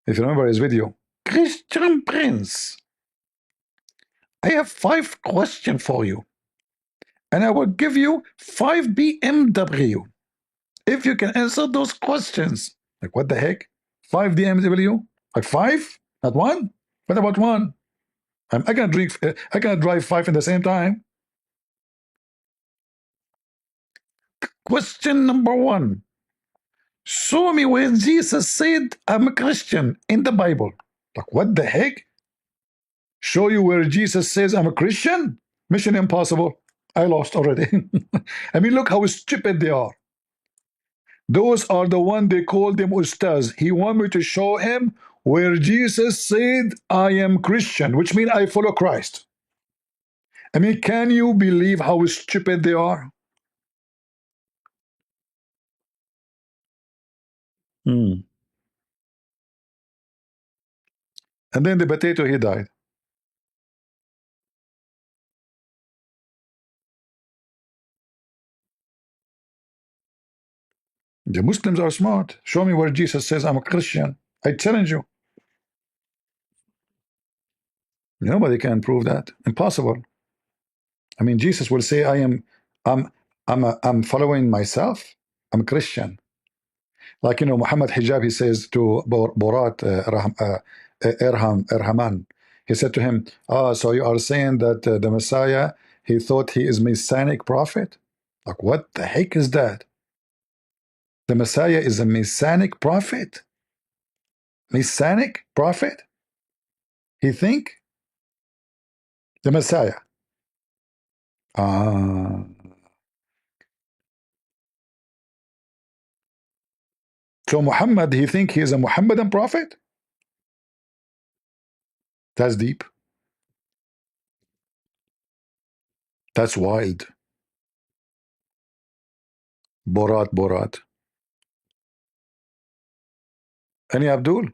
If you remember his video, Christian Prince, I have 5 questions for you, and I will give you 5 BMW if you can answer those questions. Like, what the heck? 5 BMW? Like 5? Not 1? What about 1? I can drink. I can drive 5 at the same time. Question number 1. Show me where Jesus said, I'm a Christian in the Bible. Like, what the heck? Show you where Jesus says, I'm a Christian? Mission impossible. I lost already. I mean, look how stupid they are. Those are the one they call them ustaz. He want me to show him where Jesus said, I am Christian, which means I follow Christ. I mean, can you believe how stupid they are? Hmm. And then the potato, he died. The Muslims are smart. Show me where Jesus says I'm a Christian. I challenge you. Nobody can prove that. Impossible. I mean, Jesus will say, I'm following myself. I'm a Christian. Like, Muhammad hijab, he says to Borat Erhaman, he said to him, so you are saying that the Messiah, he thought he is Messianic prophet? Like, what the heck is that? The Messiah is a Messianic prophet? Messianic prophet? He think? The Messiah. So Muhammad, he think he is a Muhammadan prophet? That's deep. That's wild. Borat. Any Abdul?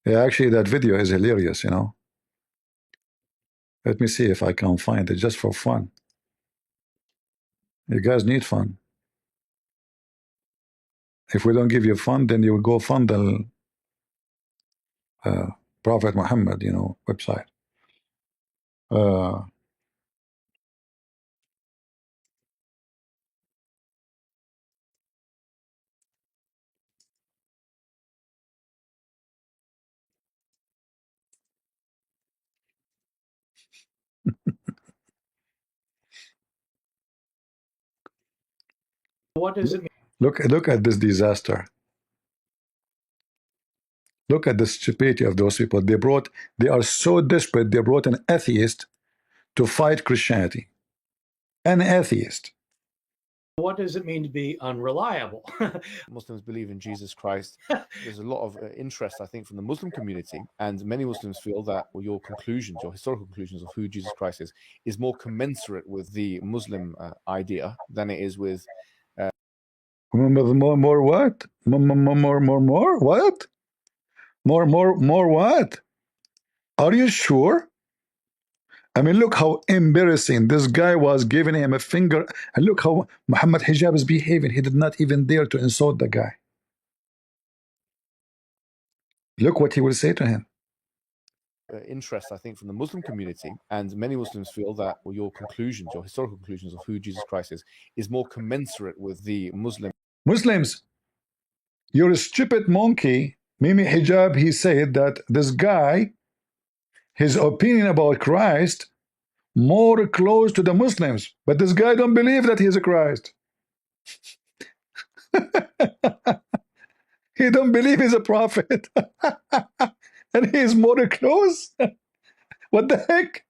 Yeah, actually, that video is hilarious, Let me see if I can find it just for fun. You guys need fun. If we don't give you fun, then you will go fund the Prophet Muhammad, website. What does it mean? Look at this disaster. Look at the stupidity of those people. They are so desperate, they brought an atheist to fight Christianity. An atheist. What does it mean to be unreliable? Muslims believe in Jesus Christ. There's a lot of interest, I think, from the Muslim community, and many Muslims feel that your historical conclusions of who Jesus Christ is more commensurate with the Muslim idea than it is with More what? More what? More what? Are you sure? I mean, look how embarrassing. This guy was giving him a finger, and look how Muhammad hijab is behaving. He did not even dare to insult the guy. Look what he will say to him. interest, I think, from the Muslim community, and many Muslims feel that your historical conclusions of who Jesus Christ is more commensurate with the Muslims, you're a stupid monkey. Mimi Hijab, he said that this guy, his opinion about Christ, more close to the Muslims, but this guy don't believe that he's a Christ. He don't believe he's a prophet. And he's more close. What the heck?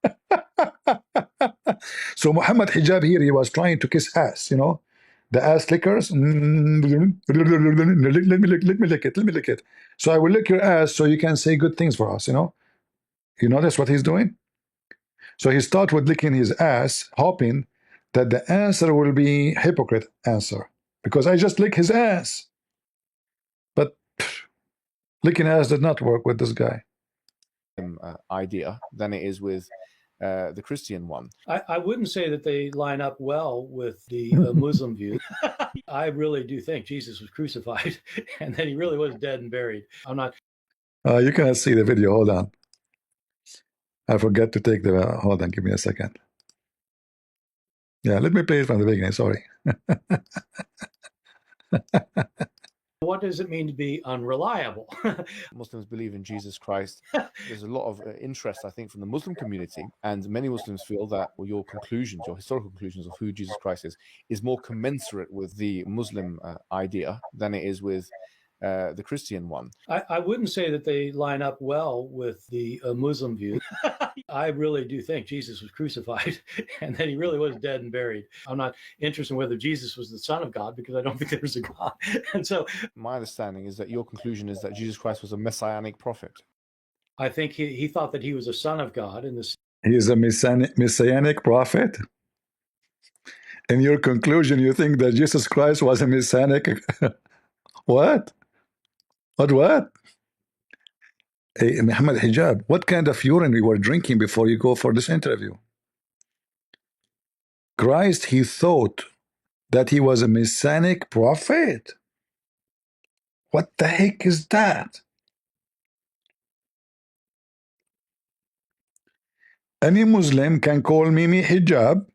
So Muhammad hijab here, he was trying to kiss ass, the ass lickers. Let me lick it. So I will lick your ass so you can say good things for us, You notice what he's doing? So he starts with licking his ass, hoping that the answer will be hypocrite answer. Because I just lick his ass. But licking ass did not work with this guy. idea than it is with the Christian one. I wouldn't say that they line up well with the Muslim view. I really do think Jesus was crucified and that he really was dead and buried. I'm not. You cannot see the video. Hold on. I forgot to take the. Hold on. Give me a second. Yeah, let me play it from the beginning. Sorry. What does it mean to be unreliable? Muslims believe in Jesus Christ. There's a lot of interest, I think, from the Muslim community, and many Muslims feel that your historical conclusions of who Jesus Christ is more commensurate with the Muslim idea than it is with the Christian one. I wouldn't say that they line up well with the Muslim view. I really do think Jesus was crucified and that he really was dead and buried. I'm not interested in whether Jesus was the Son of God because I don't think there's a God. And so my understanding is that your conclusion is that Jesus Christ was a messianic prophet. I think he thought that he was a son of God. He is a messianic prophet? In your conclusion, you think that Jesus Christ was a messianic? What? What? Hey, Muhammad hijab, what kind of urine you were drinking before you go for this interview? Christ, he thought that he was a messianic prophet. What the heck is that? Any Muslim can call Mimi hijab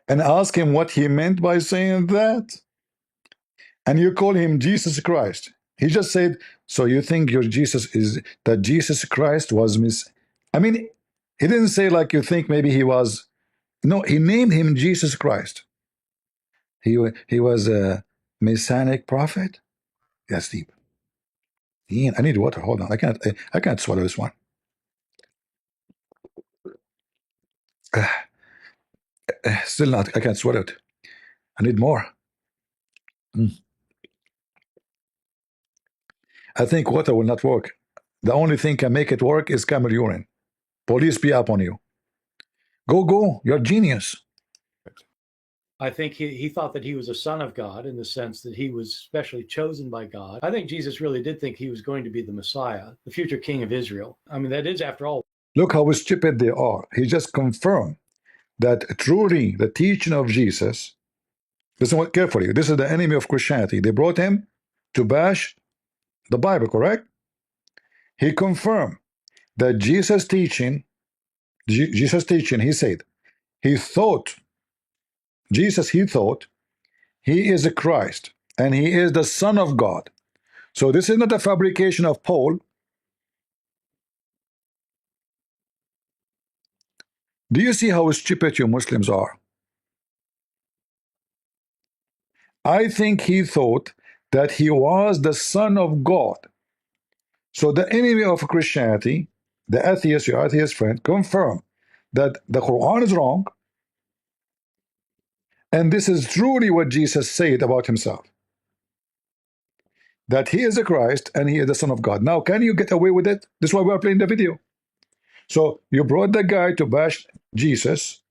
and ask him what he meant by saying that. And you call him Jesus Christ. He just said, so you think your Jesus is that Jesus Christ was I mean, he didn't say like you think maybe he was. No, he named him Jesus Christ. He was a messianic prophet. That's deep. Ian, I need water. Hold on. I can't swallow this one. Still not. I can't swallow it. I need more. I think water will not work. The only thing can make it work is camel urine. Police be up on you. Go. You're a genius. I think he thought that he was a son of God in the sense that he was specially chosen by God. I think Jesus really did think he was going to be the Messiah, the future king of Israel. I mean, that is, after all. Look how stupid they are. He just confirmed that truly the teaching of Jesus, listen what carefully, this is the enemy of Christianity. They brought him to bash the Bible, correct? He confirmed that Jesus teaching, he said, he thought he is a Christ and he is the Son of God. So this is not a fabrication of Paul. Do you see how stupid you Muslims are? I think he thought that he was the Son of God. So the enemy of Christianity, the atheist, your atheist friend, confirmed that the Quran is wrong, and this is truly what Jesus said about himself, that he is the Christ and he is the Son of God. Now, can you get away with it? This is why we are playing the video. So you brought the guy to bash Jesus,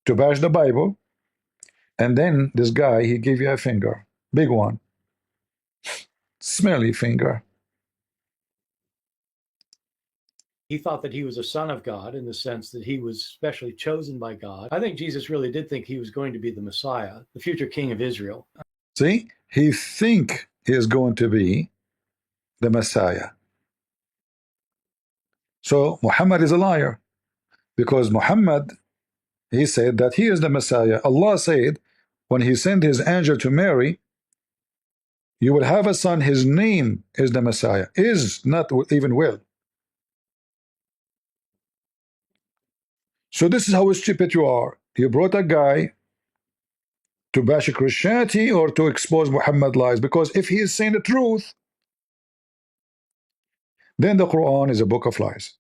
to bash the Bible, and then this guy, he gave you a finger, big one, smelly finger. He thought that he was a son of God in the sense that he was specially chosen by God. I think Jesus really did think he was going to be the Messiah, the future king of Israel. See, he think he is going to be the Messiah. So Muhammad is a liar, because Muhammad, he said that he is the Messiah. Allah said when he sent his angel to Mary, you will have a son, his name is the Messiah. Is not even will. So this is how stupid you are. You brought a guy to bash Christianity or to expose Muhammad lies, because if he is saying the truth, then the Quran is a book of lies.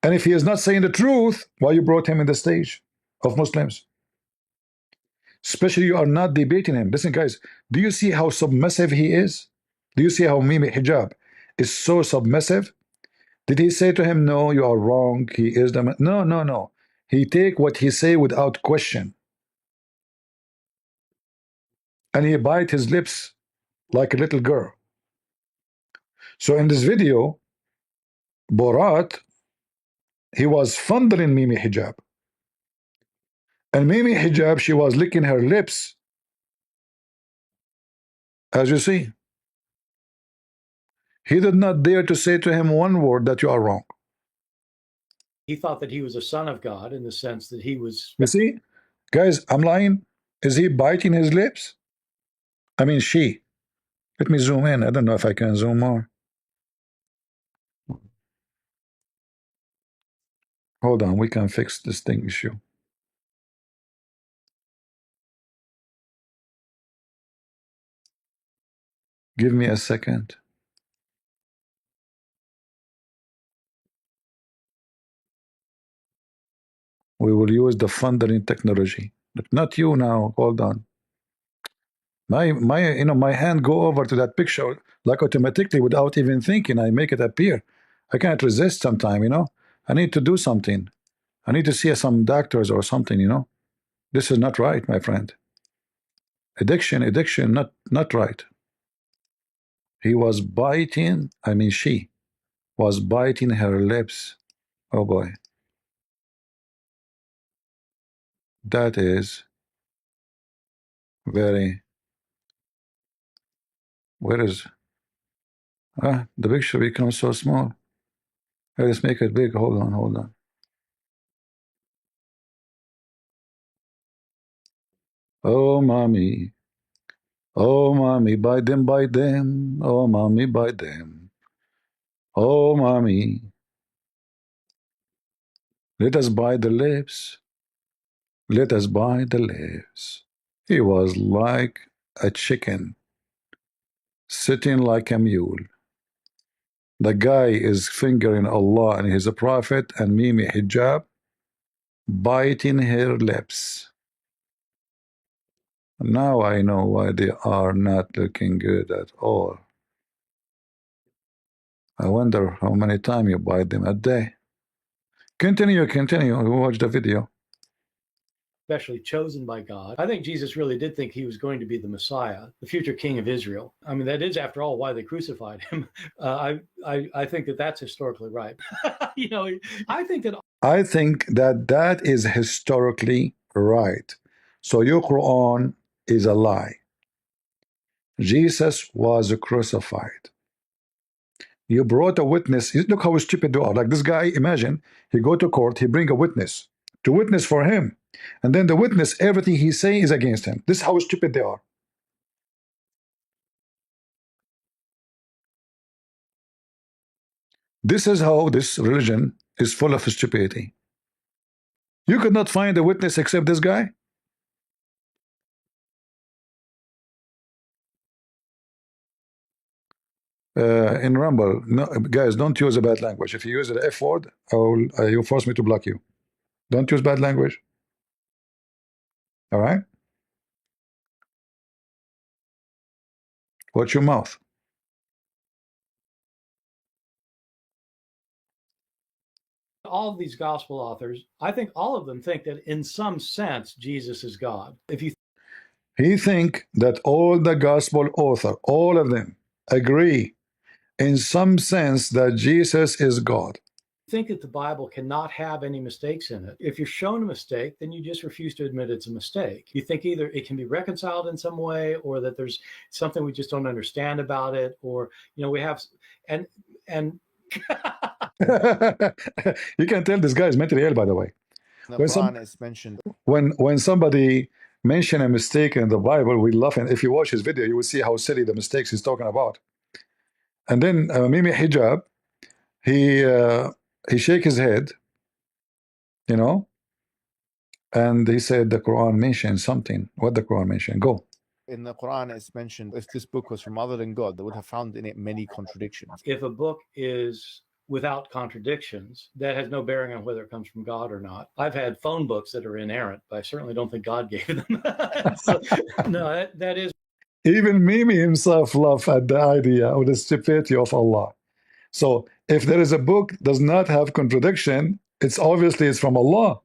And if he is not saying the truth, why you brought him in the stage of Muslims? Especially you are not debating him. Listen guys, do you see how submissive he is? Do you see how Mimi Hijab is so submissive? Did he say to him, no, you are wrong, he is the man? No. He take what he say without question. And he bite his lips like a little girl. So in this video, Borat, he was fondling Mimi Hijab. And Mimi Hijab, she was licking her lips, as you see. He did not dare to say to him one word that you are wrong. He thought that he was a son of God in the sense that he was... You see? Guys, I'm lying. Is he biting his lips? I mean, she. Let me zoom in. I don't know if I can zoom more. Hold on, we can fix this thing issue. Give me a second. We will use the fundering technology. But not you now. Hold on. My hand go over to that picture like automatically without even thinking. I make it appear. I can't resist sometime. I need to do something. I need to see some doctors or something. This is not right, my friend. Addiction, not right. He was biting, I mean she was biting her lips. Oh boy. That is Very. Where is the picture becomes so small? Let's make it big. Hold on, hold on. Oh, mommy. Oh, mommy, bite them, bite them. Oh, mommy, bite them. Oh, mommy. Let us bite the lips. Let us bite the lips. He was like a chicken, sitting like a mule. The guy is fingering Allah and his prophet and Mimi hijab, biting her lips. Now I know why they are not looking good at all. I wonder how many times you bite them a day. Continue, continue. Watch the video. Especially chosen by God. I think Jesus really did think he was going to be the Messiah, the future king of Israel. I mean, that is, after all, why they crucified him. I think that that's historically right. You know, I think that that is historically right. So your Quran is a lie. Jesus was crucified. You brought a witness. Look how stupid they are. Like this guy, imagine, he go to court, he bring a witness to witness for him. And then the witness, everything he say is against him. This is how stupid they are. This is how this religion is full of stupidity. You could not find a witness except this guy. In Rumble, no, guys, don't use a bad language. If you use the F word, you force me to block you. Don't use bad language. All right? Watch your mouth. all of these gospel authors, I think all of them think that in some sense Jesus is God. If you He think that all the gospel author, all of them, agree in some sense that Jesus is God. think that the Bible cannot have any mistakes in it, if you're shown a mistake, then you just refuse to admit it's a mistake. You think either it can be reconciled in some way, or that there's something we just don't understand about it, or we have and You can tell this guy is mentally ill, by the way. The When Quran is mentioned. when somebody mention a mistake in the Bible, we laugh. And if you watch his video, you will see how silly the mistakes he's talking about. And then Mimi Hijab, he shake his head, and he said the Quran mentioned something. What the Quran mentioned? Go. In the Quran, it's mentioned if this book was from other than God, they would have found in it many contradictions. if a book is without contradictions, that has no bearing on whether it comes from God or not. I've had phone books that are inerrant, but I certainly don't think God gave them. So, no, that is. Even Mimi himself laughed at the idea of the stupidity of Allah. So if there is a book does not have contradiction, it's obviously it's from Allah.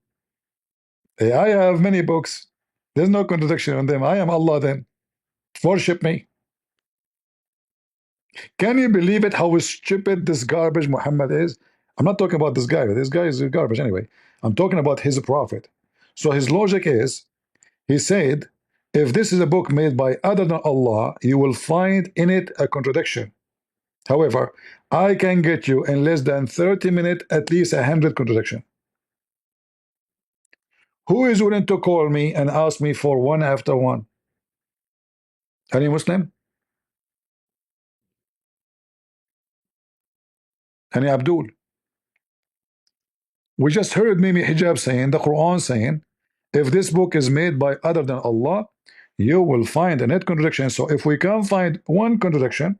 I have many books. There's no contradiction in them. I am Allah then. Worship me. Can you believe it how stupid this garbage Muhammad is? I'm not talking about this guy. This guy is garbage anyway. I'm talking about his prophet. So his logic is, he said, if this is a book made by other than Allah, you will find in it a contradiction. However, I can get you in less than 30 minutes at least 100 contradiction. Who is willing to call me and ask me for one after one? Any Muslim? Any Abdul? We just heard Mimi Hijab saying, the Quran saying, if this book is made by other than Allah, you will find a net contradiction. So if we can find one contradiction,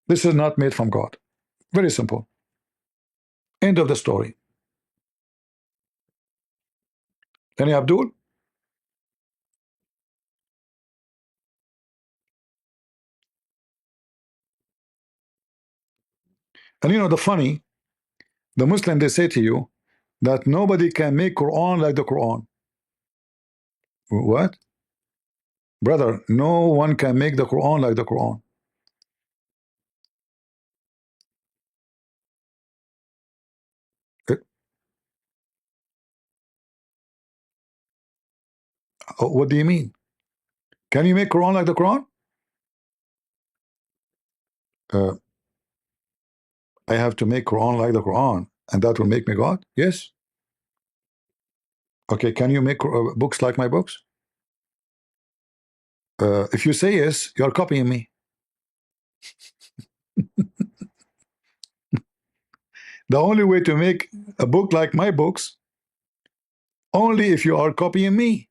this is not made from God. Very simple. End of the story. Any Abdul? And the Muslim, they say to you that nobody can make Quran like the Quran. What? Brother, no one can make the Quran like the Quran. What do you mean? Can you make Quran like the Quran? I have to make Quran like the Quran, and that will make me God? Yes. Okay, can you make books like my books? If you say yes, you're copying me. The only way to make a book like my books, only if you are copying me.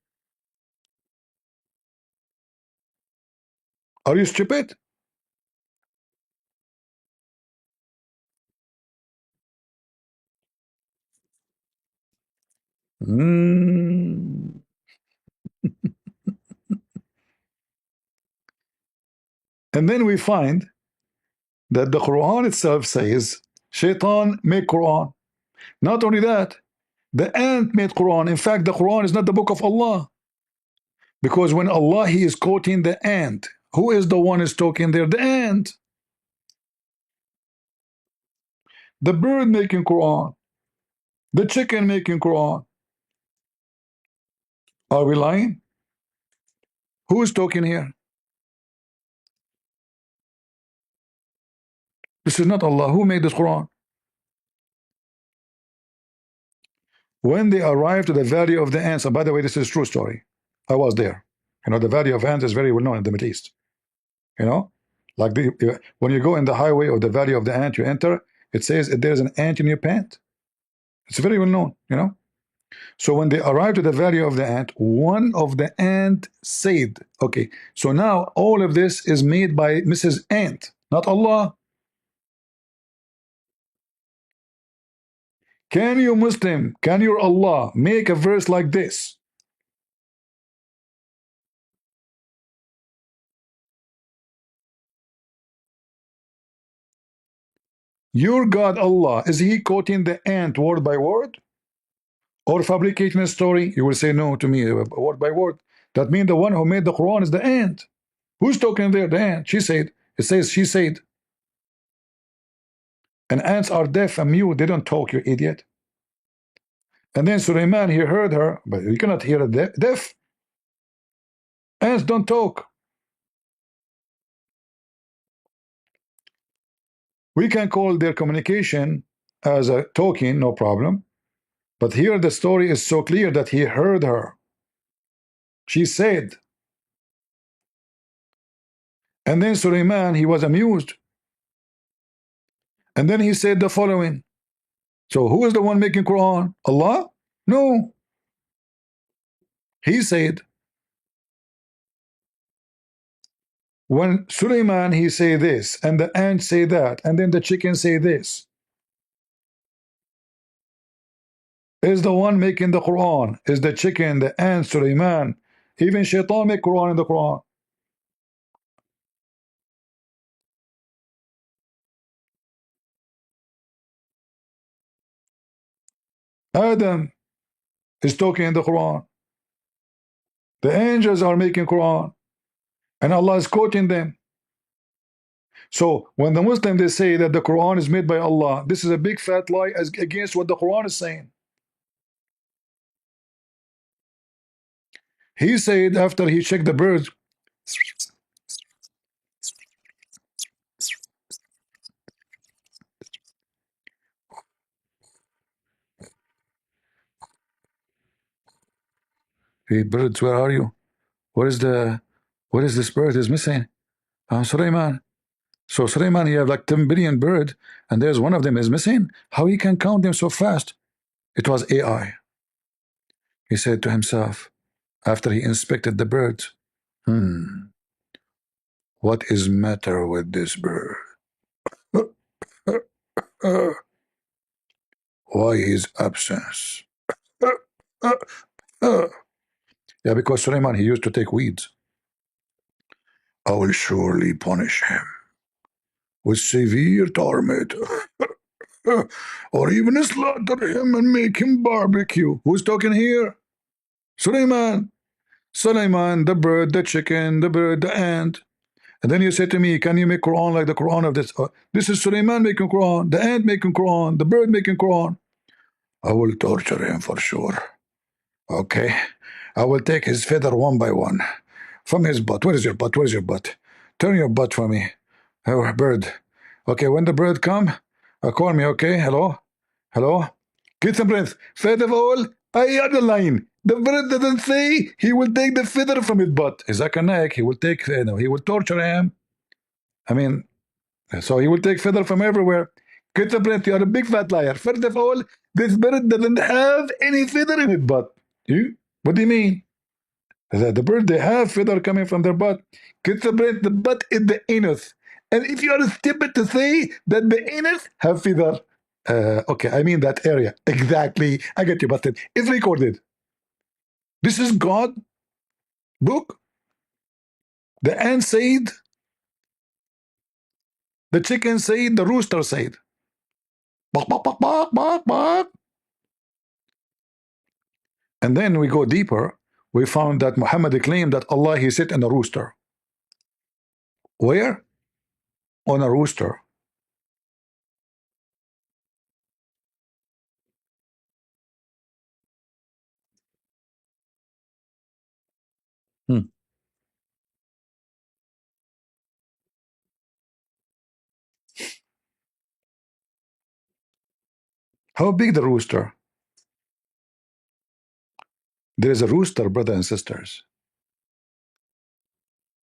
Are you stupid? Mm. And then we find that the Quran itself says, Shaitan made Quran. Not only that, the ant made Quran. In fact, the Quran is not the book of Allah. Because when Allah, He is quoting the ant. Who is the one is talking there? The ant. The bird making Quran. The chicken making Quran. Are we lying? Who is talking here? This is not Allah. Who made this Quran? When they arrived to the valley of the ants, and by the way, this is a true story. I was there. You know, the valley of ants is very well known in the Middle East. You know, like when you go in the highway of the valley of the ant, you enter, it says there's an ant in your pant. It's very well known, you know. So when they arrived to the valley of the ant, one of the ant said, okay, so now all of this is made by Mrs. Ant, not Allah. Can you Muslim, can your Allah make a verse like this? Your God Allah, is He quoting the ant word by word? Or fabricating a story? You will say no to me, word by word. That means the one who made the Quran is the ant. Who's talking there? The ant. She said. It says she said. And ants are deaf and mute. They don't talk, you idiot. And then Suleiman, he heard her, but you cannot hear a deaf. Ants don't talk. We can call their communication as a talking, no problem. But here the story is so clear that he heard her. She said. And then Suleiman, he was amused. And then he said the following. So who is the one making Quran? Allah? No. He said, when Suleiman, he say this, and the ant say that, and then the chicken say this, is the one making the Quran, is the chicken, the ant, Suleiman, even Shaitan make Quran in the Quran. Adam is talking in the Quran. The angels are making Quran, and Allah is quoting them. So when the Muslim they say that the Quran is made by Allah, this is a big fat lie against what the Quran is saying. He said after he checked the birds, hey birds, where are you? What is this bird is missing? Suleiman. So Suleiman, you have like 10 billion birds, and there's one of them is missing. How he can count them so fast? It was AI. He said to himself, after he inspected the birds, what is matter with this bird? Why his absence? Yeah, because Suleiman, he used to take weeds. I will surely punish him with severe torment, or even slaughter him and make him barbecue. Who's talking here? Suleiman. Suleiman, the bird, the chicken, the bird, the ant. And then you say to me, can you make Quran like the Quran of this? This is Suleiman making Quran, the ant making Quran, the bird making Quran. I will torture him for sure. Okay, I will take his feather one by one. from his butt. Where is your butt? Where's your butt? Turn your butt for me. Oh, bird. Okay, when the bird come, call me, okay? Hello? Hello? Get some breath. First of all, I underline. The bird doesn't say he will take the feather from his butt. Zachanak, he will take, no, he will torture him. I mean, so he will take feather from everywhere. Get the breath, you are a big fat liar. First of all, this bird doesn't have any feather in his butt. What do you mean? The bird, they have feather coming from their butt. Get the breath, the butt is the anus. And if you are stupid to say that the anus have feather, okay, I mean that area. Exactly. I get you busted. It's recorded. This is God book. The ant said, the chicken said, the rooster said. Bok, bok, bok, bok, bok, bok. And then we go deeper. We found that Muhammad claimed that Allah, he sit in a rooster. Where? On a rooster. How big the rooster? There is a rooster, brothers and sisters.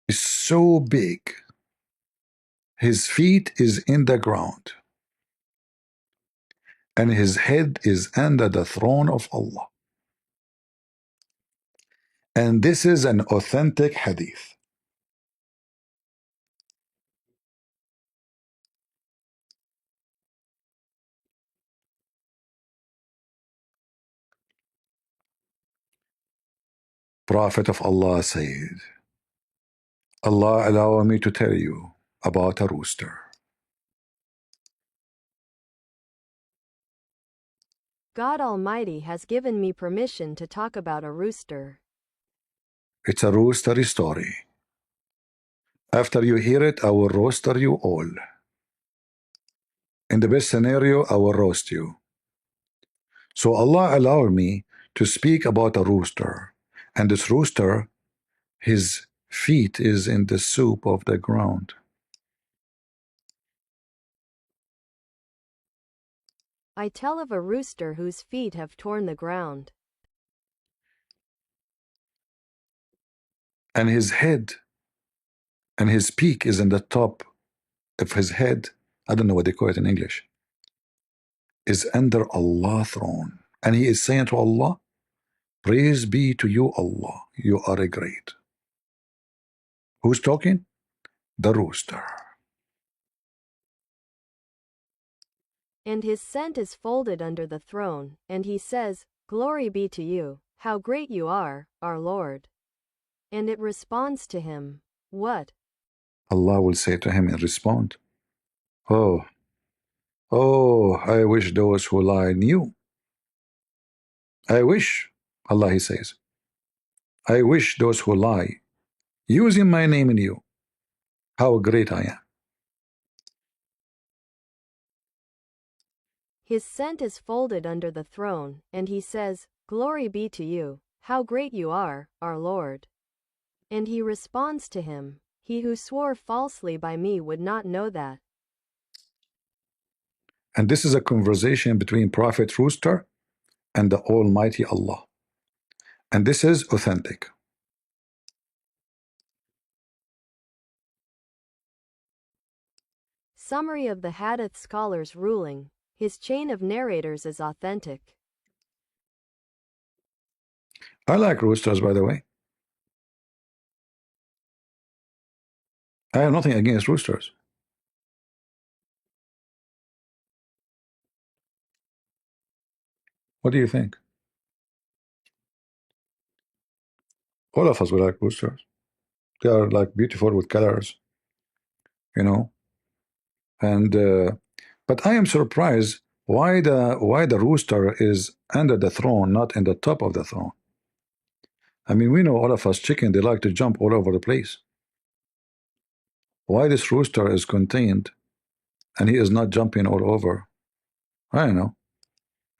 It's so big. His feet is in the ground. And his head is under the throne of Allah. And this is an authentic hadith. Prophet of Allah said, Allah allow me to tell you about a rooster. God Almighty has given me permission to talk about a rooster. It's a roostery story. After you hear it, I will roaster you all. In the best scenario, I will roast you. So Allah allowed me to speak about a rooster. And this rooster, his feet is in the soup of the ground. I tell of a rooster whose feet have torn the ground. And his head and his peak is in the top of his head. I don't know what they call it in English. Is under Allah's throne. And he is saying to Allah, praise be to you, Allah. You are a great. Who's talking? The rooster. And his scent is folded under the throne, and he says, glory be to you, how great you are, our Lord. And it responds to him, what? Allah will say to him in response, oh, I wish those who lie knew. I wish, Allah he says, I wish those who lie, using my name in you, how great I am. His scent is folded under the throne, and he says, glory be to you, how great you are, our Lord. And he responds to him, he who swore falsely by me would not know that. And this is a conversation between Prophet Rooster and the Almighty Allah. And this is authentic. Summary of the Hadith scholars' ruling. His chain of narrators is authentic. I like roosters, by the way. I have nothing against roosters. What do you think? All of us will like roosters. They are like beautiful with colors, you know. And but I am surprised why the rooster is under the throne, not in the top of the throne. I mean, we know all of us chicken, they like to jump all over the place. Why this rooster is contained and he is not jumping all over? I don't know.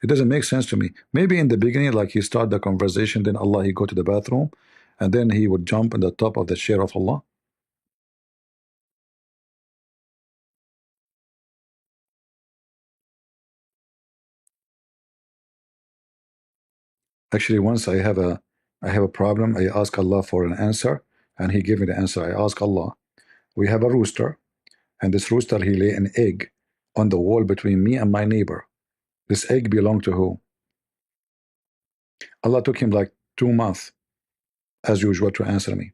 It doesn't make sense to me. Maybe in the beginning, like he started the conversation, then Allah, he go to the bathroom, and then he would jump on the top of the chair of Allah? Actually, once I have a problem, I ask Allah for an answer, and He gave me the answer. I ask Allah, we have a rooster, and this rooster, he lay an egg on the wall between me and my neighbor. This egg belonged to who? Allah took him like 2 months, as usual, to answer me.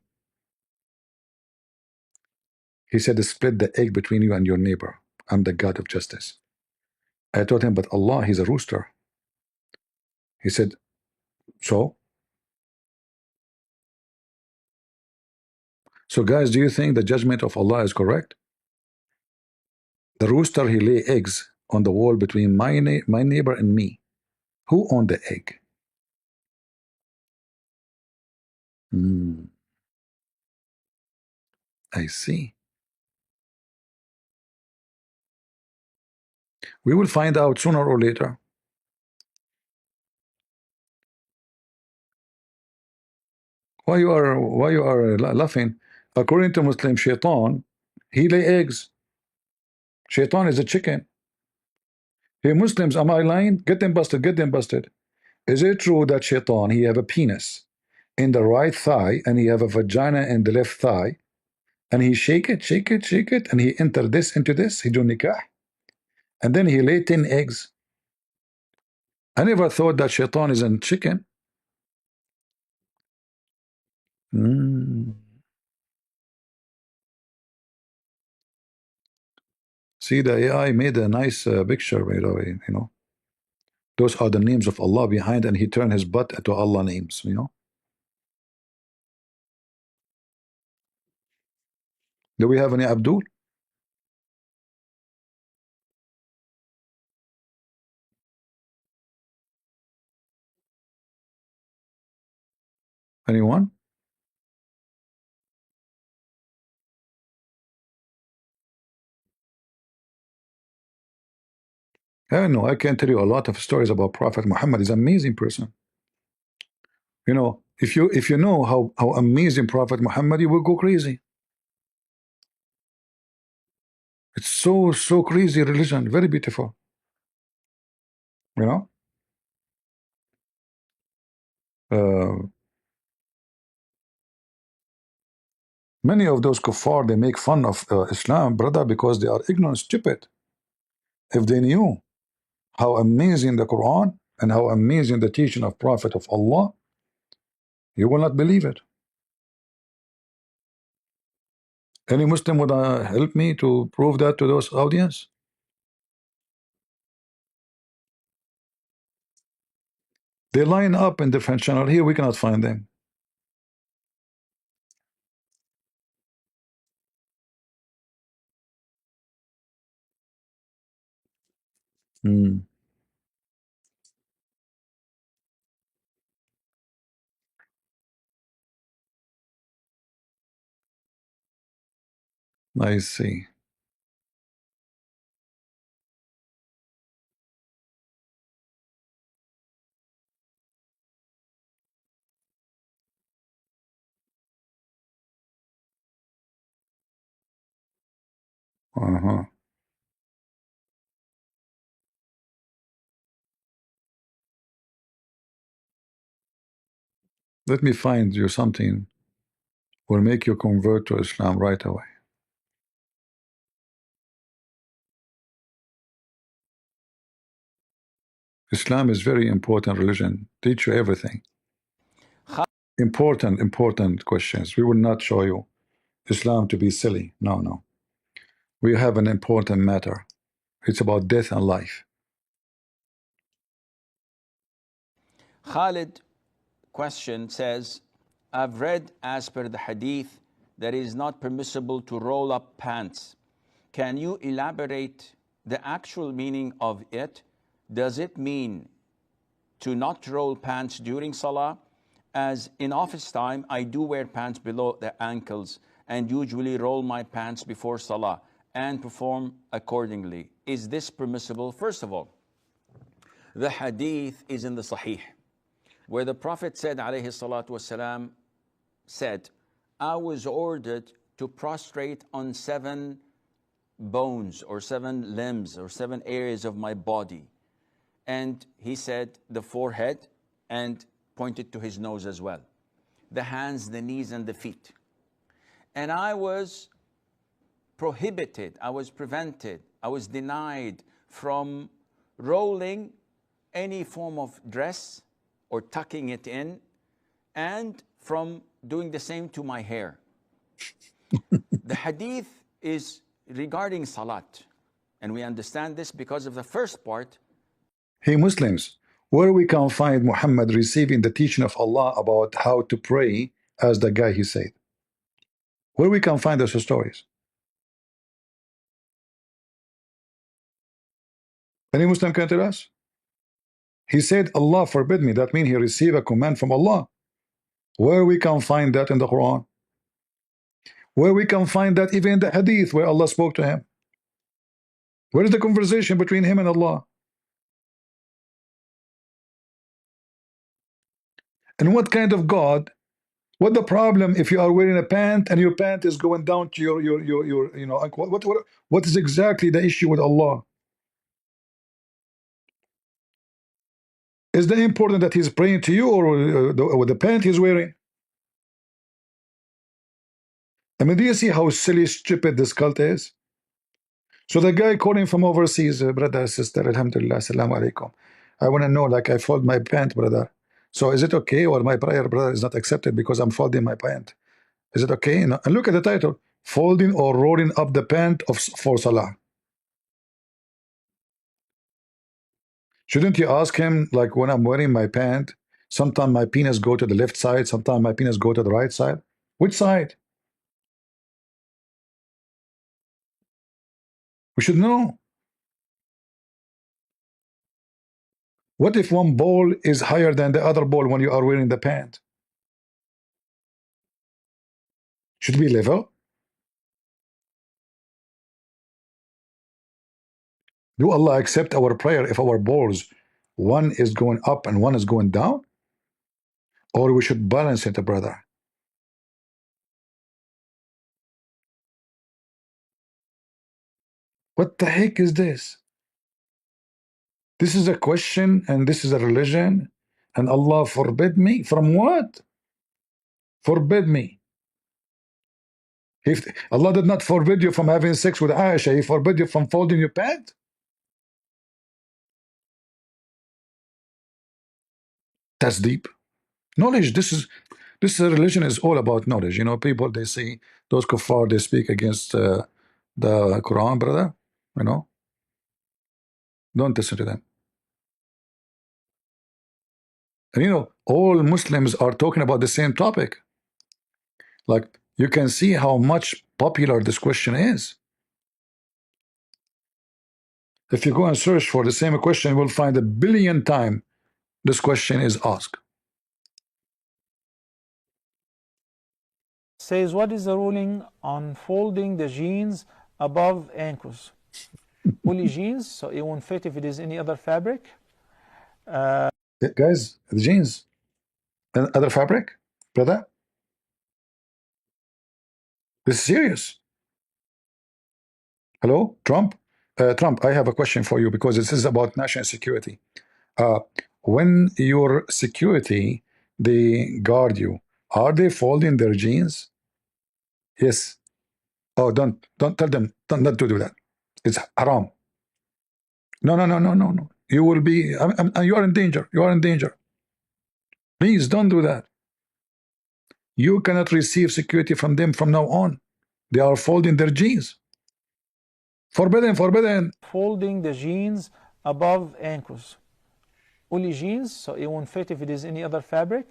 He said, split the egg between you and your neighbor. I'm the God of justice. I told him, but Allah, He's a rooster. He said, so? So guys, do you think the judgment of Allah is correct? The rooster, he lay eggs on the wall between my neighbor and me. Who owned the egg? I see. We will find out sooner or later. Why you are laughing? According to Muslim, Shaitan, he lay eggs. Shaitan is a chicken. Hey Muslims, am I lying? Get them busted, get them busted. Is it true that Shaitan, he have a penis in the right thigh and he have a vagina in the left thigh, and he shake it, shake it, shake it, and he enter this into this, he do nikah, and then he lay 10 eggs? I never thought that Shaitan is a chicken. See, the AI made a nice picture, by the way, you know. Those are the names of Allah behind, and he turned his butt to Allah names, you know. Do we have any Abdul? Anyone? I know, I can tell you a lot of stories about Prophet Muhammad. He's an amazing person. You know, if you know how amazing Prophet Muhammad, you will go crazy. It's so crazy religion, very beautiful. You know, many of those kuffar, they make fun of Islam, brother, because they are ignorant, stupid. If they knew how amazing the Quran and how amazing the teaching of Prophet of Allah, you will not believe it. Any Muslim would help me to prove that to those audience? They line up in different channel. Here we cannot find them. I see. Let me find you something will make you convert to Islam right away. Islam is very important religion. Teach you everything. Important questions. We will not show you Islam to be silly. No. We have an important matter. It's about death and life. Khalid question says, I've read as per the hadith that it is not permissible to roll up pants. Can you elaborate the actual meaning of it? Does it mean to not roll pants during salah? As in office time, I do wear pants below the ankles and usually roll my pants before salah and perform accordingly. Is this permissible? First of all, the hadith is in the Sahih, where the Prophet said, alayhi salatu wasalam, said, I was ordered to prostrate on 7 bones or 7 limbs or 7 areas of my body. And he said the forehead, and pointed to his nose as well, the hands, the knees, and the feet. And I was prohibited, I was prevented, I was denied from rolling any form of dress or tucking it in, and from doing the same to my hair. The hadith is regarding salat, and we understand this because of the first part. Hey Muslims, where we can find Muhammad receiving the teaching of Allah about how to pray as the guy he said? Where we can find those stories? Any Muslim can tell us? He said, Allah forbid me. That means he received a command from Allah. Where we can find that in the Quran? Where we can find that even in the hadith where Allah spoke to him? Where is the conversation between him and Allah? And what kind of God? What the problem if you are wearing a pant and your pant is going down to your you know, like what is exactly the issue with Allah? Is it important that he's praying to you or the pant he's wearing? I mean, do you see how silly, stupid this cult is? So the guy calling from overseas, brother, sister, alhamdulillah, assalamu alaikum. I want to know, like, I fold my pant, brother. So is it okay, or my prayer, brother, is not accepted because I'm folding my pant? Is it okay? And look at the title, folding or rolling up the pant for salah. Shouldn't you ask him, like, when I'm wearing my pant, sometimes my penis go to the left side, sometimes my penis go to the right side? Which side? We should know. What if one ball is higher than the other ball when you are wearing the pant? Should be level. Do Allah accept our prayer if our balls, one is going up and one is going down? Or we should balance it, brother? What the heck is this? This is a question and this is a religion, and Allah forbid me? From what? Forbid me. If Allah did not forbid you from having sex with Aisha, He forbid you from folding your pant? That's deep. Knowledge. This religion is all about knowledge. You know, people, they say those kuffar, they speak against the Quran, brother. You know, don't listen to them. And you know, all Muslims are talking about the same topic. Like, you can see how much popular this question is. If you go and search for the same question, you will find 1 billion times this question is asked. Says, what is the ruling on folding the jeans above ankles? Only jeans, so it won't fit if it is any other fabric. Guys, the jeans and other fabric, brother. This is serious. Hello, Trump. Trump, I have a question for you because this is about national security. When your security, they guard you, are they folding their jeans? Yes. Oh, don't tell them not to do that. It's haram. No. You will be. You are in danger. You are in danger. Please don't do that. You cannot receive security from them from now on. They are folding their jeans. Forbidden. Folding the jeans above ankles. Only jeans, so it won't fit if it is any other fabric.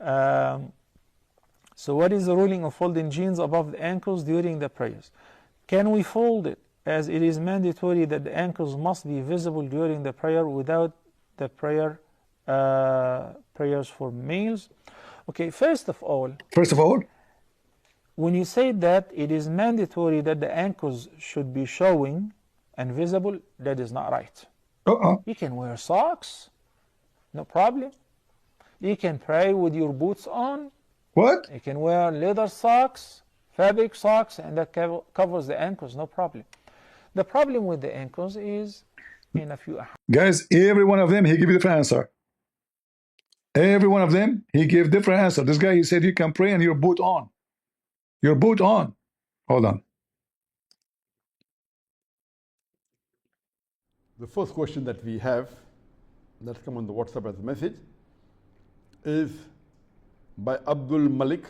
So what is the ruling of folding jeans above the ankles during the prayers? Can we fold it, as it is mandatory that the ankles must be visible during the prayer without the prayers for males? Okay, first of all, when you say that it is mandatory that the ankles should be showing and visible, that is not right. You can wear socks, no problem. You can pray with your boots on, What? You can wear leather socks, fabric socks, and that covers the ankles, no problem. The problem with the ankles is in a few. Guys, every one of them, he give you different answer. Every one of them, he gave different answer. This guy, he said, you can pray and your boot on. Your boot on. Hold on. The first question that we have, that's come on the WhatsApp as a message, is by Abdul Malik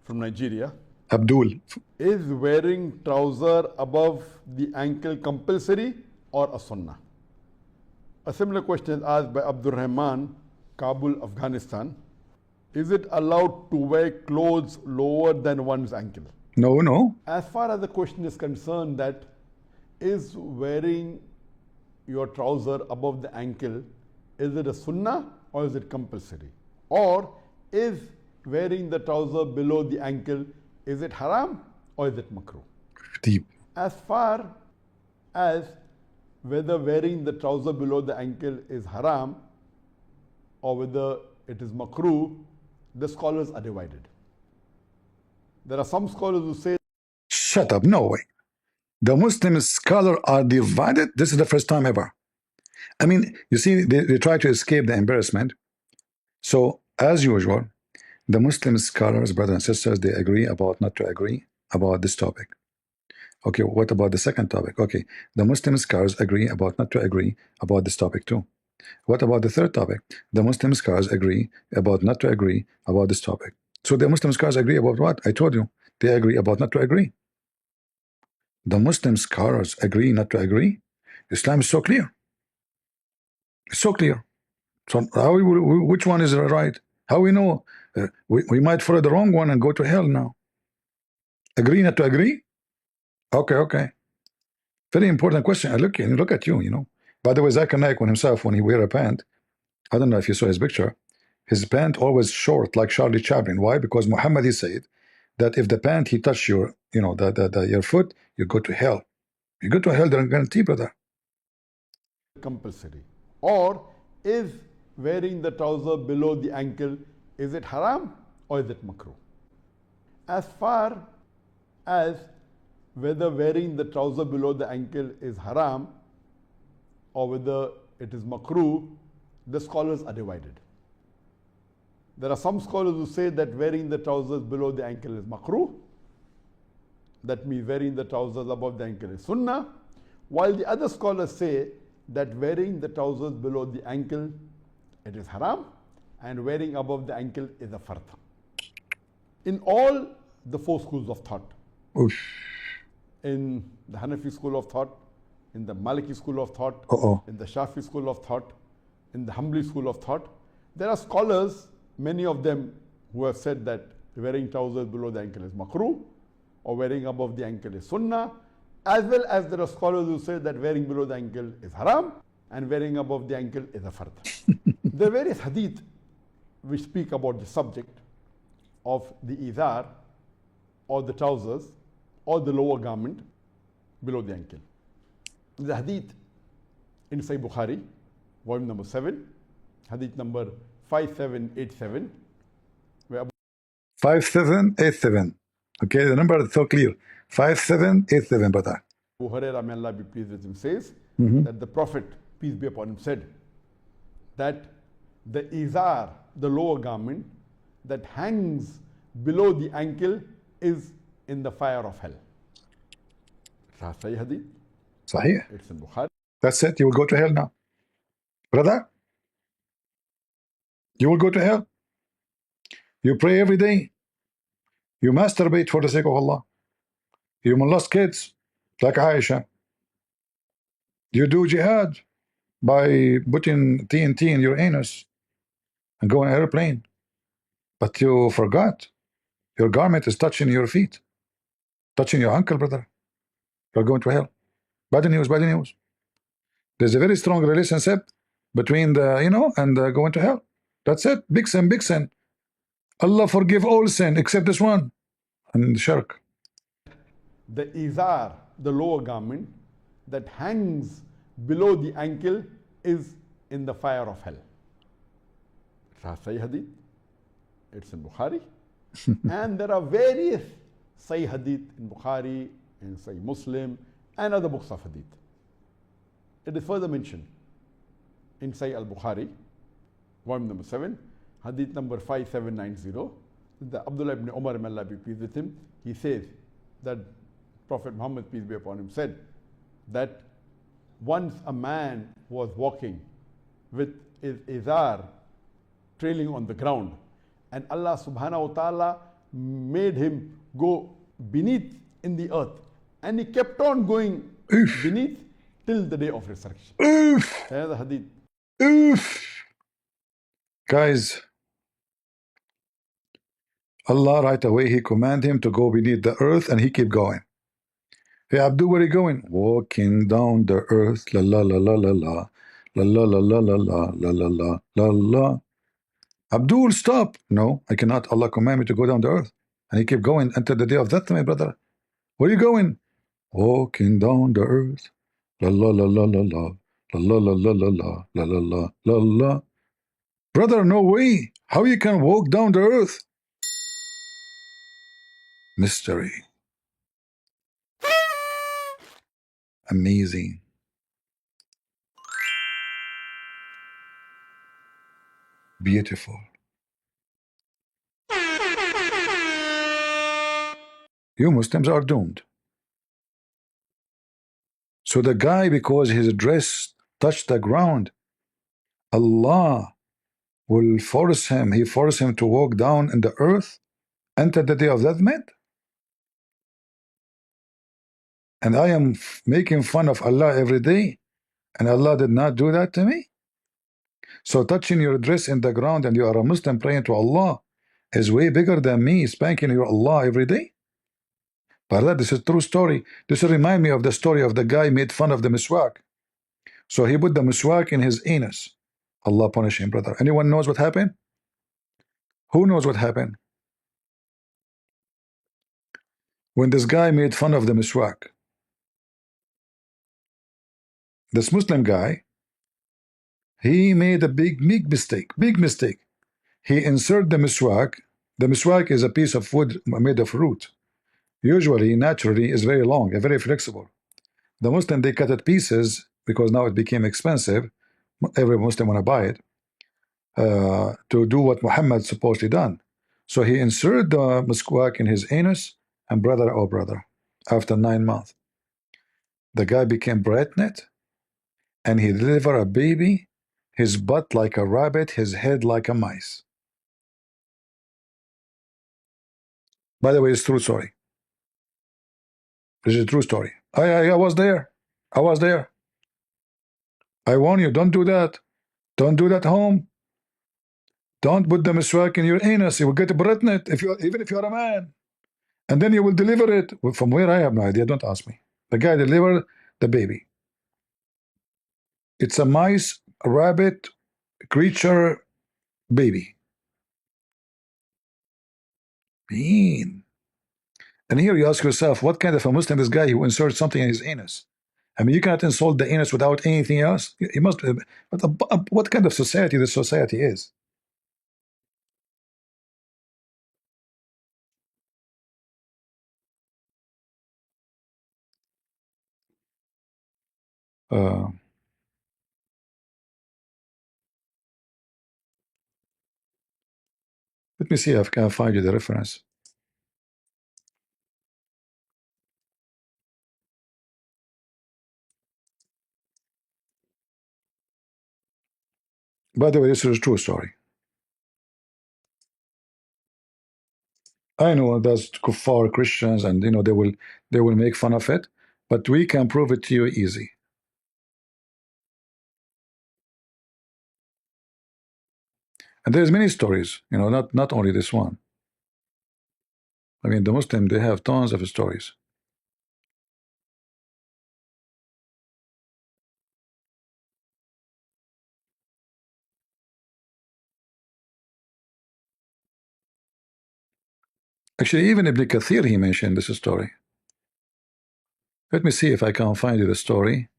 from Nigeria. Abdul. Is wearing trouser above the ankle compulsory or a sunnah? A similar question is asked by Abdul Rahman, Kabul, Afghanistan. Is it allowed to wear clothes lower than one's ankle? No, no. As far as the question is concerned, that is wearing your trouser above the ankle, is it a sunnah or is it compulsory? Or is wearing the trouser below the ankle, is it haram or is it makruh? Deep. As far as whether wearing the trouser below the ankle is haram or whether it is makruh, the scholars are divided. There are some scholars who say, shut up, no way. The Muslim scholars are divided. This is the first time ever. I mean, you see, they try to escape the embarrassment. So, as usual, the Muslim scholars, brothers and sisters, they agree about not to agree about this topic. Okay, what about the second topic? Okay, the Muslim scholars agree about not to agree about this topic too. What about the third topic? The Muslim scholars agree about not to agree about this topic. So the Muslim scholars agree about what? I told you, they agree about not to agree. The Muslim scholars agree not to agree. Islam is so clear. It's so clear. So how which one is right? How we know? We might follow the wrong one and go to hell now. Agree not to agree? Okay, okay. Very important question. I look at you, you know. By the way, Zakir Naik on himself, when he wear a pant, I don't know if you saw his picture, his pant always short like Charlie Chaplin. Why? Because Muhammad, he said that if the pant he touch your, you know, your foot, you go to hell. You go to hell, they're guarantee, brother. Compulsory. Or is wearing the trouser below the ankle, is it haram or is it makruh? As far as whether wearing the trouser below the ankle is haram or whether it is makruh, the scholars are divided. There are some scholars who say that wearing the trousers below the ankle is makruh. That means wearing the trousers above the ankle is sunnah. While the other scholars say that wearing the trousers below the ankle, it is haram, and wearing above the ankle is a fard. In all the four schools of thought, Oof. In the Hanafi school of thought, in the Maliki school of thought, in the Shafi school of thought, in the Hanbali school of thought, there are scholars, many of them, who have said that wearing trousers below the ankle is makruh, or wearing above the ankle is sunnah, as well as there are scholars who say that wearing below the ankle is haram, and wearing above the ankle is a fard. There are various hadith which speak about the subject of the izar, or the trousers, or the lower garment below the ankle. The hadith in Sahih Bukhari, volume number 7, hadith number 5787. 5787. Okay, the number is so clear. 5787, brother. Abu Hurairah, may Allah be pleased with him, says that the Prophet, peace be upon him, said that the izar, the lower garment that hangs below the ankle, is in the fire of hell. Sahih hadith. Sahih. It's in Bukhari. That's it. You will go to hell now. Brother, you will go to hell. You pray every day. You masturbate for the sake of Allah. You molest kids like Aisha. You do jihad by putting TNT in your anus and go on an airplane. But you forgot your garment is touching your feet, touching your ankle, brother. You're going to hell. Bad news, bad news. There's a very strong relationship between the, you know, and going to hell. That's it. Big sin, big sin. Allah forgive all sin except this one, and shirk. The izar, the lower garment that hangs below the ankle, is in the fire of hell. Sahih hadith. it's in Bukhari. And there are various Sahih Hadith in Bukhari, in Sahih Muslim, and other books of Hadith. It is further mentioned in Sahih al-Bukhari, volume number 7, Hadith number 5790. The Abdullah ibn Umar, may Allah be pleased with him, he says that Prophet Muhammad, peace be upon him, said that once a man was walking with his izar trailing on the ground, and Allah subhanahu wa ta'ala made him go beneath in the earth, and he kept on going beneath till the day of resurrection. The hadith. Guys, Allah right away, He commanded him to go beneath the earth, and he kept going. Hey Abdul, where are you going? Walking down the earth, la la la la la la, la la la la la la la la la la la. Abdul, stop! No, I cannot. Allah commanded me to go down the earth, and he kept going until the day of death, my brother. Where are you going? Walking down the earth, la la la la la la, la la la la la la la la la la la. Brother, no way! How you can walk down the earth? Mystery. Amazing. Beautiful. You Muslims are doomed. So the guy, because his dress touched the ground, Allah will force him, He forced him to walk down in the earth until the day of judgment. And I am making fun of Allah every day, and Allah did not do that to me. So touching your dress in the ground and you are a Muslim praying to Allah is way bigger than me spanking your Allah every day. But this is a true story. This reminds me of the story of the guy made fun of the miswak. So he put the miswak in his anus. Allah punish him, brother. Anyone knows what happened? Who knows what happened? When this guy made fun of the miswak, this Muslim guy, he made a big mistake. He inserted the miswak. The miswak is a piece of wood made of root. Usually, naturally, is very long and very flexible. The Muslim, they cut it pieces because now it became expensive. Every Muslim want to buy it to do what Muhammad supposedly done. So he inserted the miswak in his anus, and brother, oh brother, after 9 months, the guy became pregnant, and he delivered a baby, his butt like a rabbit, his head like a mice. By the way, it's true story. This is a true story. I was there. I was there. I warn you, don't do that. Don't do that home. Don't put the miswak in your anus. You will get pregnant even if you're a man. And then you will deliver it. From where, I have no idea. Don't ask me. The guy delivered the baby. It's a mice, a rabbit, creature, baby. Mean. And here you ask yourself, what kind of a Muslim is this guy who inserts something in his anus? I mean, you cannot insult the anus without anything else. You must. What kind of society this society is? Let me see if I can find you the reference. By the way, this is a true story. I know that's kuffar Christians, and they will make fun of it, but we can prove it to you easy. And there's many stories, not only this one. I mean, the Muslim, they have tons of stories. Actually, even Ibn Kathir, he mentioned this story. Let me see if I can find you the story.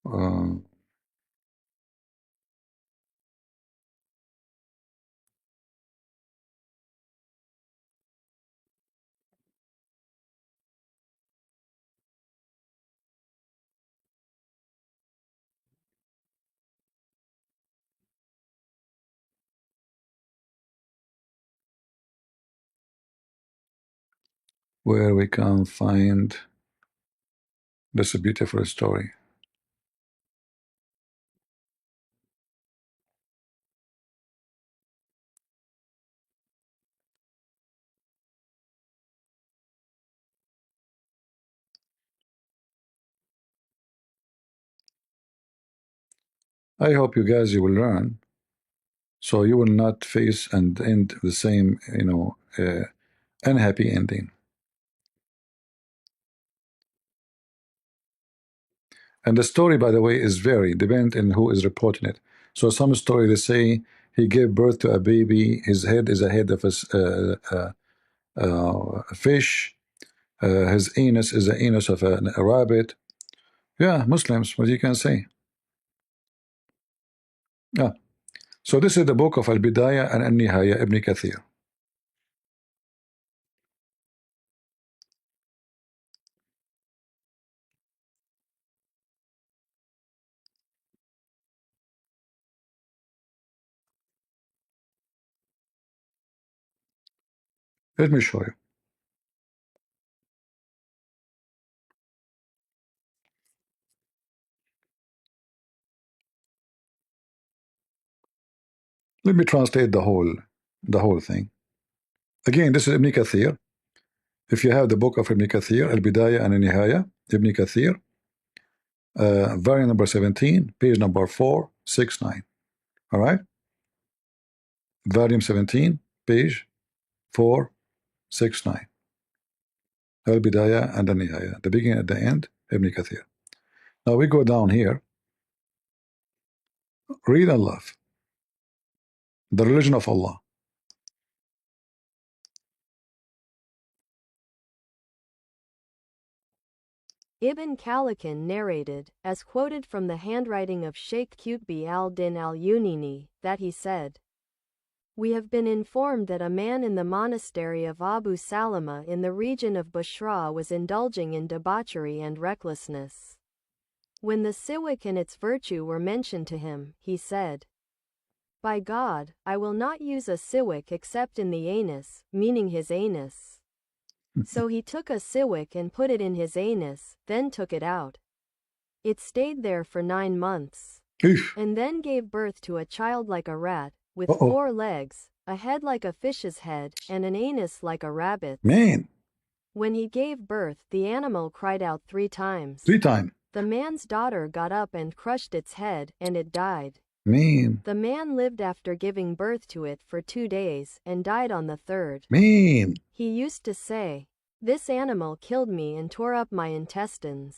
Uh, where we can find this beautiful story. I hope you guys you will learn, so you will not face and end the same, unhappy ending. And the story, by the way, is very dependent on who is reporting it. So some story they say he gave birth to a baby. His head is a head of a fish. His anus is the anus of a rabbit. Yeah, Muslims. What you can say? Yeah. So this is the book of Al-Bidayah and Al-Nihaya, Ibn Kathir. Let me show you. Let me translate the whole thing. Again, this is Ibn Kathir. If you have the book of Ibn Kathir, Al-Bidayah and Al-Nihaya, Ibn Kathir, volume number 17, page number 469. All right? Volume 17, page 469. Al-Bidayah and Al-Nihaya, the beginning and the end, Ibn Kathir. Now we go down here. Read and love. The religion of Allah. Ibn Khaldun narrated, as quoted from the handwriting of Sheikh Qutb al-Din al-Unini, that he said, "We have been informed that a man in the monastery of Abu Salama in the region of Bushra was indulging in debauchery and recklessness. When the siwak and its virtue were mentioned to him, he said, 'By God, I will not use a siwak except in the anus,' meaning his anus. So he took a siwak and put it in his anus, then took it out. It stayed there for 9 months, and then gave birth to a child like a rat, with 4 legs, a head like a fish's head, and an anus like a rabbit's. Man. When he gave birth, the animal cried out 3 times. 3 times. The man's daughter got up and crushed its head, and it died. Man. The man lived after giving birth to it for 2 days, and died on the 3rd. Man. He used to say, 'This animal killed me and tore up my intestines.'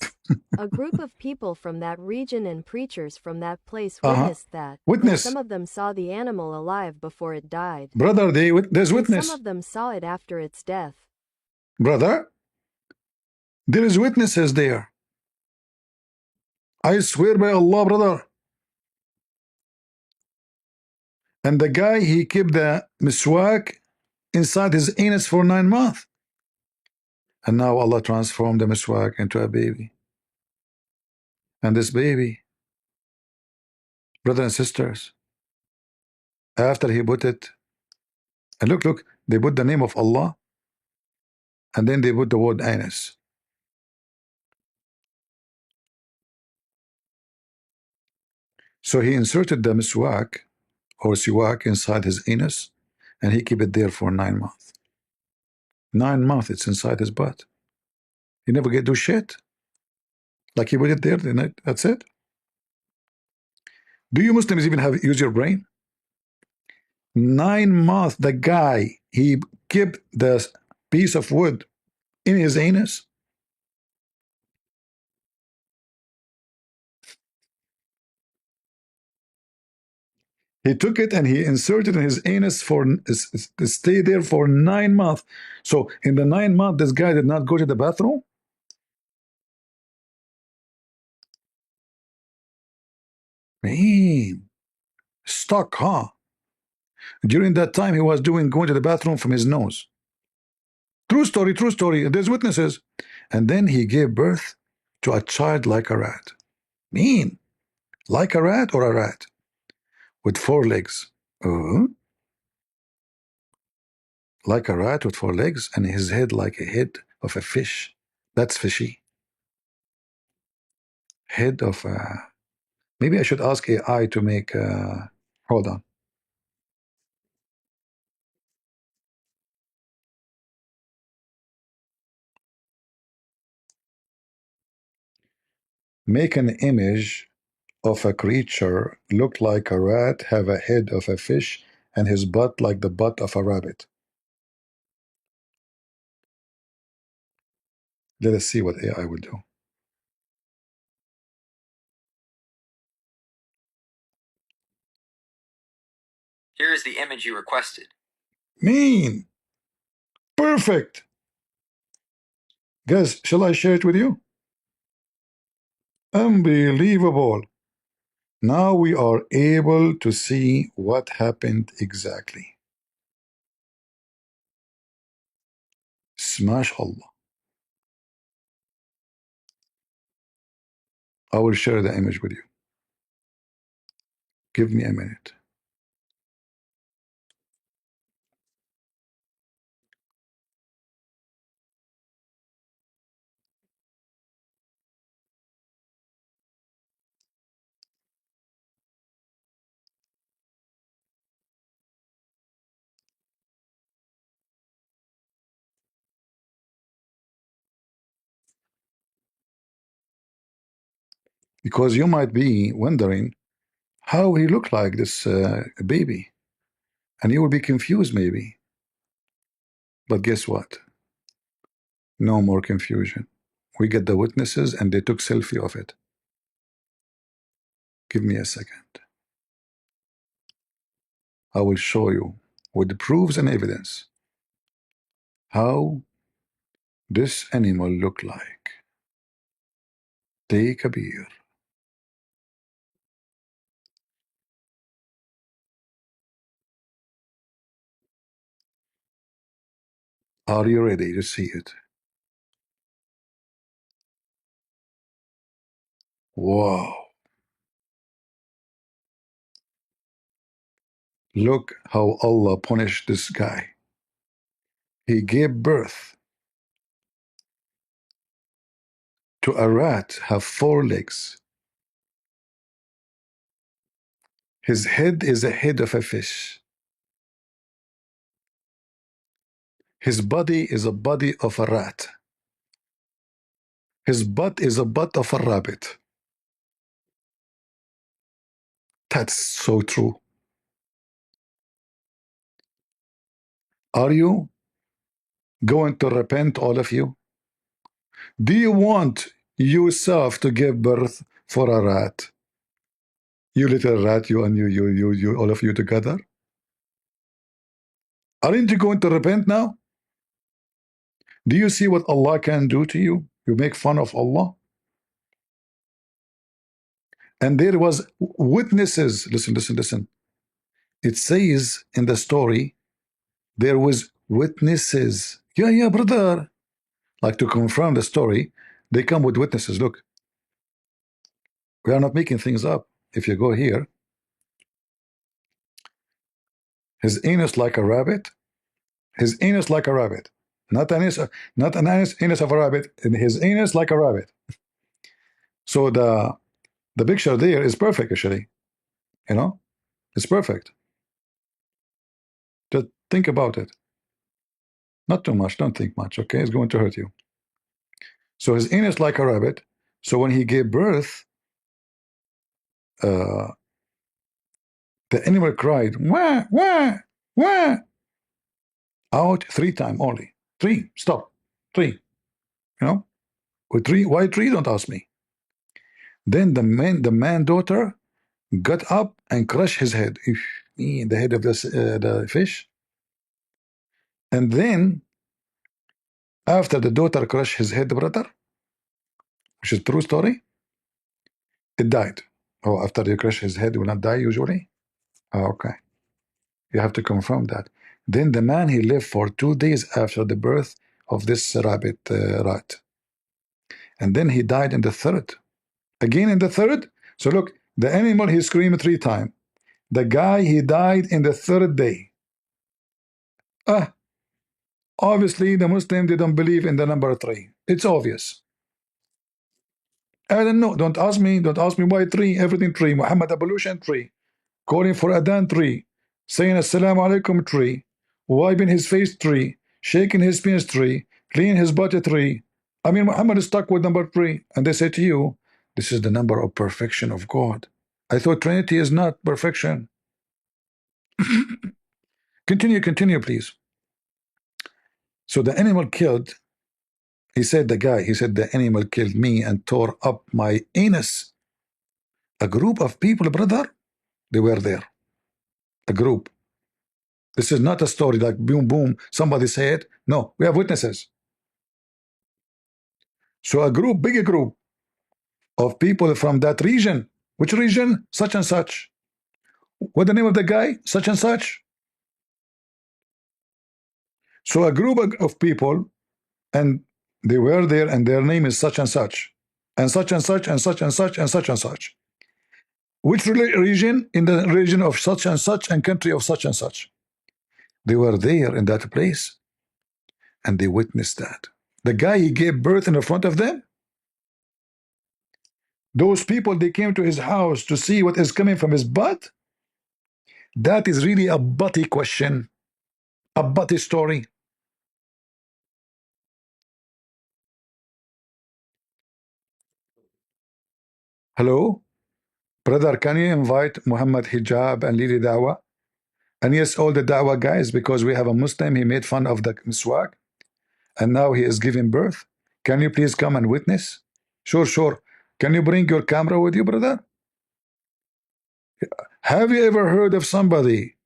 A group of people from that region and preachers from that place witnessed that. Witness. Some of them saw the animal alive before it died. Brother, there's witness. Some of them saw it after its death. Brother, there is witnesses there. I swear by Allah, brother. And the guy, he kept the miswak inside his anus for 9 months. And now Allah transformed the miswak into a baby. And this baby, brothers and sisters, after he put it, and look, they put the name of Allah, and then they put the word anus. So he inserted the miswak or siwak inside his anus, and he kept it there for 9 months. 9 months it's inside his butt. He never get do shit. Like he put it there, then that's it. Do you Muslims even use your brain? 9 months the guy, he kept the piece of wood in his anus. He took it and he inserted in his anus for to stay there for 9 months. So in the 9 months, this guy did not go to the bathroom. Man, stuck, huh? During that time, he was going to the bathroom from his nose. True story, true story. There's witnesses. And then he gave birth to a child like a rat. Mean, like a rat or a rat with 4 legs. Like a rat with 4 legs, and his head like a head of a fish. That's fishy. Head of a. Maybe I should ask AI to make. Hold on. Make an image of a creature look like a rat, have a head of a fish, and his butt like the butt of a rabbit. Let us see what AI will do. Here is the image you requested. Mean. Perfect. Guys, shall I share it with you? Unbelievable. Now we are able to see what happened exactly. Smash Allah. I will share the image with you. Give me a minute. Because you might be wondering how he looked like this baby. And you will be confused maybe. But guess what? No more confusion. We get the witnesses and they took selfie of it. Give me a second. I will show you with proofs and evidence how this animal look like. Take a beer. Are you ready to see it? Wow. Look how Allah punished this guy. He gave birth to a rat have 4 legs. His head is the head of a fish. His body is a body of a rat. His butt is a butt of a rabbit. That's so true. Are you going to repent, all of you? Do you want yourself to give birth for a rat? You little rat, you and you, all of you together? Aren't you going to repent now? Do you see what Allah can do to you? You make fun of Allah? And there was witnesses. Listen, listen, listen. It says in the story, there was witnesses. Yeah, brother. Like to confirm the story, they come with witnesses. Look, we are not making things up. If you go here, his anus like a rabbit. His anus like a rabbit. Not an anus, not an anus of a rabbit. His anus like a rabbit. So the picture there is perfect, actually. You know, it's perfect. Just think about it. Not too much. Don't think much. Okay, it's going to hurt you. So his anus like a rabbit. So when he gave birth, the animal cried, wah, wah, wah, out 3 times only. 3. Stop. 3. You know, with 3. Why 3? Don't ask me. Then the man daughter got up and crushed his head, the head of the fish. And then after the daughter crushed his head, brother, which is true story, it died. Oh, after you crush his head, he will not die usually? Oh, okay. You have to confirm that. Then the man, he lived for 2 days after the birth of this rabbit rat. And then he died in the third. Again in the third. So look, the animal, he screamed 3 times. The guy, he died in the third day. Obviously, the Muslim, they don't believe in the number 3. It's obvious. I don't know. Don't ask me. Don't ask me why 3. Everything 3. Muhammad ablution 3. Calling for Adhan 3. Saying Assalamu alaikum 3. Wiping his face 3. Shaking his penis 3. Cleaning his body 3. I mean, Muhammad is stuck with number 3. And they say to you, this is the number of perfection of God. I thought Trinity is not perfection. Continue, please. So the animal killed. He said, the animal killed me and tore up my anus. A group of people, brother, they were there. A group. This is not a story like boom, boom, somebody say it. No, we have witnesses. So a group, big group of people from that region. Which region? Such and such. What the name of the guy? Such and such. So a group of people, and they were there, and their name is such and such, and such and such, and such and such, and such and such. Which region? In the region of such and such, and country of such and such. They were there in that place, and they witnessed that. The guy, he gave birth in front of them. Those people, they came to his house to see what is coming from his butt. That is really a butty question, a butty story. Hello? Brother, can you invite Muhammad Hijab and Lili Dawah? And yes, all the Dawah guys, because we have a Muslim, he made fun of the miswak, and now he is giving birth. Can you please come and witness? Sure. Can you bring your camera with you, brother? Have you ever heard of somebody,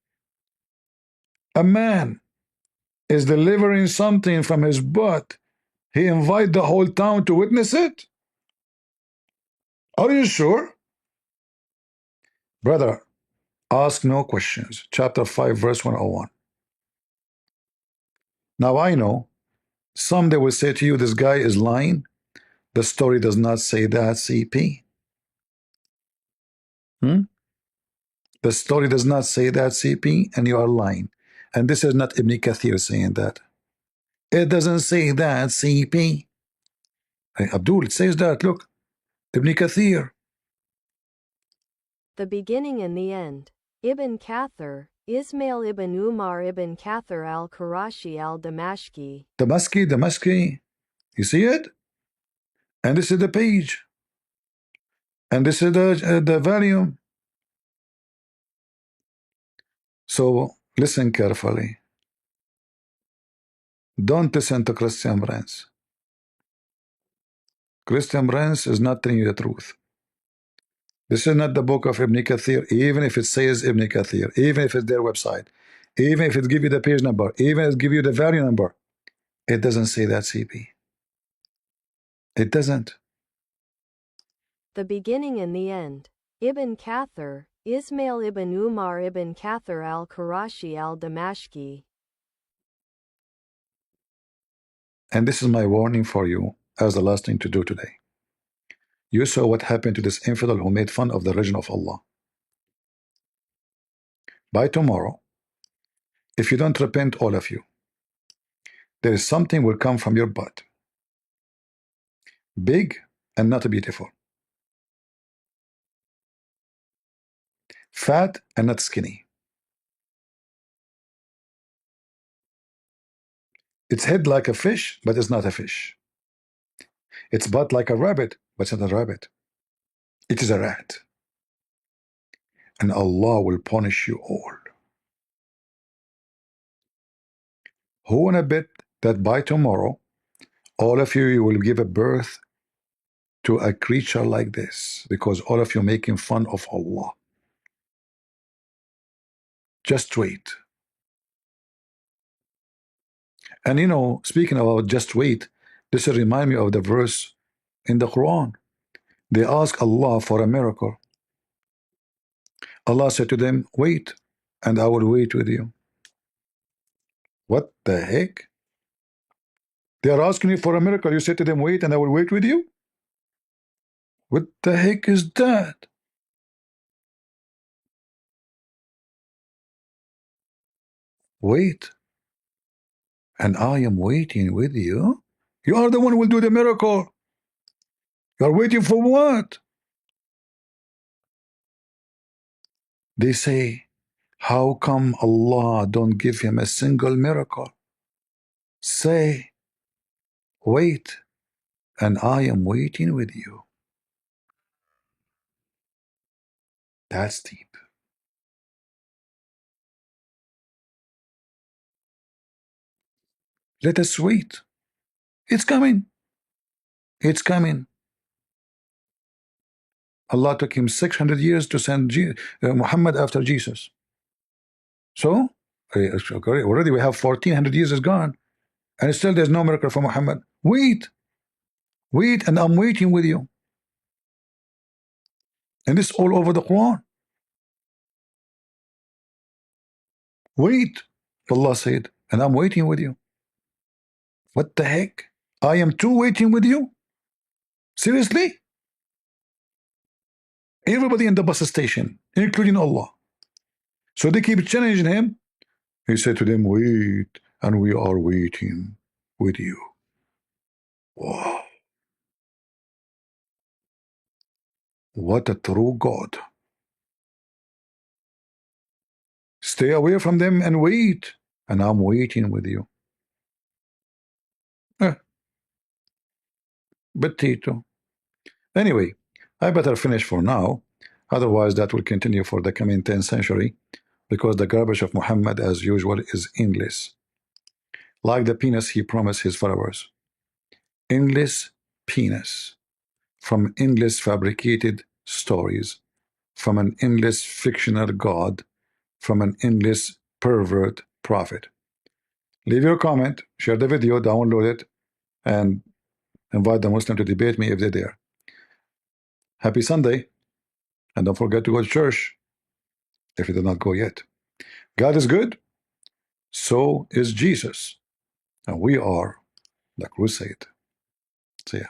a man is delivering something from his butt, he invite the whole town to witness it? Are you sure? Brother, ask no questions. Chapter 5, verse 101. Now I know, some they will say to you, this guy is lying. The story does not say that, CP. The story does not say that, CP, and you are lying. And this is not Ibn Kathir saying that. It doesn't say that, CP. Hey, Abdul, it says that, look. Ibn Kathir. The beginning and the end. Ibn Kathir, Ismail ibn Umar ibn Kathir al-Qurashi al-Damashqi. Damashqi. You see it? And this is the page. And this is the volume. So listen carefully. Don't listen to Christian Prince. Christian Prince is not telling you the truth. This is not the book of Ibn Kathir, even if it says Ibn Kathir, even if it's their website, even if it gives you the page number, even if it gives you the value number. It doesn't say that, CP. It doesn't. The beginning and the end. Ibn Kathir, Ismail ibn Umar ibn Kathir al-Qurashi al-Damashqi. And this is my warning for you as the last thing to do today. You saw what happened to this infidel who made fun of the religion of Allah. By tomorrow, if you don't repent, all of you, there is something will come from your butt. Big and not beautiful. Fat and not skinny. Its head like a fish, but it's not a fish. Its butt like a rabbit, but it's not a rabbit. It is a rat. And Allah will punish you all. Who wanna bet that by tomorrow, all of you will give a birth to a creature like this, because all of you making fun of Allah? Just wait. And you know, speaking about just wait, this will remind me of the verse in the Quran. They ask Allah for a miracle. Allah said to them, wait, and I will wait with you. What the heck? They are asking you for a miracle. You say to them, wait, and I will wait with you? What the heck is that? Wait, and I am waiting with you? You are the one who will do the miracle. You are waiting for what? They say, how come Allah don't give him a single miracle? Say, wait, and I am waiting with you. That's deep. Let us wait. It's coming. It's coming. Allah took him 600 years to send Muhammad after Jesus. So, already we have 1400 years is gone, and still there's no miracle for Muhammad. Wait, wait, and I'm waiting with you. And this all over the Quran. Wait, Allah said, and I'm waiting with you. What the heck? I am too waiting with you? Seriously? Everybody in the bus station, including Allah. So they keep challenging him. He said to them, wait, and we are waiting with you. Wow. What a true God. Stay away from them and wait, and I'm waiting with you. Potato. Anyway, I better finish for now. Otherwise, that will continue for the coming 10th century, because the garbage of Muhammad, as usual, is endless. Like the penis he promised his followers. Endless penis. From endless fabricated stories. From an endless fictional God. From an endless pervert prophet. Leave your comment, share the video, download it, and invite the Muslim to debate me if they're there. Happy Sunday, and don't forget to go to church if you did not go yet. God is good, so is Jesus, and we are the crusade. See ya.